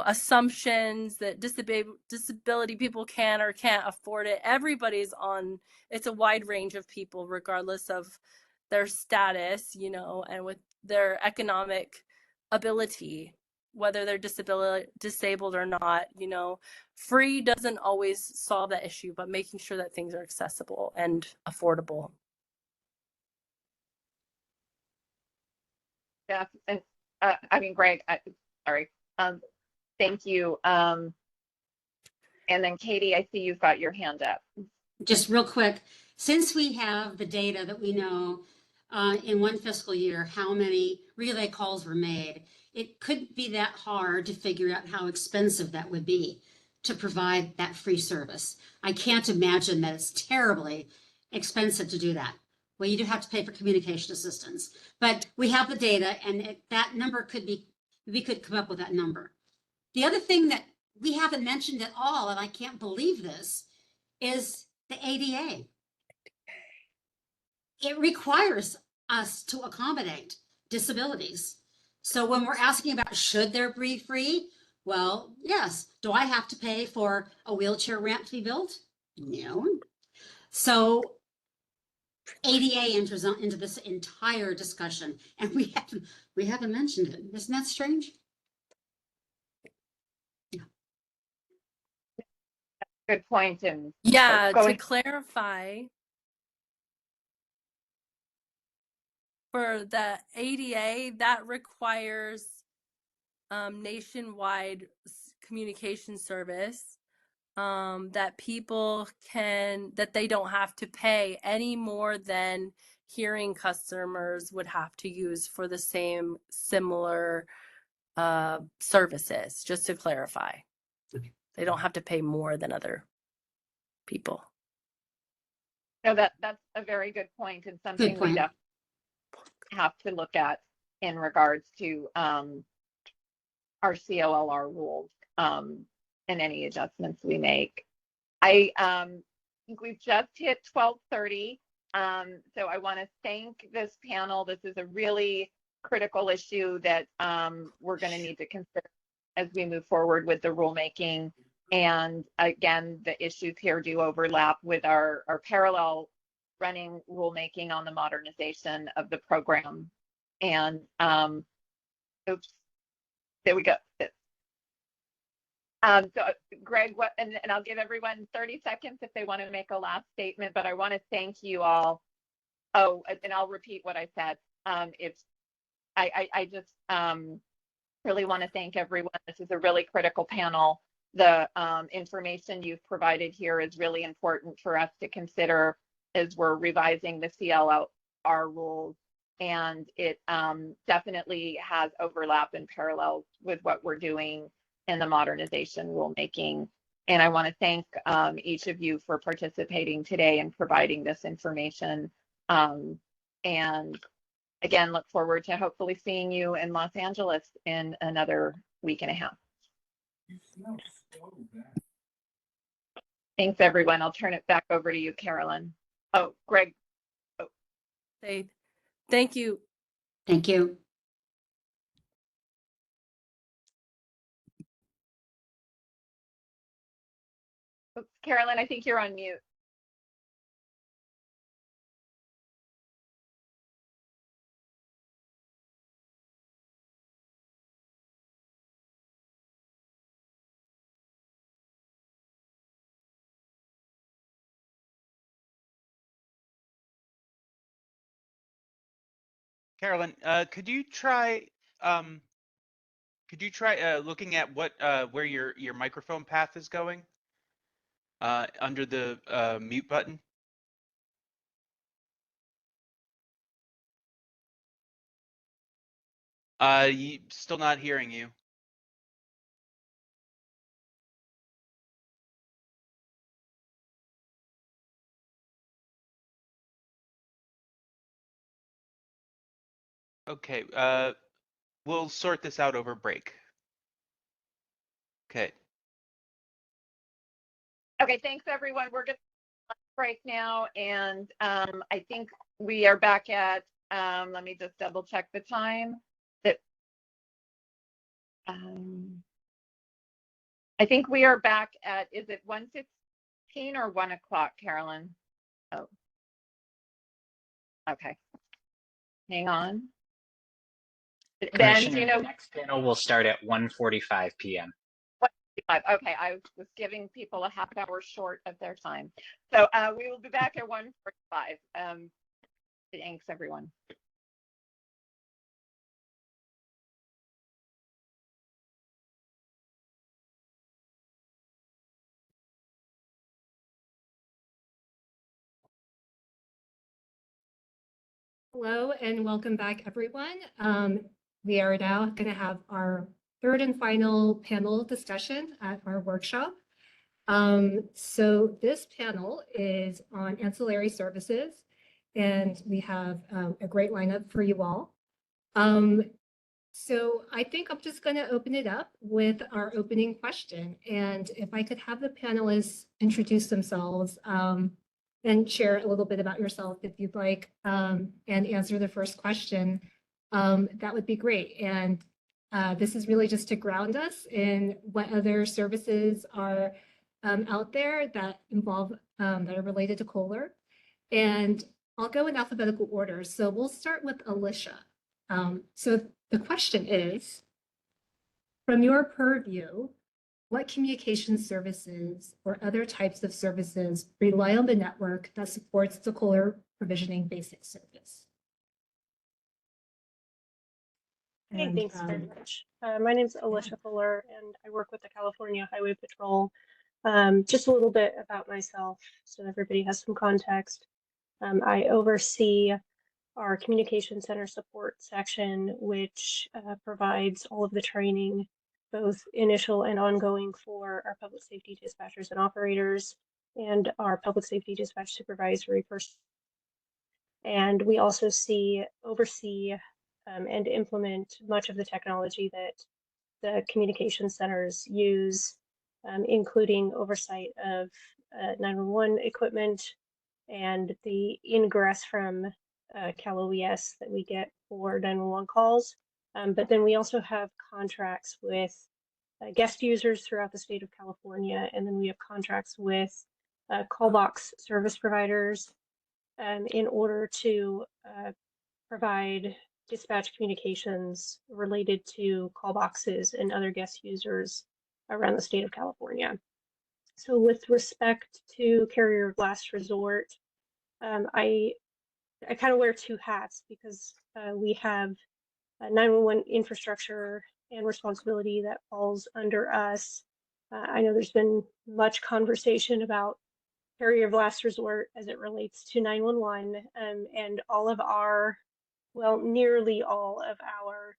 assumptions that disability people can or can't afford it. Everybody's on, it's a wide range of people regardless of their status, you know, and with their economic ability, whether they're disabled or not. You know, free doesn't always solve that issue, but making sure that things are accessible and affordable. Jeff, and I mean, Greg, sorry. Thank you. And then Katie, I see you've got your hand up. Just real quick, since we have the data that we know in one fiscal year how many relay calls were made, it couldn't be that hard to figure out how expensive that would be to provide that free service. I can't imagine that it's terribly expensive to do that. Well, you do have to pay for communication assistance, but we have the data, and that number could be, we could come up with that number. The other thing that we haven't mentioned at all, and I can't believe this, is the ADA. It requires us to accommodate disabilities. So when we're asking about should there be free, well, yes. Do I have to pay for a wheelchair ramp to be built? No. So ADA enters into this entire discussion, and we haven't mentioned it. Isn't that strange? Good point. And Yeah, to clarify, for the ADA, that requires nationwide communication service, that people that they don't have to pay any more than hearing customers would have to use for the same similar services, just to clarify. They don't have to pay more than other people. no, that's a very good point, and something we definitely have to look at in regards to our COLR rules. in any adjustments we make. I think we've just hit 12:30. So I want to thank this panel. This is a really critical issue that we're going to need to consider as we move forward with the rulemaking. And again, the issues here do overlap with our parallel running rulemaking on the modernization of the program. And oops, there we go. So Greg, and I'll give everyone 30 seconds if they want to make a last statement, but I want to thank you all. Oh, and I'll repeat what I said. I just really want to thank everyone. This is a really critical panel. The information you've provided here is really important for us to consider as we're revising the CLR rules. And it definitely has overlap and parallels with what we're doing in the modernization rulemaking. And I want to thank each of you for participating today and providing this information. And again, look forward to hopefully seeing you in Los Angeles in another week and a half. Thanks, everyone. I'll turn it back over to you, Carolyn. Oh, Greg. Oh. Thank you. Thank you. Oops, Carolyn, I think you're on mute. Carolyn, could you try looking at what where your microphone path is going under the mute button? Still not hearing you. Okay, we'll sort this out over break. Okay. Okay, thanks, everyone. We're going to break now. And I think we are back at, let me just double check the time. I think we are back at, is it 1:15 or 1 o'clock, Carolyn? Oh, okay. Hang on. Ben, do you know? The next panel will start at 1:45 p.m. Okay, I was giving people a half hour short of their time. So we will be back at 1:45. Thanks, everyone. Hello and welcome back, everyone. We are now going to have our third and final panel discussion at our workshop. So this panel is on ancillary services, and we have a great lineup for you all. So I think I'm just going to open it up with our opening question. And if I could have the panelists introduce themselves and share a little bit about yourself if you'd like, and answer the first question, that would be great. And this is really just to ground us in what other services are out there that involve, that are related to Kohler. And I'll go in alphabetical order. So we'll start with Alicia. So the question is, from your purview, what communication services or other types of services rely on the network that supports the Kohler provisioning basic service? Hey, thanks very much. My name is Alicia Fuller, and I work with the California Highway Patrol. Just a little bit about myself, so everybody has some context. I oversee our communication center support section, which provides all of the training, both initial and ongoing, for our public safety dispatchers and operators and our public safety dispatch supervisory person. And we also oversee and implement much of the technology that the communication centers use, including oversight of 911 equipment and the ingress from Cal OES that we get for 911 calls. But then we also have contracts with guest users throughout the state of California, and then we have contracts with call box service providers in order to provide dispatch communications related to call boxes and other guest users around the state of California. So with respect to carrier of last resort, I kind of wear two hats because we have 911 infrastructure and responsibility that falls under us. I know there's been much conversation about carrier of last resort as it relates to 911, and all of our, well, nearly all of our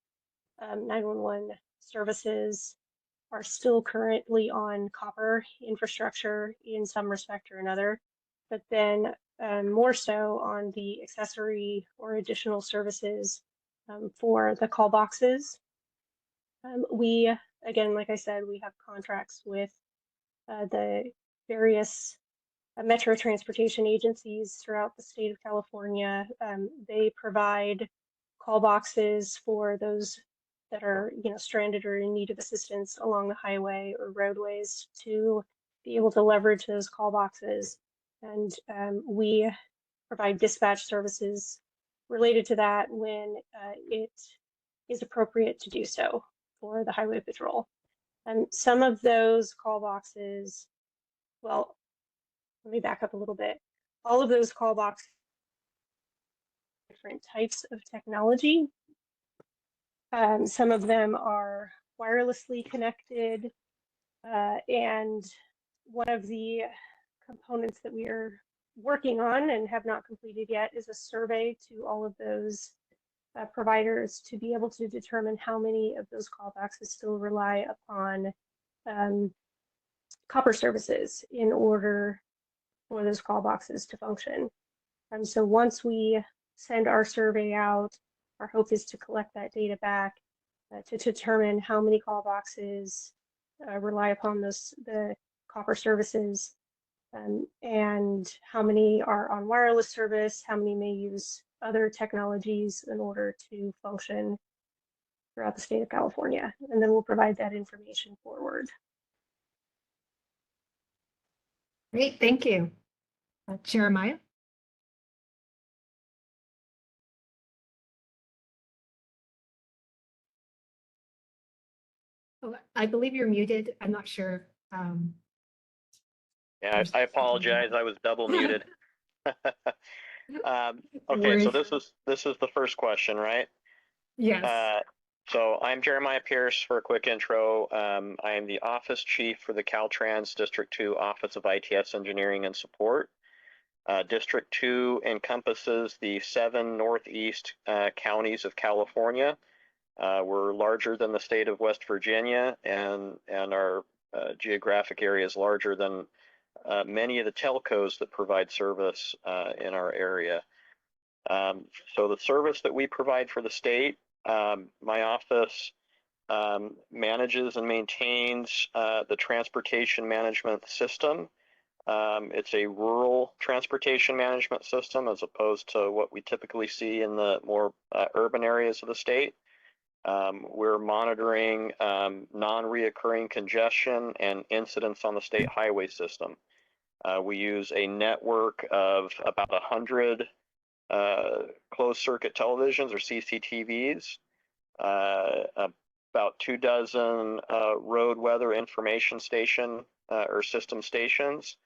911 services are still currently on copper infrastructure in some respect or another, but then more so on the accessory or additional services for the call boxes. We, again, like I said, we have contracts with the various metro transportation agencies throughout the state of California. They provide call boxes for those that are, stranded or in need of assistance along the highway or roadways to be able to leverage those call boxes. And we provide dispatch services related to that when it is appropriate to do so for the highway patrol. And some of those call boxes, well, let me back up a little bit. All of those call boxes, different types of technology. Some of them are wirelessly connected, and one of the components that we are working on and have not completed yet is a survey to all of those providers to be able to determine how many of those call boxes still rely upon copper services in order for those call boxes to function. And so once we send our survey out, our hope is to collect that data back to determine how many call boxes rely upon the copper services, and how many are on wireless service, how many may use other technologies in order to function throughout the state of California. And then we'll provide that information forward. Great, thank you. Jeremiah? Oh, I believe you're muted. I'm not sure. Yeah, I apologize. I was double muted. Okay, so this is the first question, right? Yes. So I'm Jeremiah Pierce. For a quick intro, I am the office chief for the Caltrans District 2 Office of ITS Engineering and Support. District 2 encompasses the 7 northeast counties of California. We're larger than the state of West Virginia, and our geographic area is larger than many of the telcos that provide service in our area. So the service that we provide for the state, my office manages and maintains the transportation management system. It's a rural transportation management system as opposed to what we typically see in the more urban areas of the state. We're monitoring non-reoccurring congestion and incidents on the state highway system. We use a network of about 100 closed circuit televisions or CCTVs, about 24 road weather information station or system stations,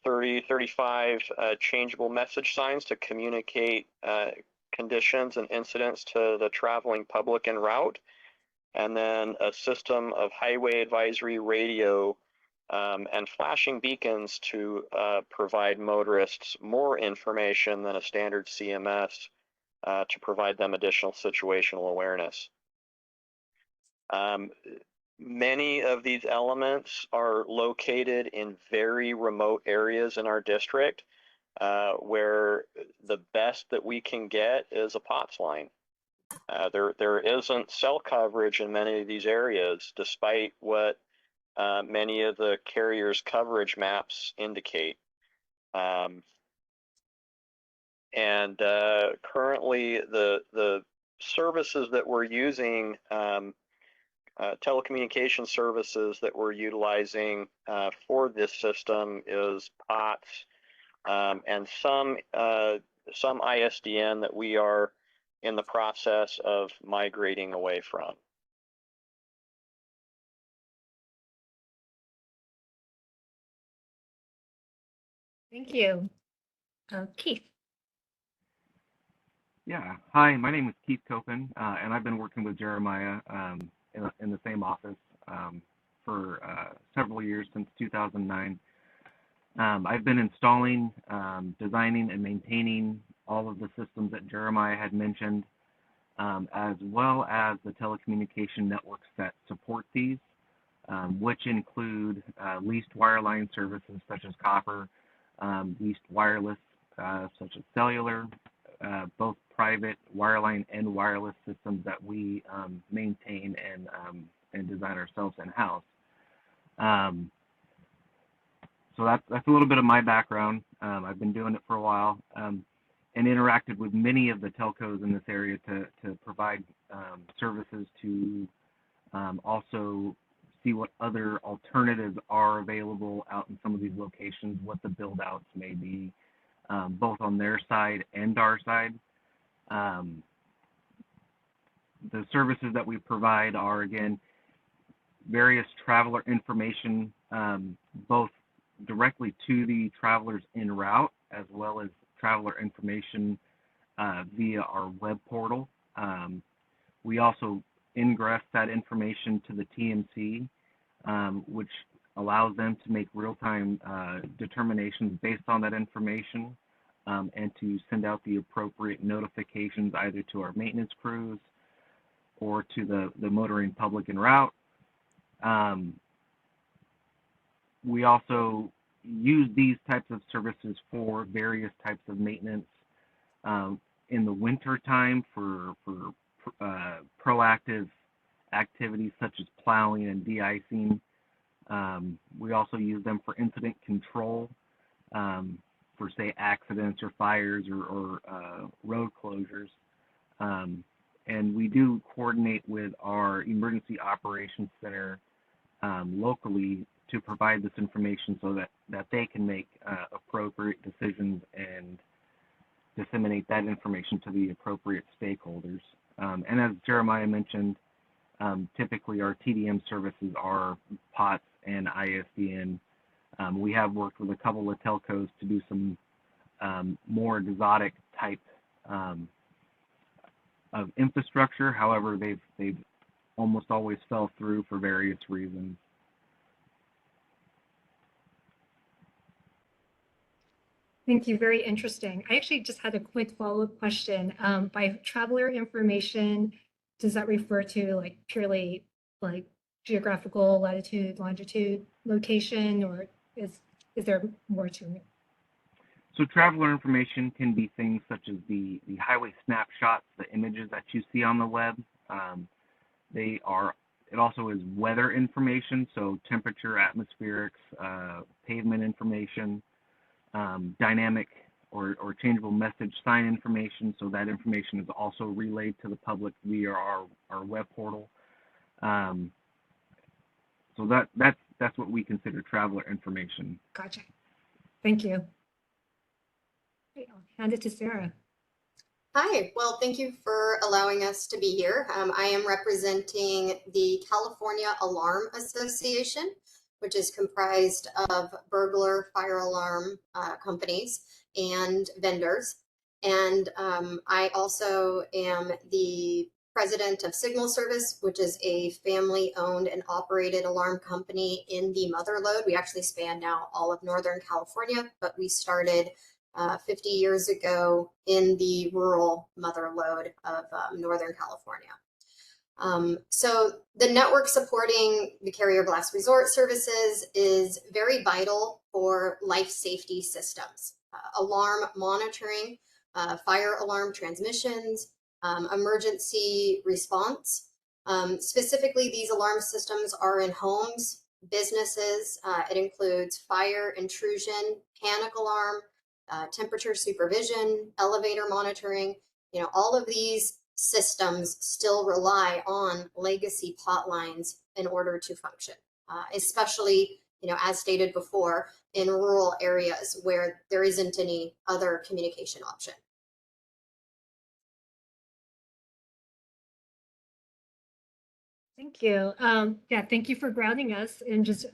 35 changeable message signs to communicate conditions and incidents to the traveling public en route, and then a system of highway advisory radio and flashing beacons to provide motorists more information than a standard CMS to provide them additional situational awareness. Many of these elements are located in very remote areas in our district where the best that we can get is a POTS line. There isn't cell coverage in many of these areas, despite what many of the carriers' coverage maps indicate. Currently, the services that we're using, telecommunication services that we're utilizing for this system is POTS and some ISDN that we are in the process of migrating away from. Thank you. Keith. Yeah, hi, my name is Keith Copen, and I've been working with Jeremiah in the same office for several years, since 2009. I've been installing, designing, and maintaining all of the systems that Jeremiah had mentioned, as well as the telecommunication networks that support these, which include leased wireline services such as copper, leased wireless such as cellular, both private wireline and wireless systems that we maintain and design ourselves in-house. So that's a little bit of my background. I've been doing it for a while and interacted with many of the telcos in this area to provide services to also see what other alternatives are available out in some of these locations, what the build outs may be, both on their side and our side. The services that we provide are, again, various traveler information, both directly to the travelers en route, as well as traveler information via our web portal. We also ingress that information to the TMC, which allows them to make real-time determinations based on that information, and to send out the appropriate notifications either to our maintenance crews or to the motoring public en route. We also use these types of services for various types of maintenance in the winter time for proactive activities such as plowing and de-icing. We also use them for incident control, for say accidents or fires or road closures. And we do coordinate with our emergency operations center locally to provide this information so that they can make appropriate decisions and disseminate that information to the appropriate stakeholders. And as Jeremiah mentioned, typically our TDM services are POTS and ISDN. We have worked with a couple of telcos to do some more exotic type of infrastructure. However, they've almost always fell through for various reasons. Thank you. Very interesting. I actually just had a quick follow-up question. By traveler information, does that refer to like purely like geographical latitude, longitude, location, or is there more to it? So traveler information can be things such as the highway snapshots, the images that you see on the web. It also is weather information, so temperature, atmospherics, pavement information, dynamic or changeable message sign information, so that information is also relayed to the public via our web portal. So that's what we consider traveler information. Gotcha. Thank you. Okay, I'll hand it to Sarah. Hi, well, thank you for allowing us to be here. I am representing the California Alarm Association, which is comprised of burglar, fire alarm companies and vendors. And I also am the president of Signal Service, which is a family-owned and operated alarm company in the Mother Lode. We actually span now all of Northern California, but we started 50 years ago in the rural Mother Lode of Northern California. So the network supporting the carrier of last resort services is very vital for life safety systems, alarm monitoring, fire alarm transmissions, emergency response. Specifically, these alarm systems are in homes, businesses. It includes fire, intrusion, panic alarm, temperature supervision, elevator monitoring. You know, all of these systems still rely on legacy pot lines in order to function, especially, you know, as stated before, in rural areas where there isn't any other communication option. Thank you. Yeah, thank you for grounding us and just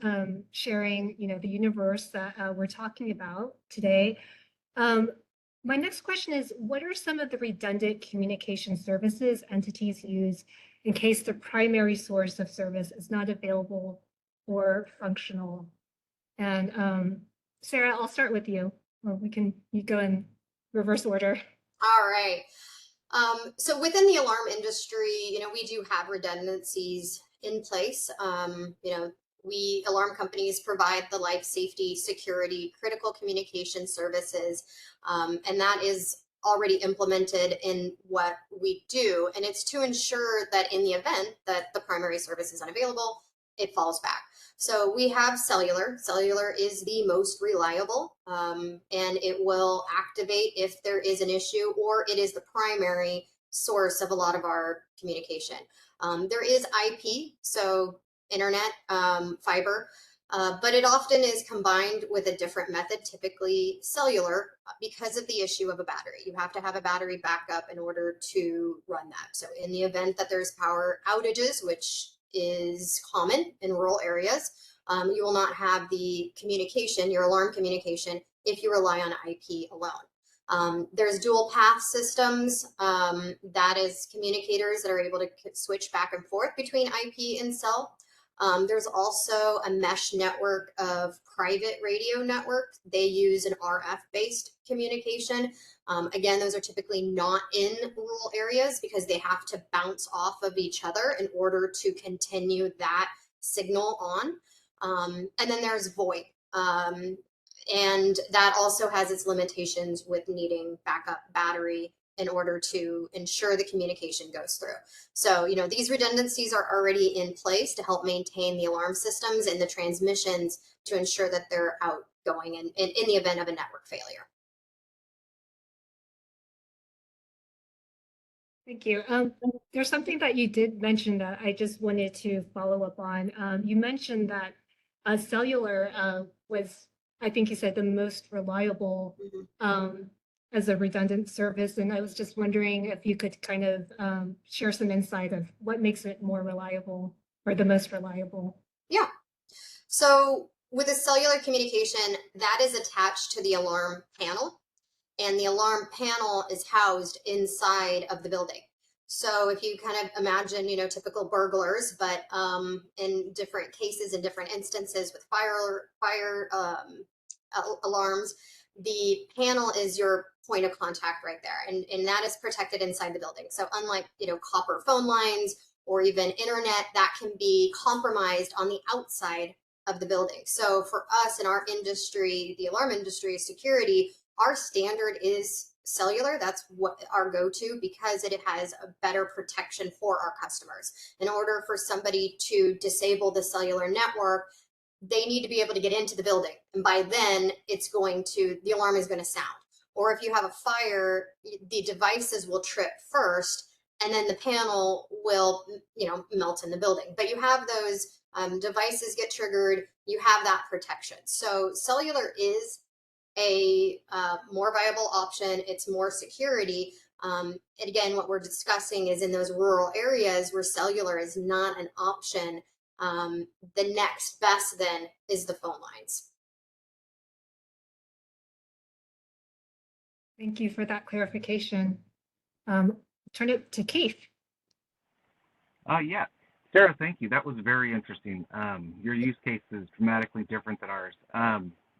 sharing, you know, the universe that we're talking about today. My next question is, what are some of the redundant communication services entities use in case the primary source of service is not available or functional? And Sarah, I'll start with you, or you go in reverse order. All right. So within the alarm industry, you know, we do have redundancies in place. You know, alarm companies provide the life safety, security, critical communication services, and that is already implemented in what we do. And it's to ensure that in the event that the primary service is unavailable, it falls back. So we have cellular. Cellular is the most reliable, and it will activate if there is an issue, or it is the primary source of a lot of our communication. There is IP, so internet, fiber, but it often is combined with a different method, typically cellular, because of the issue of a battery. You have to have a battery backup in order to run that. So in the event that there's power outages, which is common in rural areas, you will not have the communication, your alarm communication, if you rely on IP alone. There's dual path systems, that is communicators that are able to switch back and forth between IP and cell. There's also a mesh network of private radio networks. They use an RF-based communication. Again, those are typically not in rural areas because they have to bounce off of each other in order to continue that signal on. And then there's VoIP. And that also has its limitations with needing backup battery in order to ensure the communication goes through. So, you know, these redundancies are already in place to help maintain the alarm systems and the transmissions to ensure that they're outgoing in the event of a network failure. Thank you. There's something that you did mention that I just wanted to follow up on. You mentioned that cellular was, I think you said, the most reliable as a redundant service. And I was just wondering if you could kind of share some insight of what makes it more reliable or the most reliable. Yeah. So with a cellular communication, that is attached to the alarm panel, and the alarm panel is housed inside of the building. So if you kind of imagine, you know, typical burglars, but in different cases, in different instances with fire alarms, the panel is your point of contact right there, and that is protected inside the building. So unlike, you know, copper phone lines or even internet, that can be compromised on the outside of the building. So for us in our industry, the alarm industry, security, our standard is cellular. That's what our go-to, because it has a better protection for our customers. In order for somebody to disable the cellular network, they need to be able to get into the building. And by then the alarm is going to sound. Or if you have a fire, the devices will trip first, and then the panel will, you know, melt in the building. But you have those devices get triggered, you have that protection. So cellular is a more viable option. It's more security. And again, what we're discussing is in those rural areas where cellular is not an option, the next best then is the phone lines. Thank you for that clarification. Turn it to Keith. Yeah, Sarah, thank you. That was very interesting. Your use case is dramatically different than ours.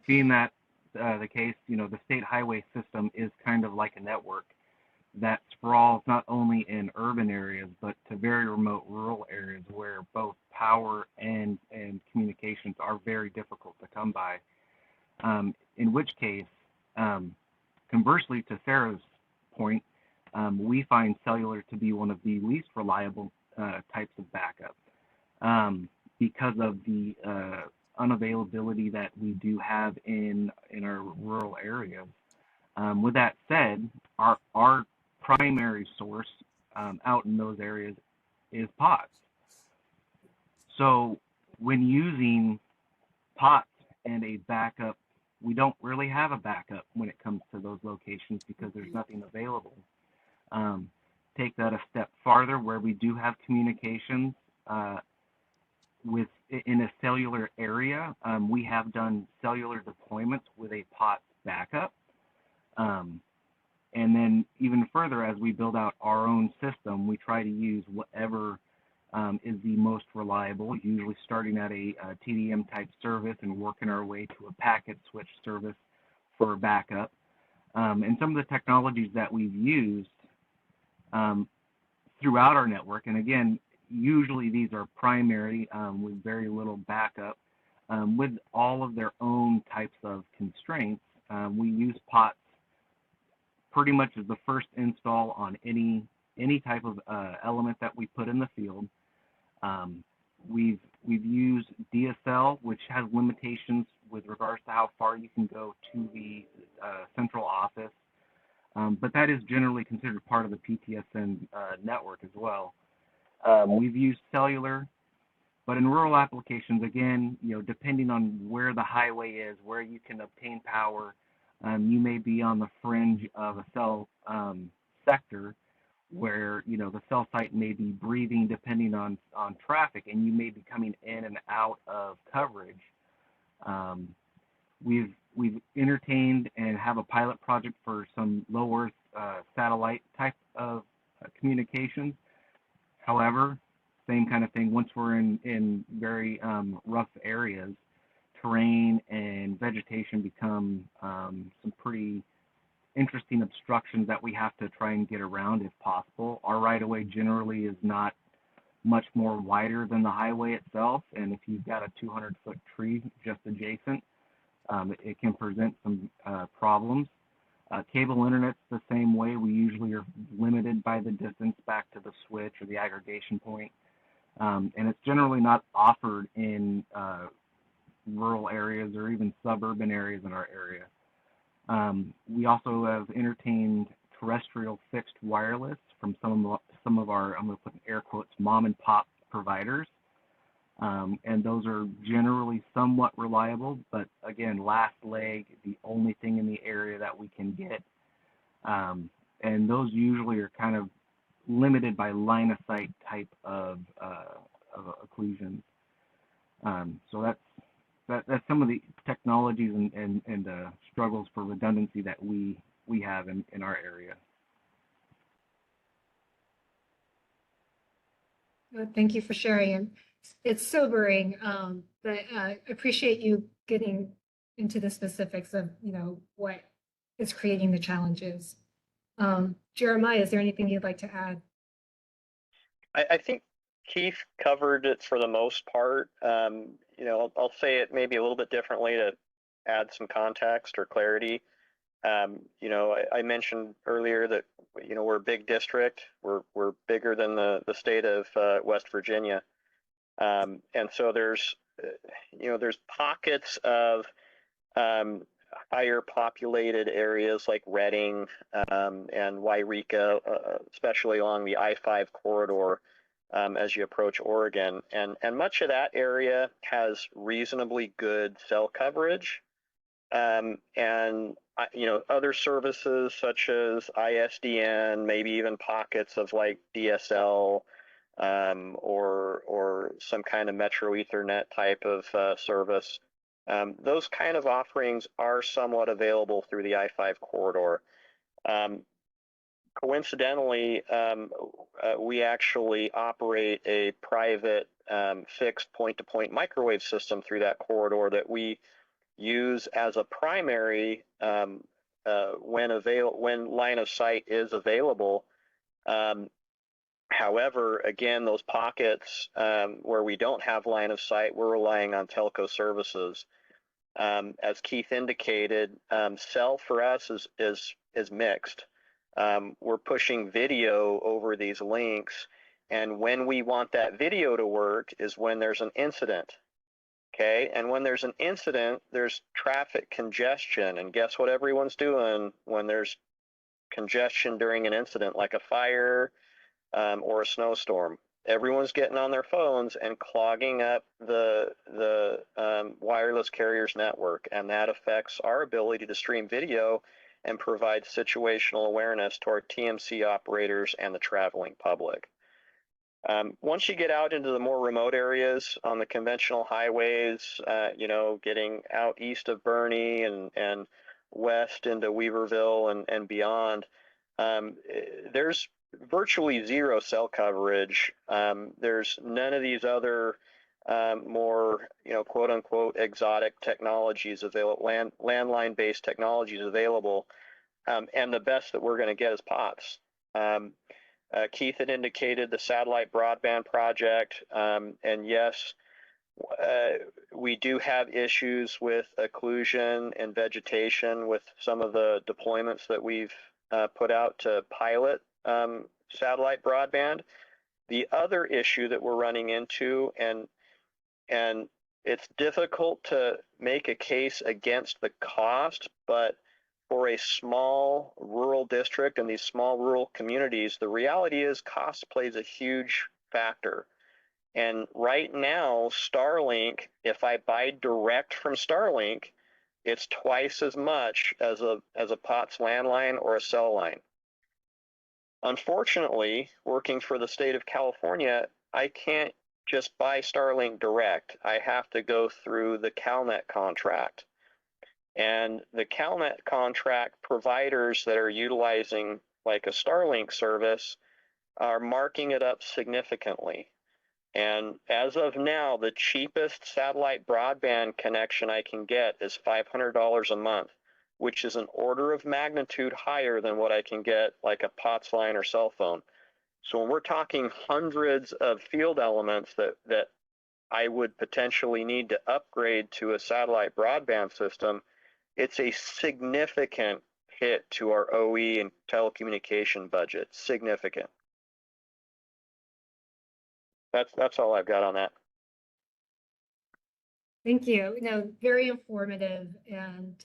Being that the case, you know, the state highway system is kind of like a network that sprawls not only in urban areas, but to very remote rural areas where both power and communications are very difficult to come by. In which case, conversely to Sarah's point, we find cellular to be one of the least reliable types of backup because of the unavailability that we do have in our rural areas. With that said, our primary source out in those areas is POTS. So when using POTS and a backup, we don't really have a backup when it comes to those locations because there's nothing available. Take that a step farther, where we do have communications in a cellular area. We have done cellular deployments with a POTS backup. And then even further, as we build out our own system, we try to use whatever is the most reliable, usually starting at a TDM type service and working our way to a packet switch service for backup. And some of the technologies that we've used throughout our network, and again, usually these are primary with very little backup, with all of their own types of constraints. We use POTS pretty much as the first install on any type of element that we put in the field. We've used DSL, which has limitations with regards to how far you can go to the central office, but that is generally considered part of the PTSN network as well. We've used cellular, but in rural applications, again, depending on where the highway is, where you can obtain power, you may be on the fringe of a cell sector where the cell site may be breathing depending on traffic, and you may be coming in and out of coverage. We've entertained and have a pilot project for some low Earth satellite type of communications. However, same kind of thing. Once we're in very rough areas, terrain and vegetation become some pretty interesting obstructions that we have to try and get around if possible. Our right-of-way generally is not much more wider than the highway itself, and if you've got a 200-foot tree just adjacent, it can present some problems. Cable internet's the same way. We usually are limited by the distance back to the switch or the aggregation point, and it's generally not offered in rural areas or even suburban areas in our area. We also have entertained terrestrial fixed wireless from some of our, I'm going to put in air quotes, mom and pop providers. And those are generally somewhat reliable, but again, last leg, the only thing in the area that we can get. And those usually are kind of limited by line of sight type of occlusions. So that's some of the technologies and struggles for redundancy that we have in our area. Thank you for sharing. And it's sobering, but I appreciate you getting into the specifics of what is creating the challenges. Jeremiah, is there anything you'd like to add? I think Keith covered it for the most part. I'll say it maybe a little bit differently to add some context or clarity. I mentioned earlier that we're a big district. We're bigger than the state of West Virginia, and so there's pockets of higher populated areas like Redding and Wairika, especially along the I-5 corridor as you approach Oregon. And much of that area has reasonably good cell coverage. And other services such as ISDN, maybe even pockets of like DSL or some kind of Metro Ethernet type of service. Those kind of offerings are somewhat available through the I-5 corridor. Coincidentally, we actually operate a private fixed point-to-point microwave system through that corridor that we use as a primary when line of sight is available. However, again, those pockets where we don't have line of sight, we're relying on telco services. As Keith indicated, cell for us is mixed. we're pushing video over these links. And when we want that video to work is when there's an incident. Okay, and when there's an incident, there's traffic congestion. And guess what everyone's doing when there's congestion during an incident, like a fire or a snowstorm? Everyone's getting on their phones and clogging up the wireless carrier's network, and that affects our ability to stream video and provide situational awareness to our TMC operators and the traveling public. Once you get out into the more remote areas on the conventional highways, you know, getting out east of Bernie and west into Weaverville and beyond, there's virtually zero cell coverage. There's none of these other more, you know, quote unquote exotic technologies available, landline based technologies available. And the best that we're going to get is POTS. Keith had indicated the satellite broadband project, and yes, we do have issues with occlusion and vegetation with some of the deployments that we've put out to pilot satellite broadband. The other issue that we're running into, and it's difficult to make a case against the cost, but for a small rural district and these small rural communities, the reality is cost plays a huge factor. And right now, Starlink, if I buy direct from Starlink, it's twice as much as a POTS landline or a cell line. Unfortunately, working for the state of California, I can't just buy Starlink direct. I have to go through the CalNet contract. And the CalNet contract providers that are utilizing like a Starlink service are marking it up significantly. And as of now, the cheapest satellite broadband connection I can get is $500 a month, which is an order of magnitude higher than what I can get like a POTS line or cell phone. So when we're talking hundreds of field elements that I would potentially need to upgrade to a satellite broadband system, it's a significant hit to our OE and telecommunication budget. Significant. That's all I've got on that. Thank you. No, very informative, and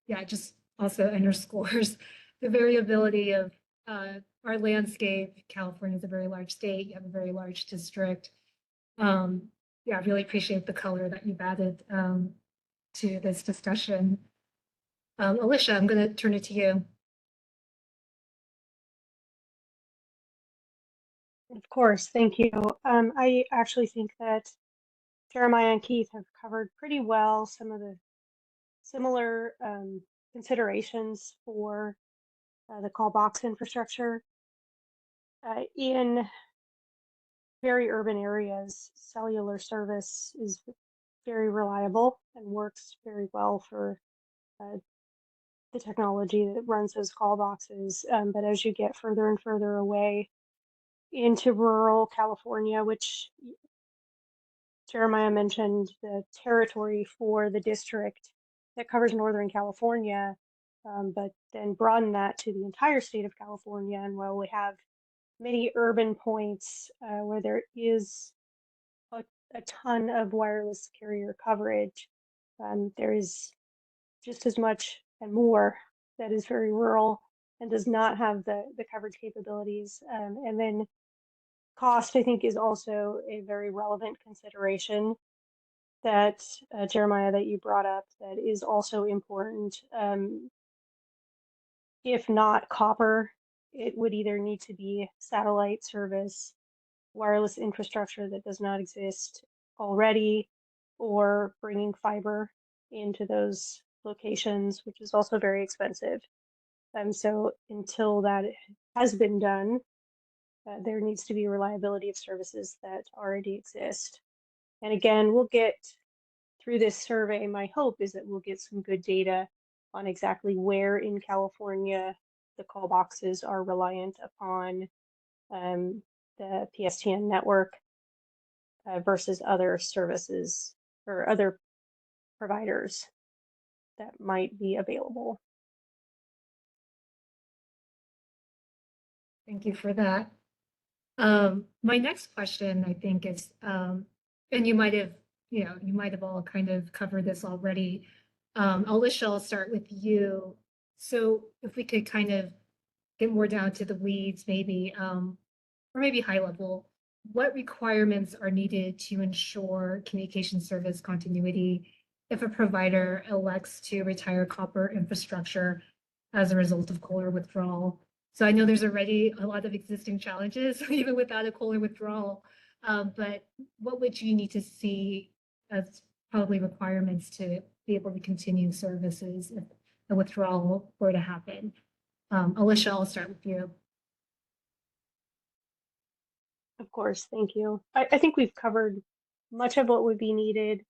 yeah, it just also underscores the variability of our landscape. California is a very large state. You have a very large district. Yeah, I really appreciate the color that you've added to this discussion. Alicia, I'm going to turn it to you. Of course, thank you. I actually think that Jeremiah and Keith have covered pretty well some of the similar considerations for the call box infrastructure. In very urban areas, cellular service is very reliable and works very well for the technology that runs those call boxes. But as you get further and further away into rural California, which Jeremiah mentioned the territory for the district that covers Northern California, but then broaden that to the entire state of California. And while we have many urban points where there is a ton of wireless carrier coverage, there is just as much and more that is very rural and does not have the coverage capabilities. And then cost, I think, is also a very relevant consideration that Jeremiah, that you brought up, that is also important. If not copper, it would either need to be satellite service, wireless infrastructure that does not exist already, or bringing fiber into those locations, which is also very expensive. So until that has been done, there needs to be reliability of services that already exist. And again, we'll get through this survey, my hope is that we'll get some good data on exactly where in California the call boxes are reliant upon the PSTN network versus other services or other providers that might be available. Thank you for that. My next question, I think, is, and you might have, you might have all kind of covered this already. Alicia, I'll start with you. So if we could kind of get more down to the weeds, maybe, or maybe high level, what requirements are needed to ensure communication service continuity if a provider elects to retire copper infrastructure as a result of kohler withdrawal? So I know there's already a lot of existing challenges, even without a kohler withdrawal. But what would you need to see as probably requirements to be able to continue services if a withdrawal were to happen? Alicia, I'll start with you. Of course, thank you. I think we've covered much of what would be needed.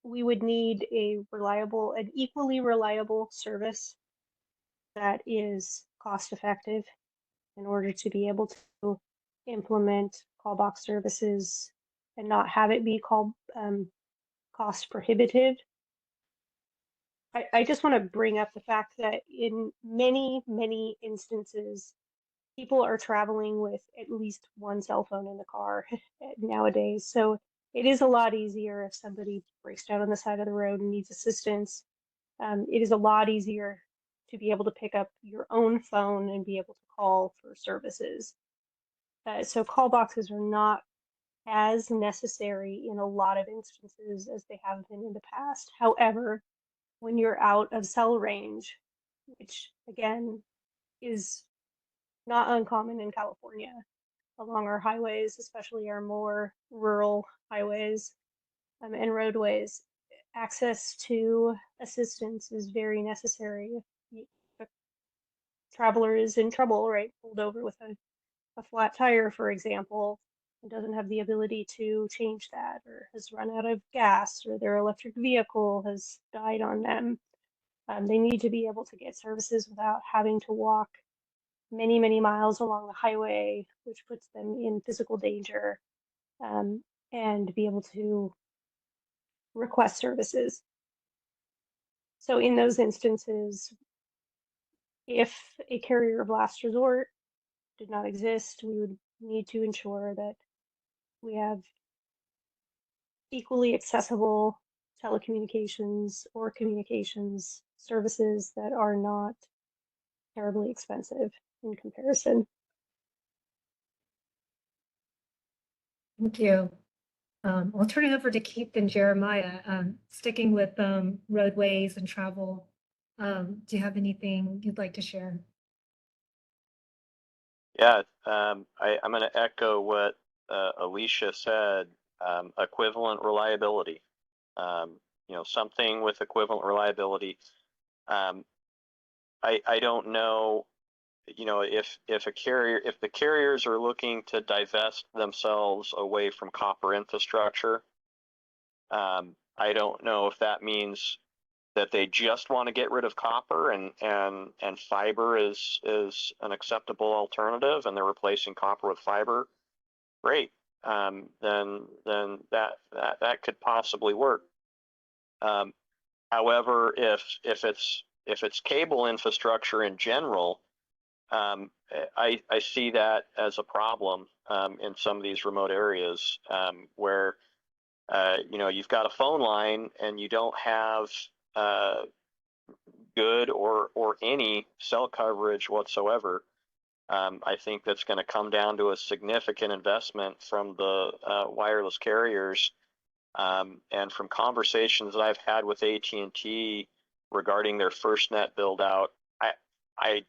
We would need an equally reliable service that is cost effective in order to be able to implement call box services and not have it be cost prohibitive. I just want to bring up the fact that in many instances, people are traveling with at least one cell phone in the car nowadays. So it is a lot easier if somebody breaks down on the side of the road and needs assistance. It is a lot easier to be able to pick up your own phone and be able to call for services. So call boxes are not as necessary in a lot of instances as they have been in the past. However, when you're out of cell range, which again is not uncommon in California, along our highways, especially our more rural highways and roadways, access to assistance is very necessary. If a traveler is in trouble, right, pulled over with a flat tire, for example, and doesn't have the ability to change that, or has run out of gas, or their electric vehicle has died on them, they need to be able to get services without having to walk many miles along the highway, which puts them in physical danger, and be able to request services. So in those instances, if a carrier of last resort did not exist, we would need to ensure that we have equally accessible telecommunications or communications services that are not terribly expensive in comparison. Thank you. I'll turn it over to Keith and Jeremiah. Sticking with roadways and travel, do you have anything you'd like to share? Yeah, I'm going to echo what Alicia said. Equivalent reliability. Something with equivalent reliability. I don't know. If the carriers are looking to divest themselves away from copper infrastructure, I don't know if that means that they just want to get rid of copper and fiber is an acceptable alternative, and they're replacing copper with fiber. Great. Then that could possibly work. However, if it's cable infrastructure in general, I see that as a problem in some of these remote areas where you've got a phone line and you don't have good or any cell coverage whatsoever. I think that's going to come down to a significant investment from the wireless carriers, and from conversations that I've had with AT&T regarding their FirstNet build out, I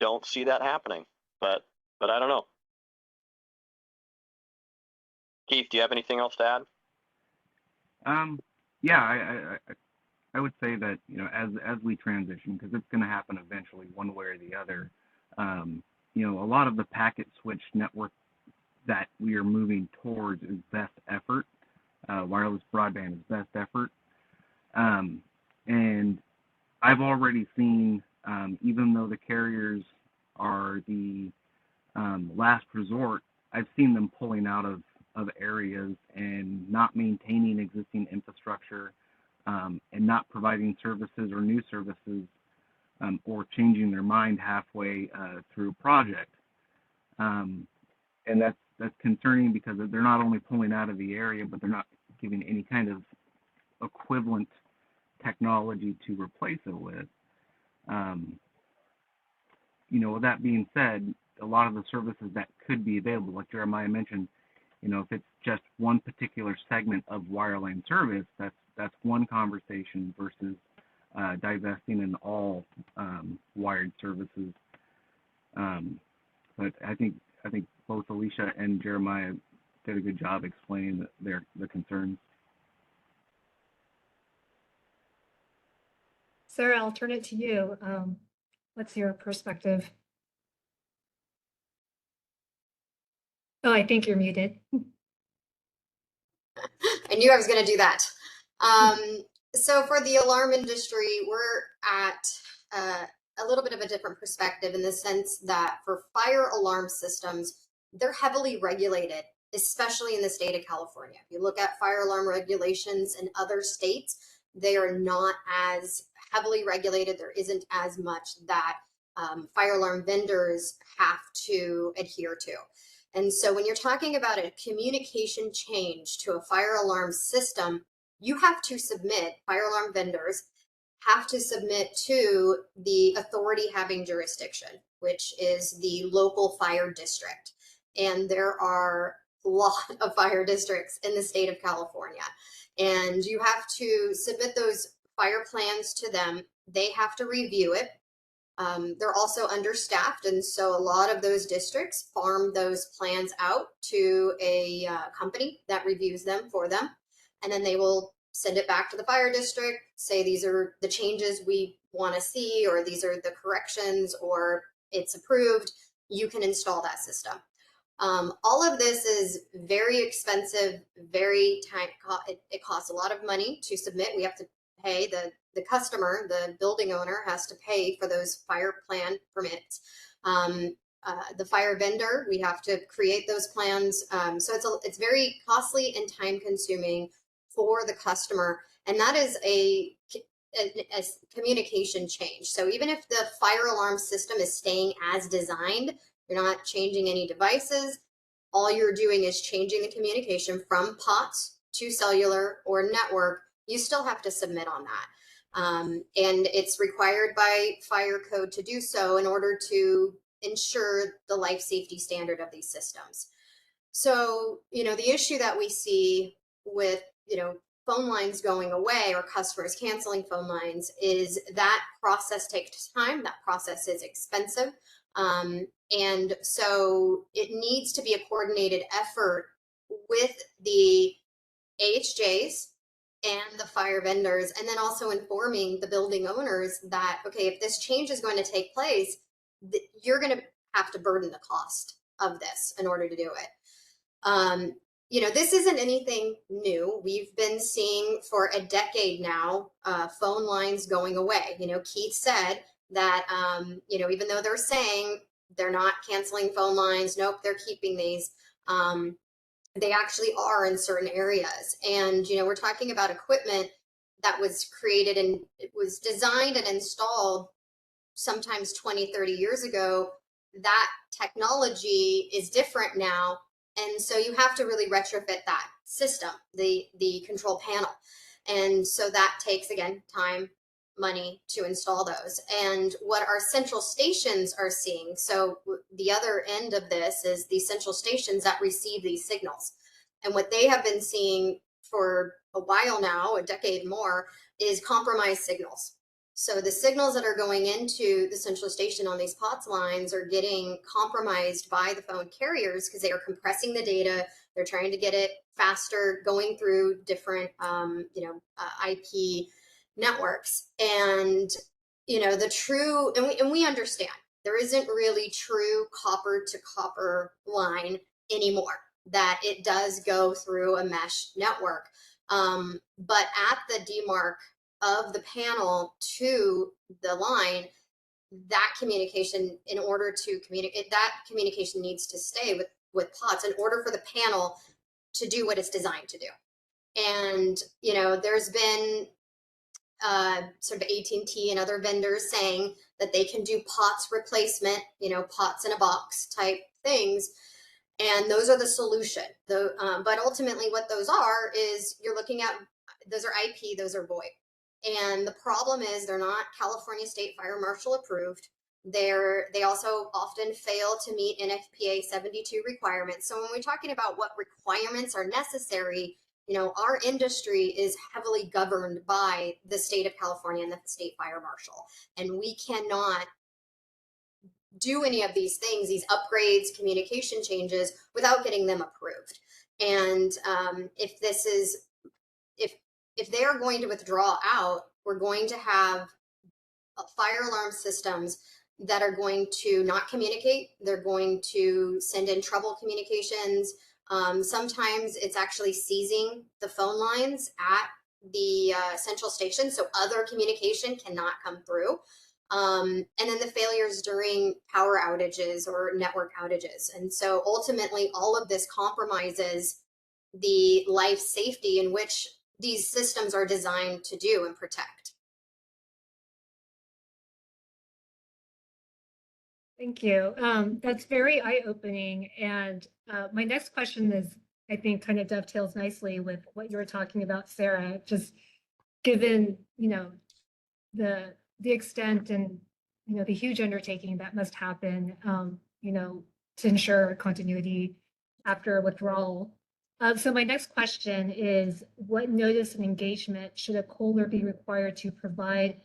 don't see that happening, but I don't know. Keith, do you have anything else to add? Yeah, I would say that, as we transition, because it's going to happen eventually one way or the other, a lot of the packet switch network that we are moving towards is best effort. Wireless broadband is best effort. And I've already seen, even though the carriers are the last resort, I've seen them pulling out of areas and not maintaining existing infrastructure, and not providing services or new services or changing their mind halfway through a project. And that's concerning because they're not only pulling out of the area, but they're not giving any kind of equivalent technology to replace it with. With that being said, a lot of the services that could be available, like Jeremiah mentioned, if it's just one particular segment of wireline service, that's one conversation versus divesting in all wired services. But I think both Alicia and Jeremiah did a good job explaining the concerns. Sarah, I'll turn it to you. What's your perspective? Oh, I think you're muted. I knew I was going to do that. So for the alarm industry, we're at a little bit of a different perspective in the sense that for fire alarm systems, they're heavily regulated, especially in the state of California. If you look at fire alarm regulations in other states, they are not as heavily regulated. There isn't as much that fire alarm vendors have to adhere to. And so when you're talking about a communication change to a fire alarm system, you have to submit, fire alarm vendors have to submit to the authority having jurisdiction, which is the local fire district. And there are a lot of fire districts in the state of California. And you have to submit those fire plans to them. They have to review it. They're also understaffed, and so a lot of those districts farm those plans out to a company that reviews them for them, and then they will send it back to the fire district, say these are the changes we want to see, or these are the corrections, or it's approved. You can install that system. All of this is very expensive, very time. It costs a lot of money to submit. We have to pay the customer, the building owner has to pay for those fire plan permits. The fire vendor, we have to create those plans. So it's very costly and time consuming for the customer. And that is a communication change. So even if the fire alarm system is staying as designed, you're not changing any devices. All you're doing is changing the communication from POTS to cellular or network. You still have to submit on that. And it's required by fire code to do so in order to ensure the life safety standard of these systems. So, the issue that we see with, phone lines going away or customers canceling phone lines is that process takes time. That process is expensive. And so it needs to be a coordinated effort with the AHJs and the fire vendors, and then also informing the building owners that, okay, if this change is going to take place, you're going to have to burden the cost of this in order to do it. This isn't anything new. We've been seeing for a decade now phone lines going away. Keith said that, even though they're saying they're not canceling phone lines, nope, they're keeping these. They actually are in certain areas. And, we're talking about equipment that was created and it was designed and installed sometimes 20, 30 years ago. That technology is different now. And so you have to really retrofit that system, the control panel. And so that takes, again, time, money to install those. And what our central stations are seeing, so the other end of this is the central stations that receive these signals. And what they have been seeing for a while now, a decade more, is compromised signals. So the signals that are going into the central station on these POTS lines are getting compromised by the phone carriers because they are compressing the data. They're trying to get it faster, going through different, IP networks. And, we understand there isn't really true copper to copper line anymore, that it does go through a mesh network. But at the demarc of the panel to the line, that communication, in order to communicate, that communication needs to stay with POTS in order for the panel to do what it's designed to do. And, there's been sort of AT&T and other vendors saying that they can do POTS replacement, POTS in a box type things. And those are the solution. But ultimately what those are is you're looking at, those are IP, those are VoIP. And the problem is they're not California State Fire Marshal approved. They also often fail to meet NFPA 72 requirements. So when we're talking about what requirements are necessary, our industry is heavily governed by the state of California and the State Fire Marshal. And we cannot do any of these things, these upgrades, communication changes, without getting them approved. And if they are going to withdraw out, we're going to have fire alarm systems that are going to not communicate. They're going to send in trouble communications. Sometimes it's actually seizing the phone lines at the central station, so other communication cannot come through. And then the failures during power outages or network outages. And so ultimately, all of this compromises the life safety in which these systems are designed to do and protect. Thank you. That's very eye-opening. And my next question is, I think, kind of dovetails nicely with what you were talking about, Sarah, just given, the extent and, the huge undertaking that must happen, to ensure continuity after withdrawal. So my next question is, what notice and engagement should a COLR be required to provide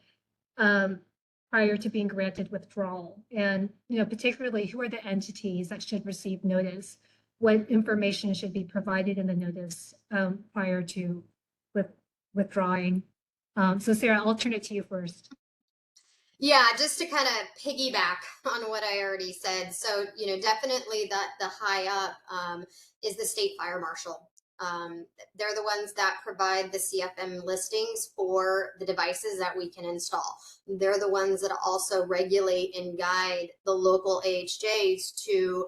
prior to being granted withdrawal? And, particularly, who are the entities that should receive notice? What information should be provided in the notice prior to withdrawing? So Sarah, I'll turn it to you first. Yeah, just to kind of piggyback on what I already said. So, definitely the high up is the State Fire Marshal. They're the ones that provide the CFM listings for the devices that we can install. They're the ones that also regulate and guide the local AHJs to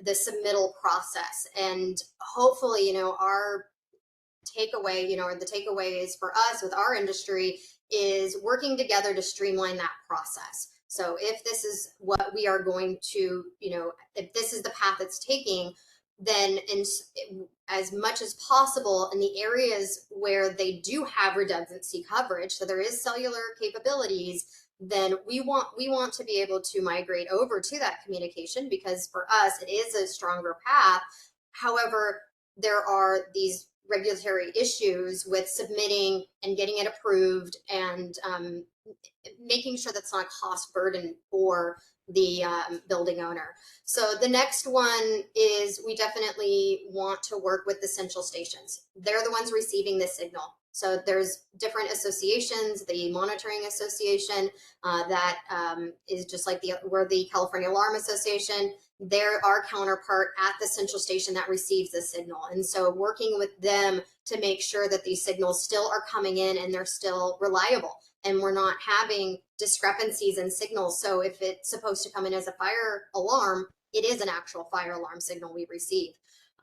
the submittal process. And hopefully, our takeaway, or the takeaway is for us with our industry is working together to streamline that process. So if this is what we are going to, if this is the path it's taking, then as much as possible in the areas where they do have redundancy coverage, so there is cellular capabilities, then we want to be able to migrate over to that communication, because for us, it is a stronger path. However, there are these regulatory issues with submitting and getting it approved and making sure that's not a cost burden for the building owner. So the next one is we definitely want to work with the central stations. They're the ones receiving the signal. So there's different associations, the Monitoring Association that is just like we're the California Alarm Association. They're our counterpart at the central station that receives the signal. And so working with them to make sure that these signals still are coming in and they're still reliable and we're not having discrepancies in signals. So if it's supposed to come in as a fire alarm, it is an actual fire alarm signal we receive.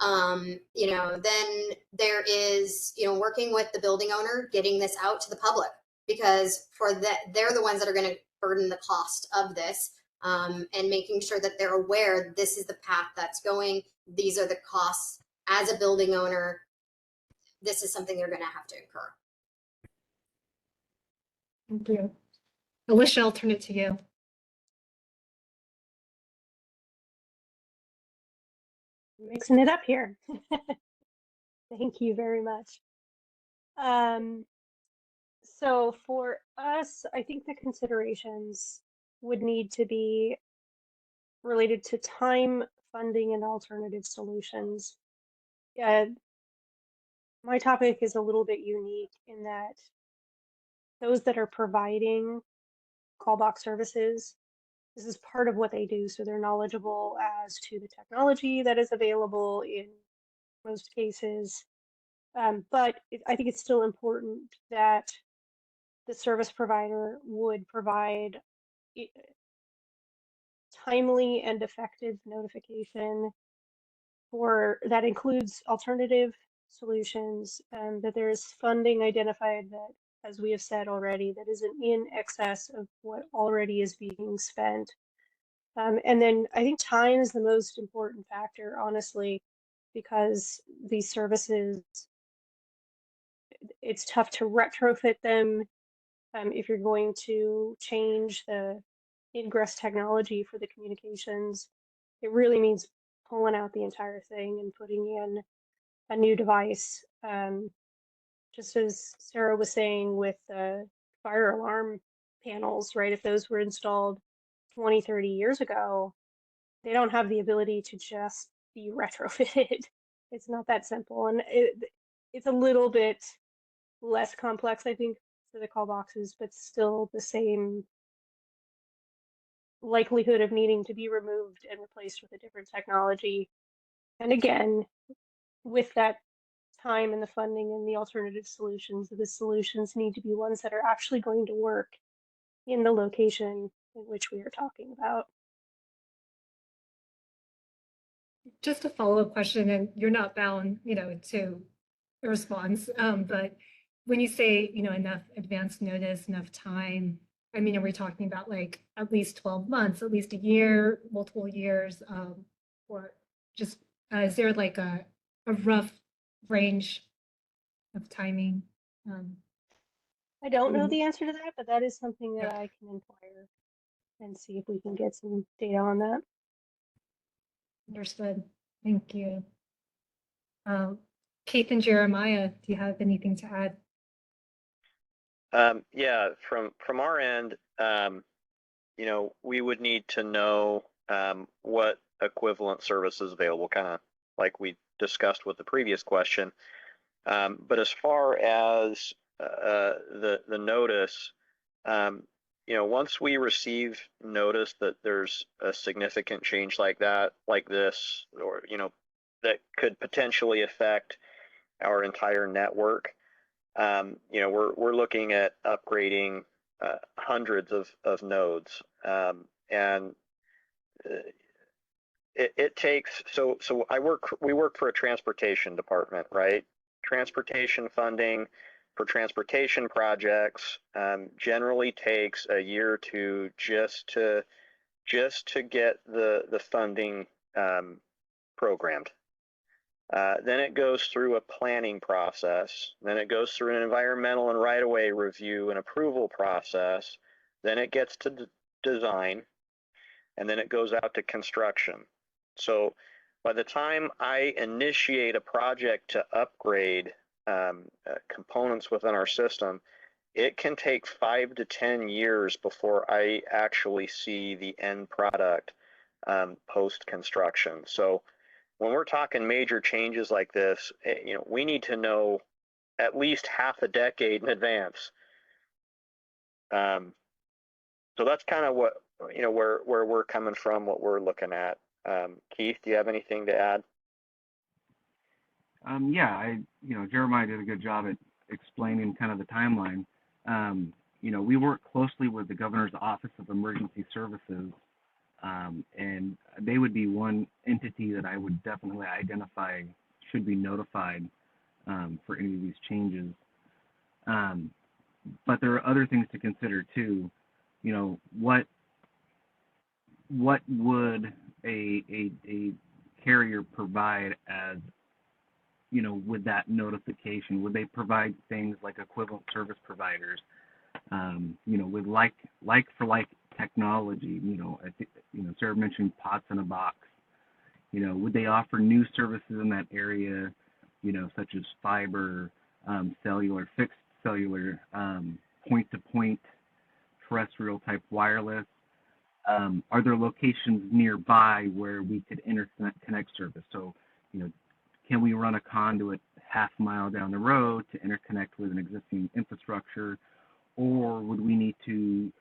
Then there is, working with the building owner, getting this out to the public, because they're the ones that are going to burden the cost of this, and making sure that they're aware this is the path that's going. These are the costs as a building owner. This is something they're going to have to incur. Thank you. Alicia, I'll turn it to you. Mixing it up here. Thank you very much. So for us, I think the considerations would need to be related to time, funding, and alternative solutions. My topic is a little bit unique in that those that are providing call box services, this is part of what they do, so they're knowledgeable as to the technology that is available in most cases. But I think it's still important that the service provider would provide timely and effective notification that includes alternative solutions, that there's funding identified that as we have said already, that is in excess of what already is being spent. And then I think time is the most important factor, honestly, because these services, it's tough to retrofit them. If you're going to change the ingress technology for the communications, it really means pulling out the entire thing and putting in a new device. Just as Sarah was saying with the fire alarm panels, right? If those were installed 20, 30 years ago, they don't have the ability to just be retrofitted. It's not that simple. And it's a little bit less complex, I think, for the call boxes, but still the same likelihood of needing to be removed and replaced with a different technology. And again, with that time and the funding and the alternative solutions, the solutions need to be ones that are actually going to work in the location in which we are talking about. Just a follow-up question, and you're not bound, to a response, but when you say, enough advance notice, enough time, I mean, are we talking about like at least 12 months, at least a year, multiple years, or just, is there like a rough range of timing? I don't know the answer to that, but that is something that I can inquire and see if we can get some data on that. Understood. Thank you. Keith and Jeremiah, do you have anything to add? Yeah, from our end, we would need to know what equivalent service is available, kind of like we discussed with the previous question. But as far as the notice, once we receive notice that there's a significant change like this, or that could potentially affect our entire network, we're looking at upgrading hundreds of nodes, and it takes. So we work for a transportation department, right? Transportation funding for transportation projects generally takes a year or two just to get the funding programmed. Then it goes through a planning process. Then it goes through an environmental and right-of-way review and approval process. Then it gets to design, and then it goes out to construction. So by the time I initiate a project to upgrade components within our system, it can take 5 to 10 years before I actually see the end product post-construction. So when we're talking major changes like this, we need to know at least half a decade in advance. So that's kind of what, where we're coming from, what we're looking at. Keith, do you have anything to add? Yeah, Jeremiah did a good job at explaining kind of the timeline. We work closely with the Governor's Office of Emergency Services, and they would be one entity that I would definitely identify should be notified for any of these changes. But there are other things to consider too. What would a carrier provide as, with that notification? Would they provide things like equivalent service providers, with like for like technology? I think, Sarah mentioned pots in a box. Would they offer new services in that area, such as fiber, cellular, fixed cellular, point-to-point, terrestrial type wireless? Are there locations nearby where we could interconnect service? So, can we run a conduit half a mile down the road to interconnect with an existing infrastructure? Or would we need to,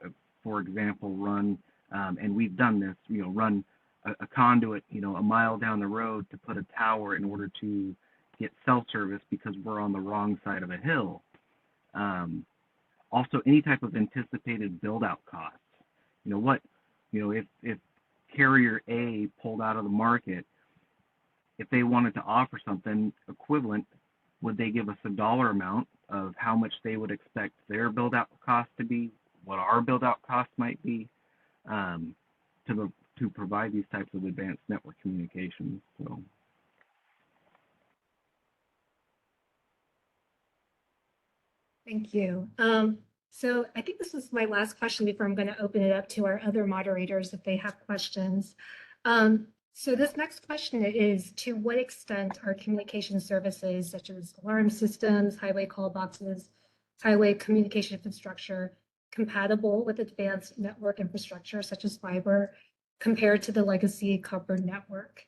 for example, run, and we've done this, run a conduit, a mile down the road to put a tower in order to get cell service because we're on the wrong side of a hill? Also, any type of anticipated build-out costs. If carrier A pulled out of the market, if they wanted to offer something equivalent, would they give us a dollar amount of how much they would expect their build out cost to be, what our build out cost might be, to provide these types of advanced network communications. So. Thank you. So I think this is my last question before I'm going to open it up to our other moderators if they have questions. So this next question is, to what extent are communication services such as alarm systems, highway call boxes, highway communication infrastructure compatible with advanced network infrastructure such as fiber compared to the legacy copper network?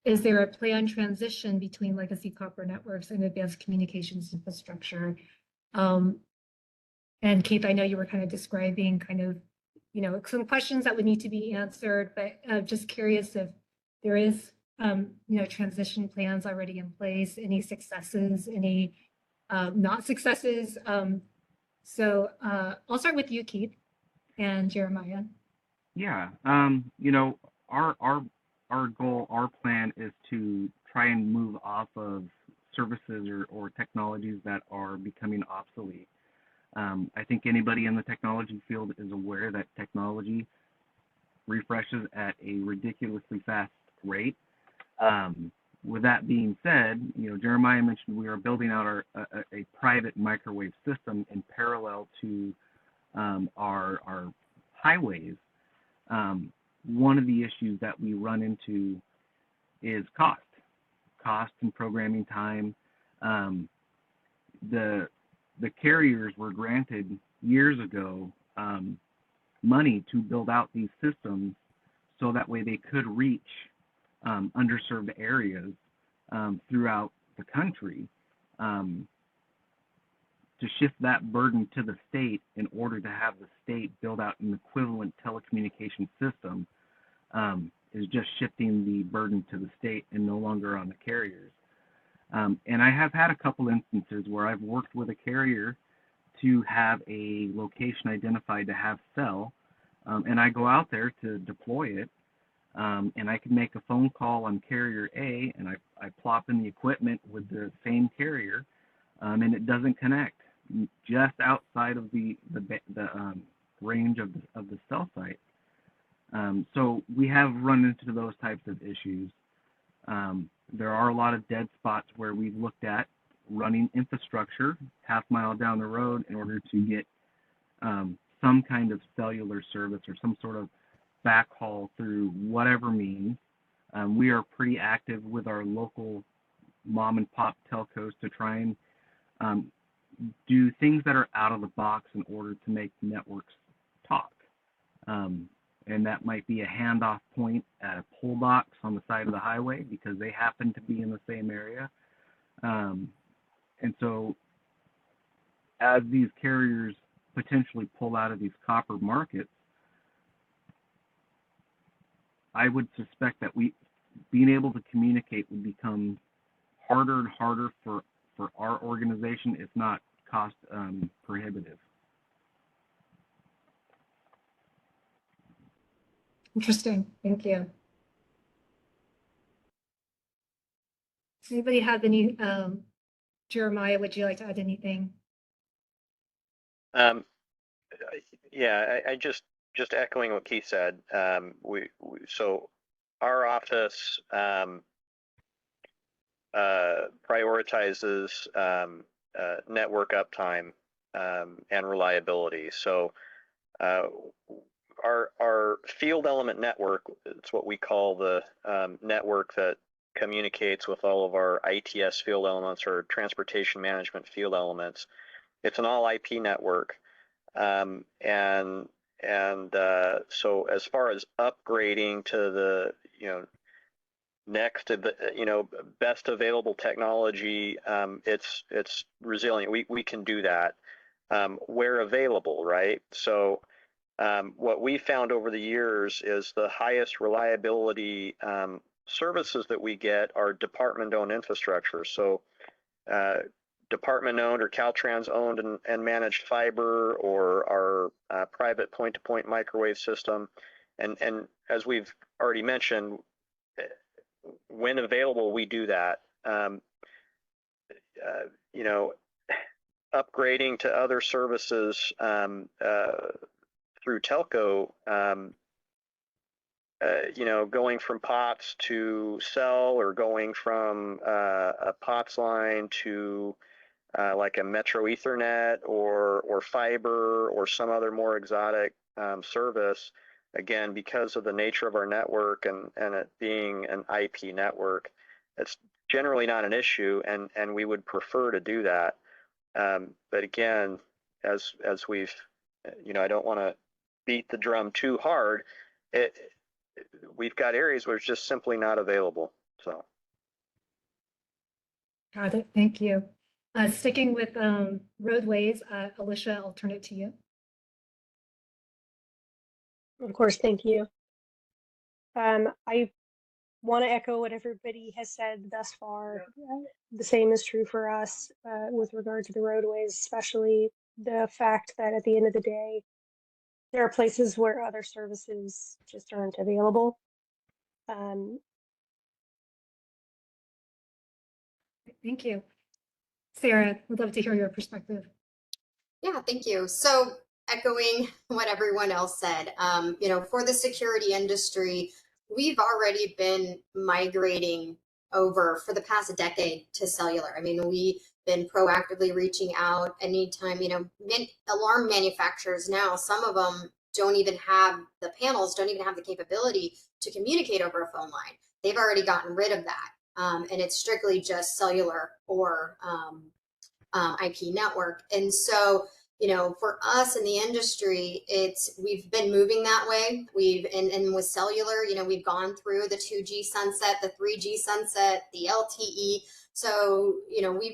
Is there a planned transition between legacy copper networks and advanced communications infrastructure? And Keith, I know you were kind of describing kind of, you know, some questions that would need to be answered, but just curious if there is, you know, transition plans already in place, any successes, any not successes. So I'll start with you, Keith, and Jeremiah. Yeah, you know, our goal, our plan is to try and move off of services or technologies that are becoming obsolete. I think anybody in the technology field is aware that technology refreshes at a ridiculously fast rate. With that being said, you know, Jeremiah mentioned we are building out a private microwave system in parallel to our highways. One of the issues that we run into is cost and programming time. The carriers were granted years ago money to build out these systems so that way they could reach underserved areas throughout the country, to shift that burden to the state in order to have the state build out an equivalent telecommunication system is just shifting the burden to the state and no longer on the carriers. And I have had a couple instances where I've worked with a carrier to have a location identified to have cell, and I go out there to deploy it, and I can make a phone call on carrier A, and I plop in the equipment with the same carrier, and it doesn't connect just outside of the range of the cell site. So we have run into those types of issues. There are a lot of dead spots where we've looked at running infrastructure half-mile down the road in order to get some kind of cellular service or some sort of backhaul through whatever means. We are pretty active with our local mom and pop telcos to try and do things that are out of the box in order to make networks talk. And that might be a handoff point at a pull box on the side of the highway because they happen to be in the same area. And so as these carriers potentially pull out of these copper markets, I would suspect that being able to communicate would become harder and harder for our organization, if not cost prohibitive. Interesting. Thank you. Does anybody have any, Jeremiah, would you like to add anything? Yeah, I just echoing what Keith said. So our office prioritizes network uptime and reliability. So our field element network, it's what we call the network that communicates with all of our ITS field elements or transportation management field elements. It's an all IP network. So as far as upgrading to the, next to the, best available technology, it's resilient. We can do that where available, right? So what we found over the years is the highest reliability services that we get are department-owned infrastructure. So department-owned or Caltrans-owned and managed fiber, or our private point-to-point microwave system. And as we've already mentioned, when available, we do that. upgrading to other services through telco, going from POTS to cell, or going from a POTS line to like a Metro Ethernet or fiber or some other more exotic service. Again, because of the nature of our network and it being an IP network, it's generally not an issue, and we would prefer to do that. But again, as we've, I don't want to beat the drum too hard. We've got areas where it's just simply not available. So. Got it. Thank you. Sticking with roadways, Alicia, I'll turn it to you. Of course, thank you. I want to echo what everybody has said thus far. The same is true for us with regard to the roadways, especially the fact that at the end of the day, there are places where other services just aren't available. Thank you. Sarah, we'd love to hear your perspective. Yeah, thank you. So echoing what everyone else said, for the security industry, we've already been migrating over for the past decade to cellular. I mean, we've been proactively reaching out anytime, alarm manufacturers now, some of them don't even have the panels, don't even have the capability to communicate over a phone line. They've already gotten rid of that. And it's strictly just cellular or IP network. And so, for us in the industry, we've been moving that way. And with cellular, we've gone through the 2G sunset, the 3G sunset, the LTE. So,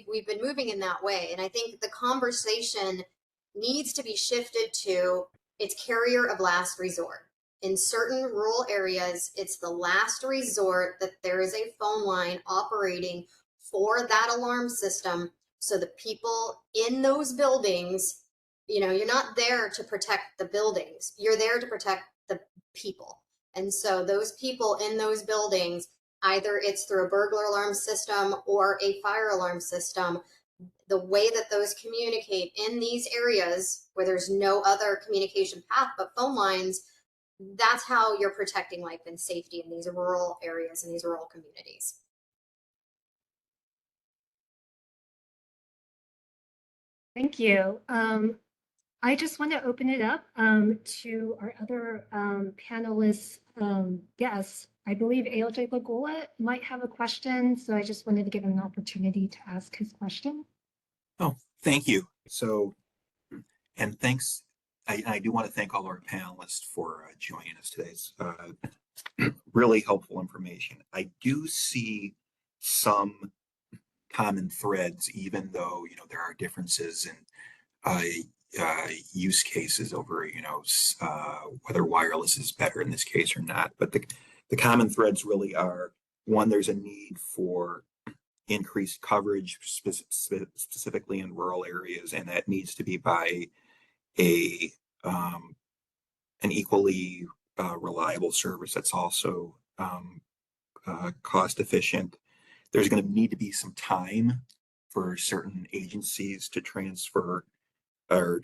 we've been moving in that way. And I think the conversation needs to be shifted to its carrier of last resort. In certain rural areas, it's the last resort that there is a phone line operating for that alarm system. So the people in those buildings, you're not there to protect the buildings. You're there to protect the people. And so those people in those buildings, either it's through a burglar alarm system or a fire alarm system, the way that those communicate in these areas where there's no other communication path but phone lines, that's how you're protecting life and safety in these rural areas and these rural communities. Thank you. I just want to open it up to our other panelists, guests. I believe ALJ Lagola might have a question, so I just wanted to give him an opportunity to ask his question. Oh, thank you. So, and thanks. I do want to thank all our panelists for joining us today. It's really helpful information. I do see some common threads, even though, there are differences in use cases over, whether wireless is better in this case or not. But the common threads really are, one, there's a need for increased coverage, specifically in rural areas, and that needs to be by an equally reliable service that's also cost efficient. There's going to need to be some time for certain agencies to transfer or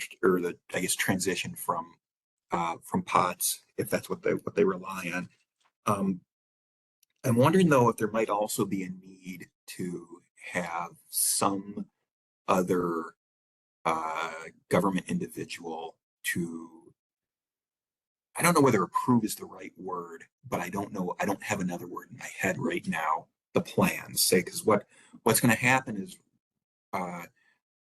transition from POTS, if that's what they rely on. I'm wondering though if there might also be a need to have some other government individual to, I don't know whether approve is the right word, but I don't have another word in my head right now, the plans, say, because what's going to happen is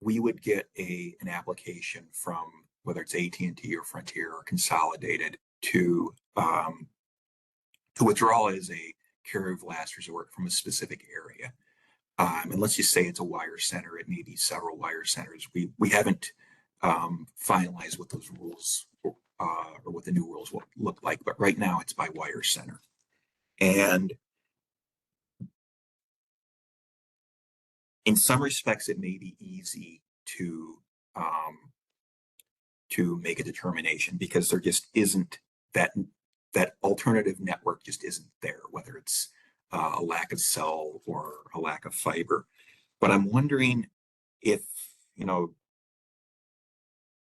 we would get an application from whether it's AT&T or Frontier or Consolidated to withdraw as a carrier of last resort from a specific area. And let's just say it's a wire center. It may be several wire centers. We haven't finalized what those rules or what the new rules will look like, but right now it's by wire center. And in some respects, it may be easy to make a determination because there just isn't that alternative network just isn't there, whether it's a lack of cell or a lack of fiber. But I'm wondering if,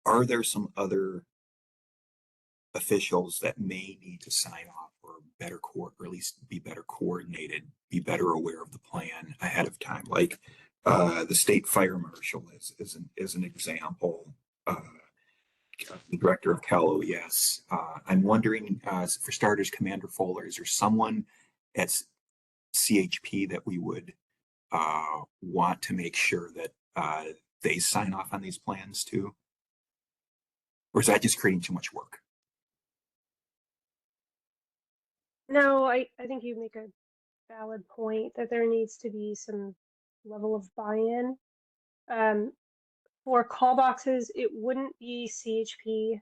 are there some other officials that may need to sign off or or at least be better coordinated, be better aware of the plan ahead of time? Like the state fire marshal is an example. The director of Cal OES. I'm wondering, for starters, Commander Fuller, is there someone at CHP that we would want to make sure that they sign off on these plans too? Or is that just creating too much work? No, I think you make a valid point that there needs to be some level of buy-in. For call boxes, it wouldn't be CHP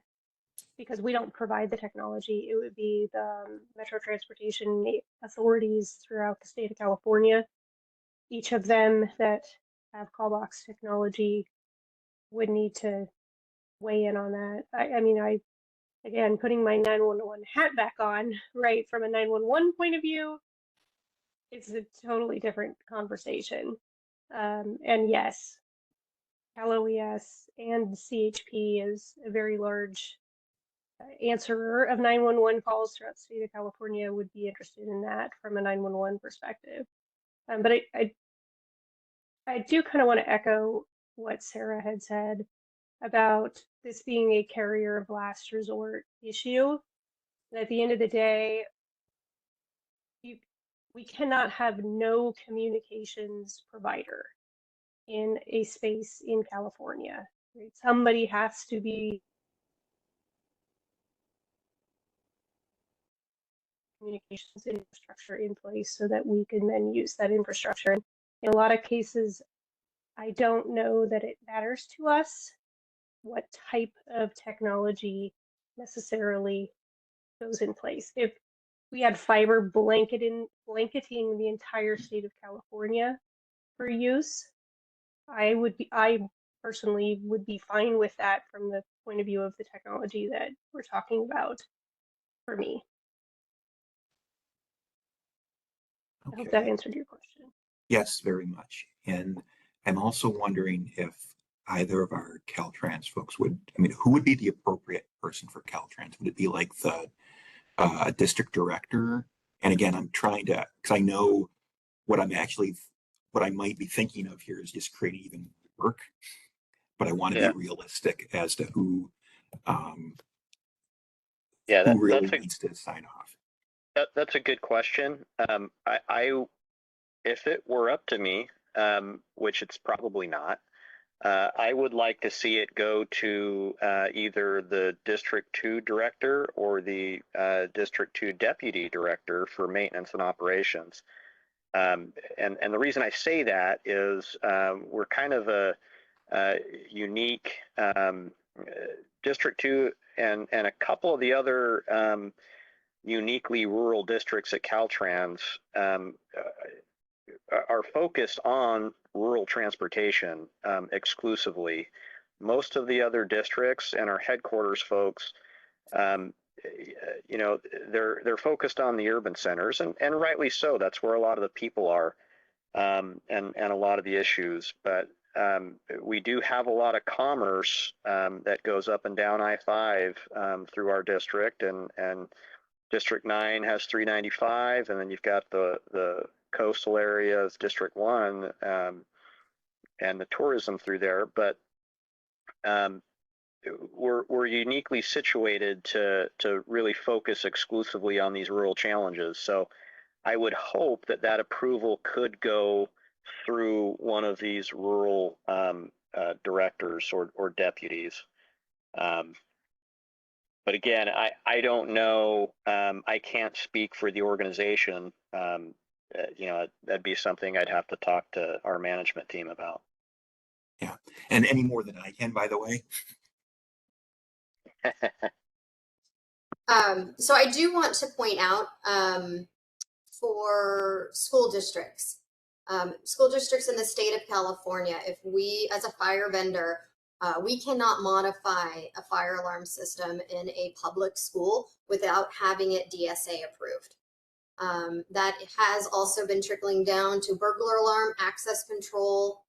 because we don't provide the technology. It would be the Metro Transportation authorities throughout the state of California. Each of them that have call box technology would need to weigh in on that. I mean, again, putting my 911 hat back on, right, from a 911 point of view, it's a totally different conversation. And yes, Cal OES and CHP is a very large answerer of 911 calls throughout the state of California, would be interested in that from a 911 perspective. But I do kind of want to echo what Sarah had said about this being a carrier of last resort issue. And at the end of the day, we cannot have no communications provider in a space in California. Right? Somebody has to be communications infrastructure in place so that we can then use that infrastructure. In a lot of cases, I don't know that it matters to us what type of technology necessarily goes in place. If we had fiber blanketing the entire state of California for use, I personally would be fine with that from the point of view of the technology that we're talking about for me. Okay. I hope that answered your question. Yes, very much. And I'm also wondering if either of our Caltrans folks who would be the appropriate person for Caltrans? Would it be like the district director? And again, I'm trying to, because I know what I might be thinking of here is just creating even work, but I want to be realistic as to who really needs to sign off. That's a good question. If it were up to me, which it's probably not, I would like to see it go to either the District 2 director or the District 2 deputy director for maintenance and operations. And the reason I say that is we're kind of a unique District 2 and a couple of the other uniquely rural districts at Caltrans are focused on rural transportation exclusively. Most of the other districts and our headquarters folks, they're focused on the urban centers, and rightly so. That's where a lot of the people are, and a lot of the issues. But we do have a lot of commerce that goes up and down I-5 through our district, and District 9 has 395, and then you've got the coastal areas, District 1, and the tourism through there. But we're uniquely situated to really focus exclusively on these rural challenges. So I would hope that approval could go through one of these rural directors or deputies. But again, I don't know. I can't speak for the organization. That'd be something I'd have to talk to our management team about. Yeah, and any more than I can, by the way. So I do want to point out for school districts in the state of California, if we, as a fire vendor, we cannot modify a fire alarm system in a public school without having it DSA approved. That has also been trickling down to burglar alarm, access control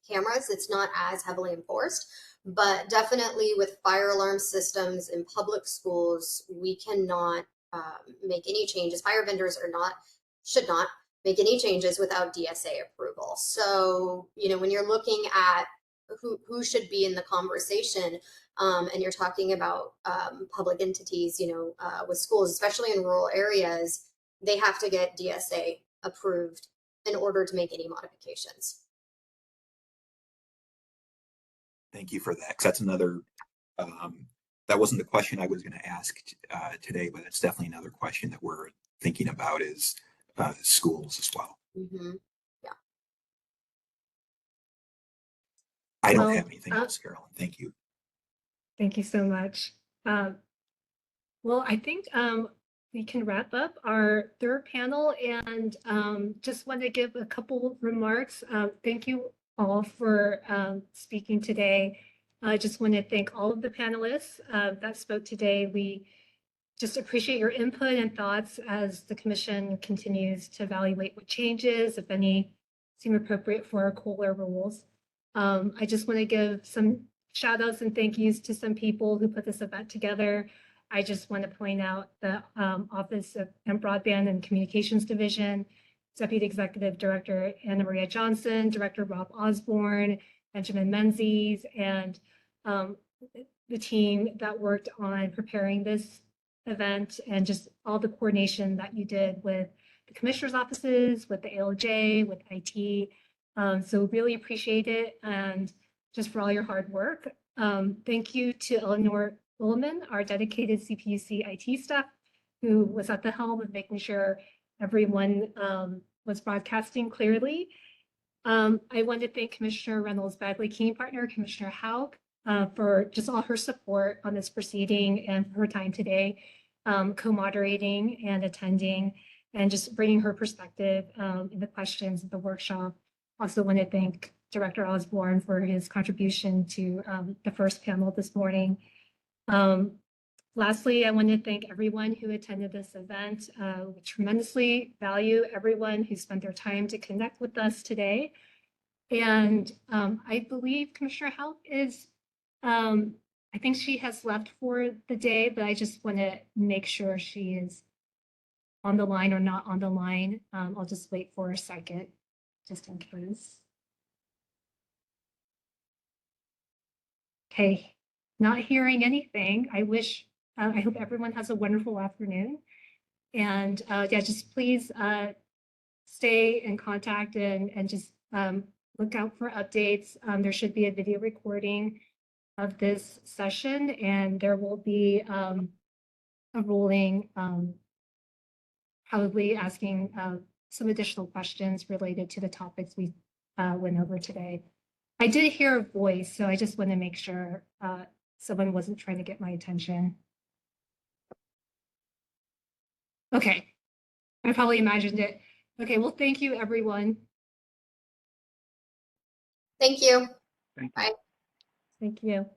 cameras. It's not as heavily enforced, But definitely with fire alarm systems in public schools, we cannot make any changes. Fire vendors should not make any changes without DSA approval. So, when you're looking at who should be in the conversation, and you're talking about public entities, with schools, especially in rural areas, they have to get DSA approved in order to make any modifications. Thank you for that. 'Cause that's another, that wasn't the question I was going to ask today, but it's definitely another question that we're thinking about is schools as well. Mm-hmm. Yeah. I don't have anything else, Carolyn. Thank you. Thank you so much. Well, I think we can wrap up our third panel, and just want to give a couple remarks. Thank you all for speaking today. I just want to thank all of the panelists that spoke today. We just appreciate your input and thoughts as the commission continues to evaluate what changes, if any, seem appropriate for our cooler rules. I just want to give some shout outs and thank yous to some people who put this event together. I just want to point out the Office of Broadband and Communications Division, Deputy Executive Director Anna Maria Johnson, Director Rob Osborne, Benjamin Menzies, and the team that worked on preparing this event, and just all the coordination that you did with the commissioner's offices, with the ALJ, with IT. So really appreciate it, and just for all your hard work. Thank you to Eleanor Ullman, our dedicated CPUC IT staff, who was at the helm of making sure everyone was broadcasting clearly. I want to thank Commissioner Reynolds Bagley, Keeney partner, Commissioner Haug, for just all her support on this proceeding and for her time today, co-moderating and attending, and just bringing her perspective in the questions of the workshop. Also want to thank Director Osborne for his contribution to the first panel this morning. Lastly, I want to thank everyone who attended this event. We tremendously value everyone who spent their time to connect with us today. And I believe Commissioner Haug is, I think she has left for the day, but I just want to make sure she is on the line or not on the line. I'll just wait for a second, just in case. Okay, not hearing anything. I hope everyone has a wonderful afternoon. And yeah, just please stay in contact and just look out for updates. There should be a video recording of this session, and there will be a ruling probably asking some additional questions related to the topics we went over today. I did hear a voice, so I just want to make sure someone wasn't trying to get my attention. Okay, I probably imagined it. Okay, well, thank you, everyone. Thank you. Thank you. Bye. Thank you.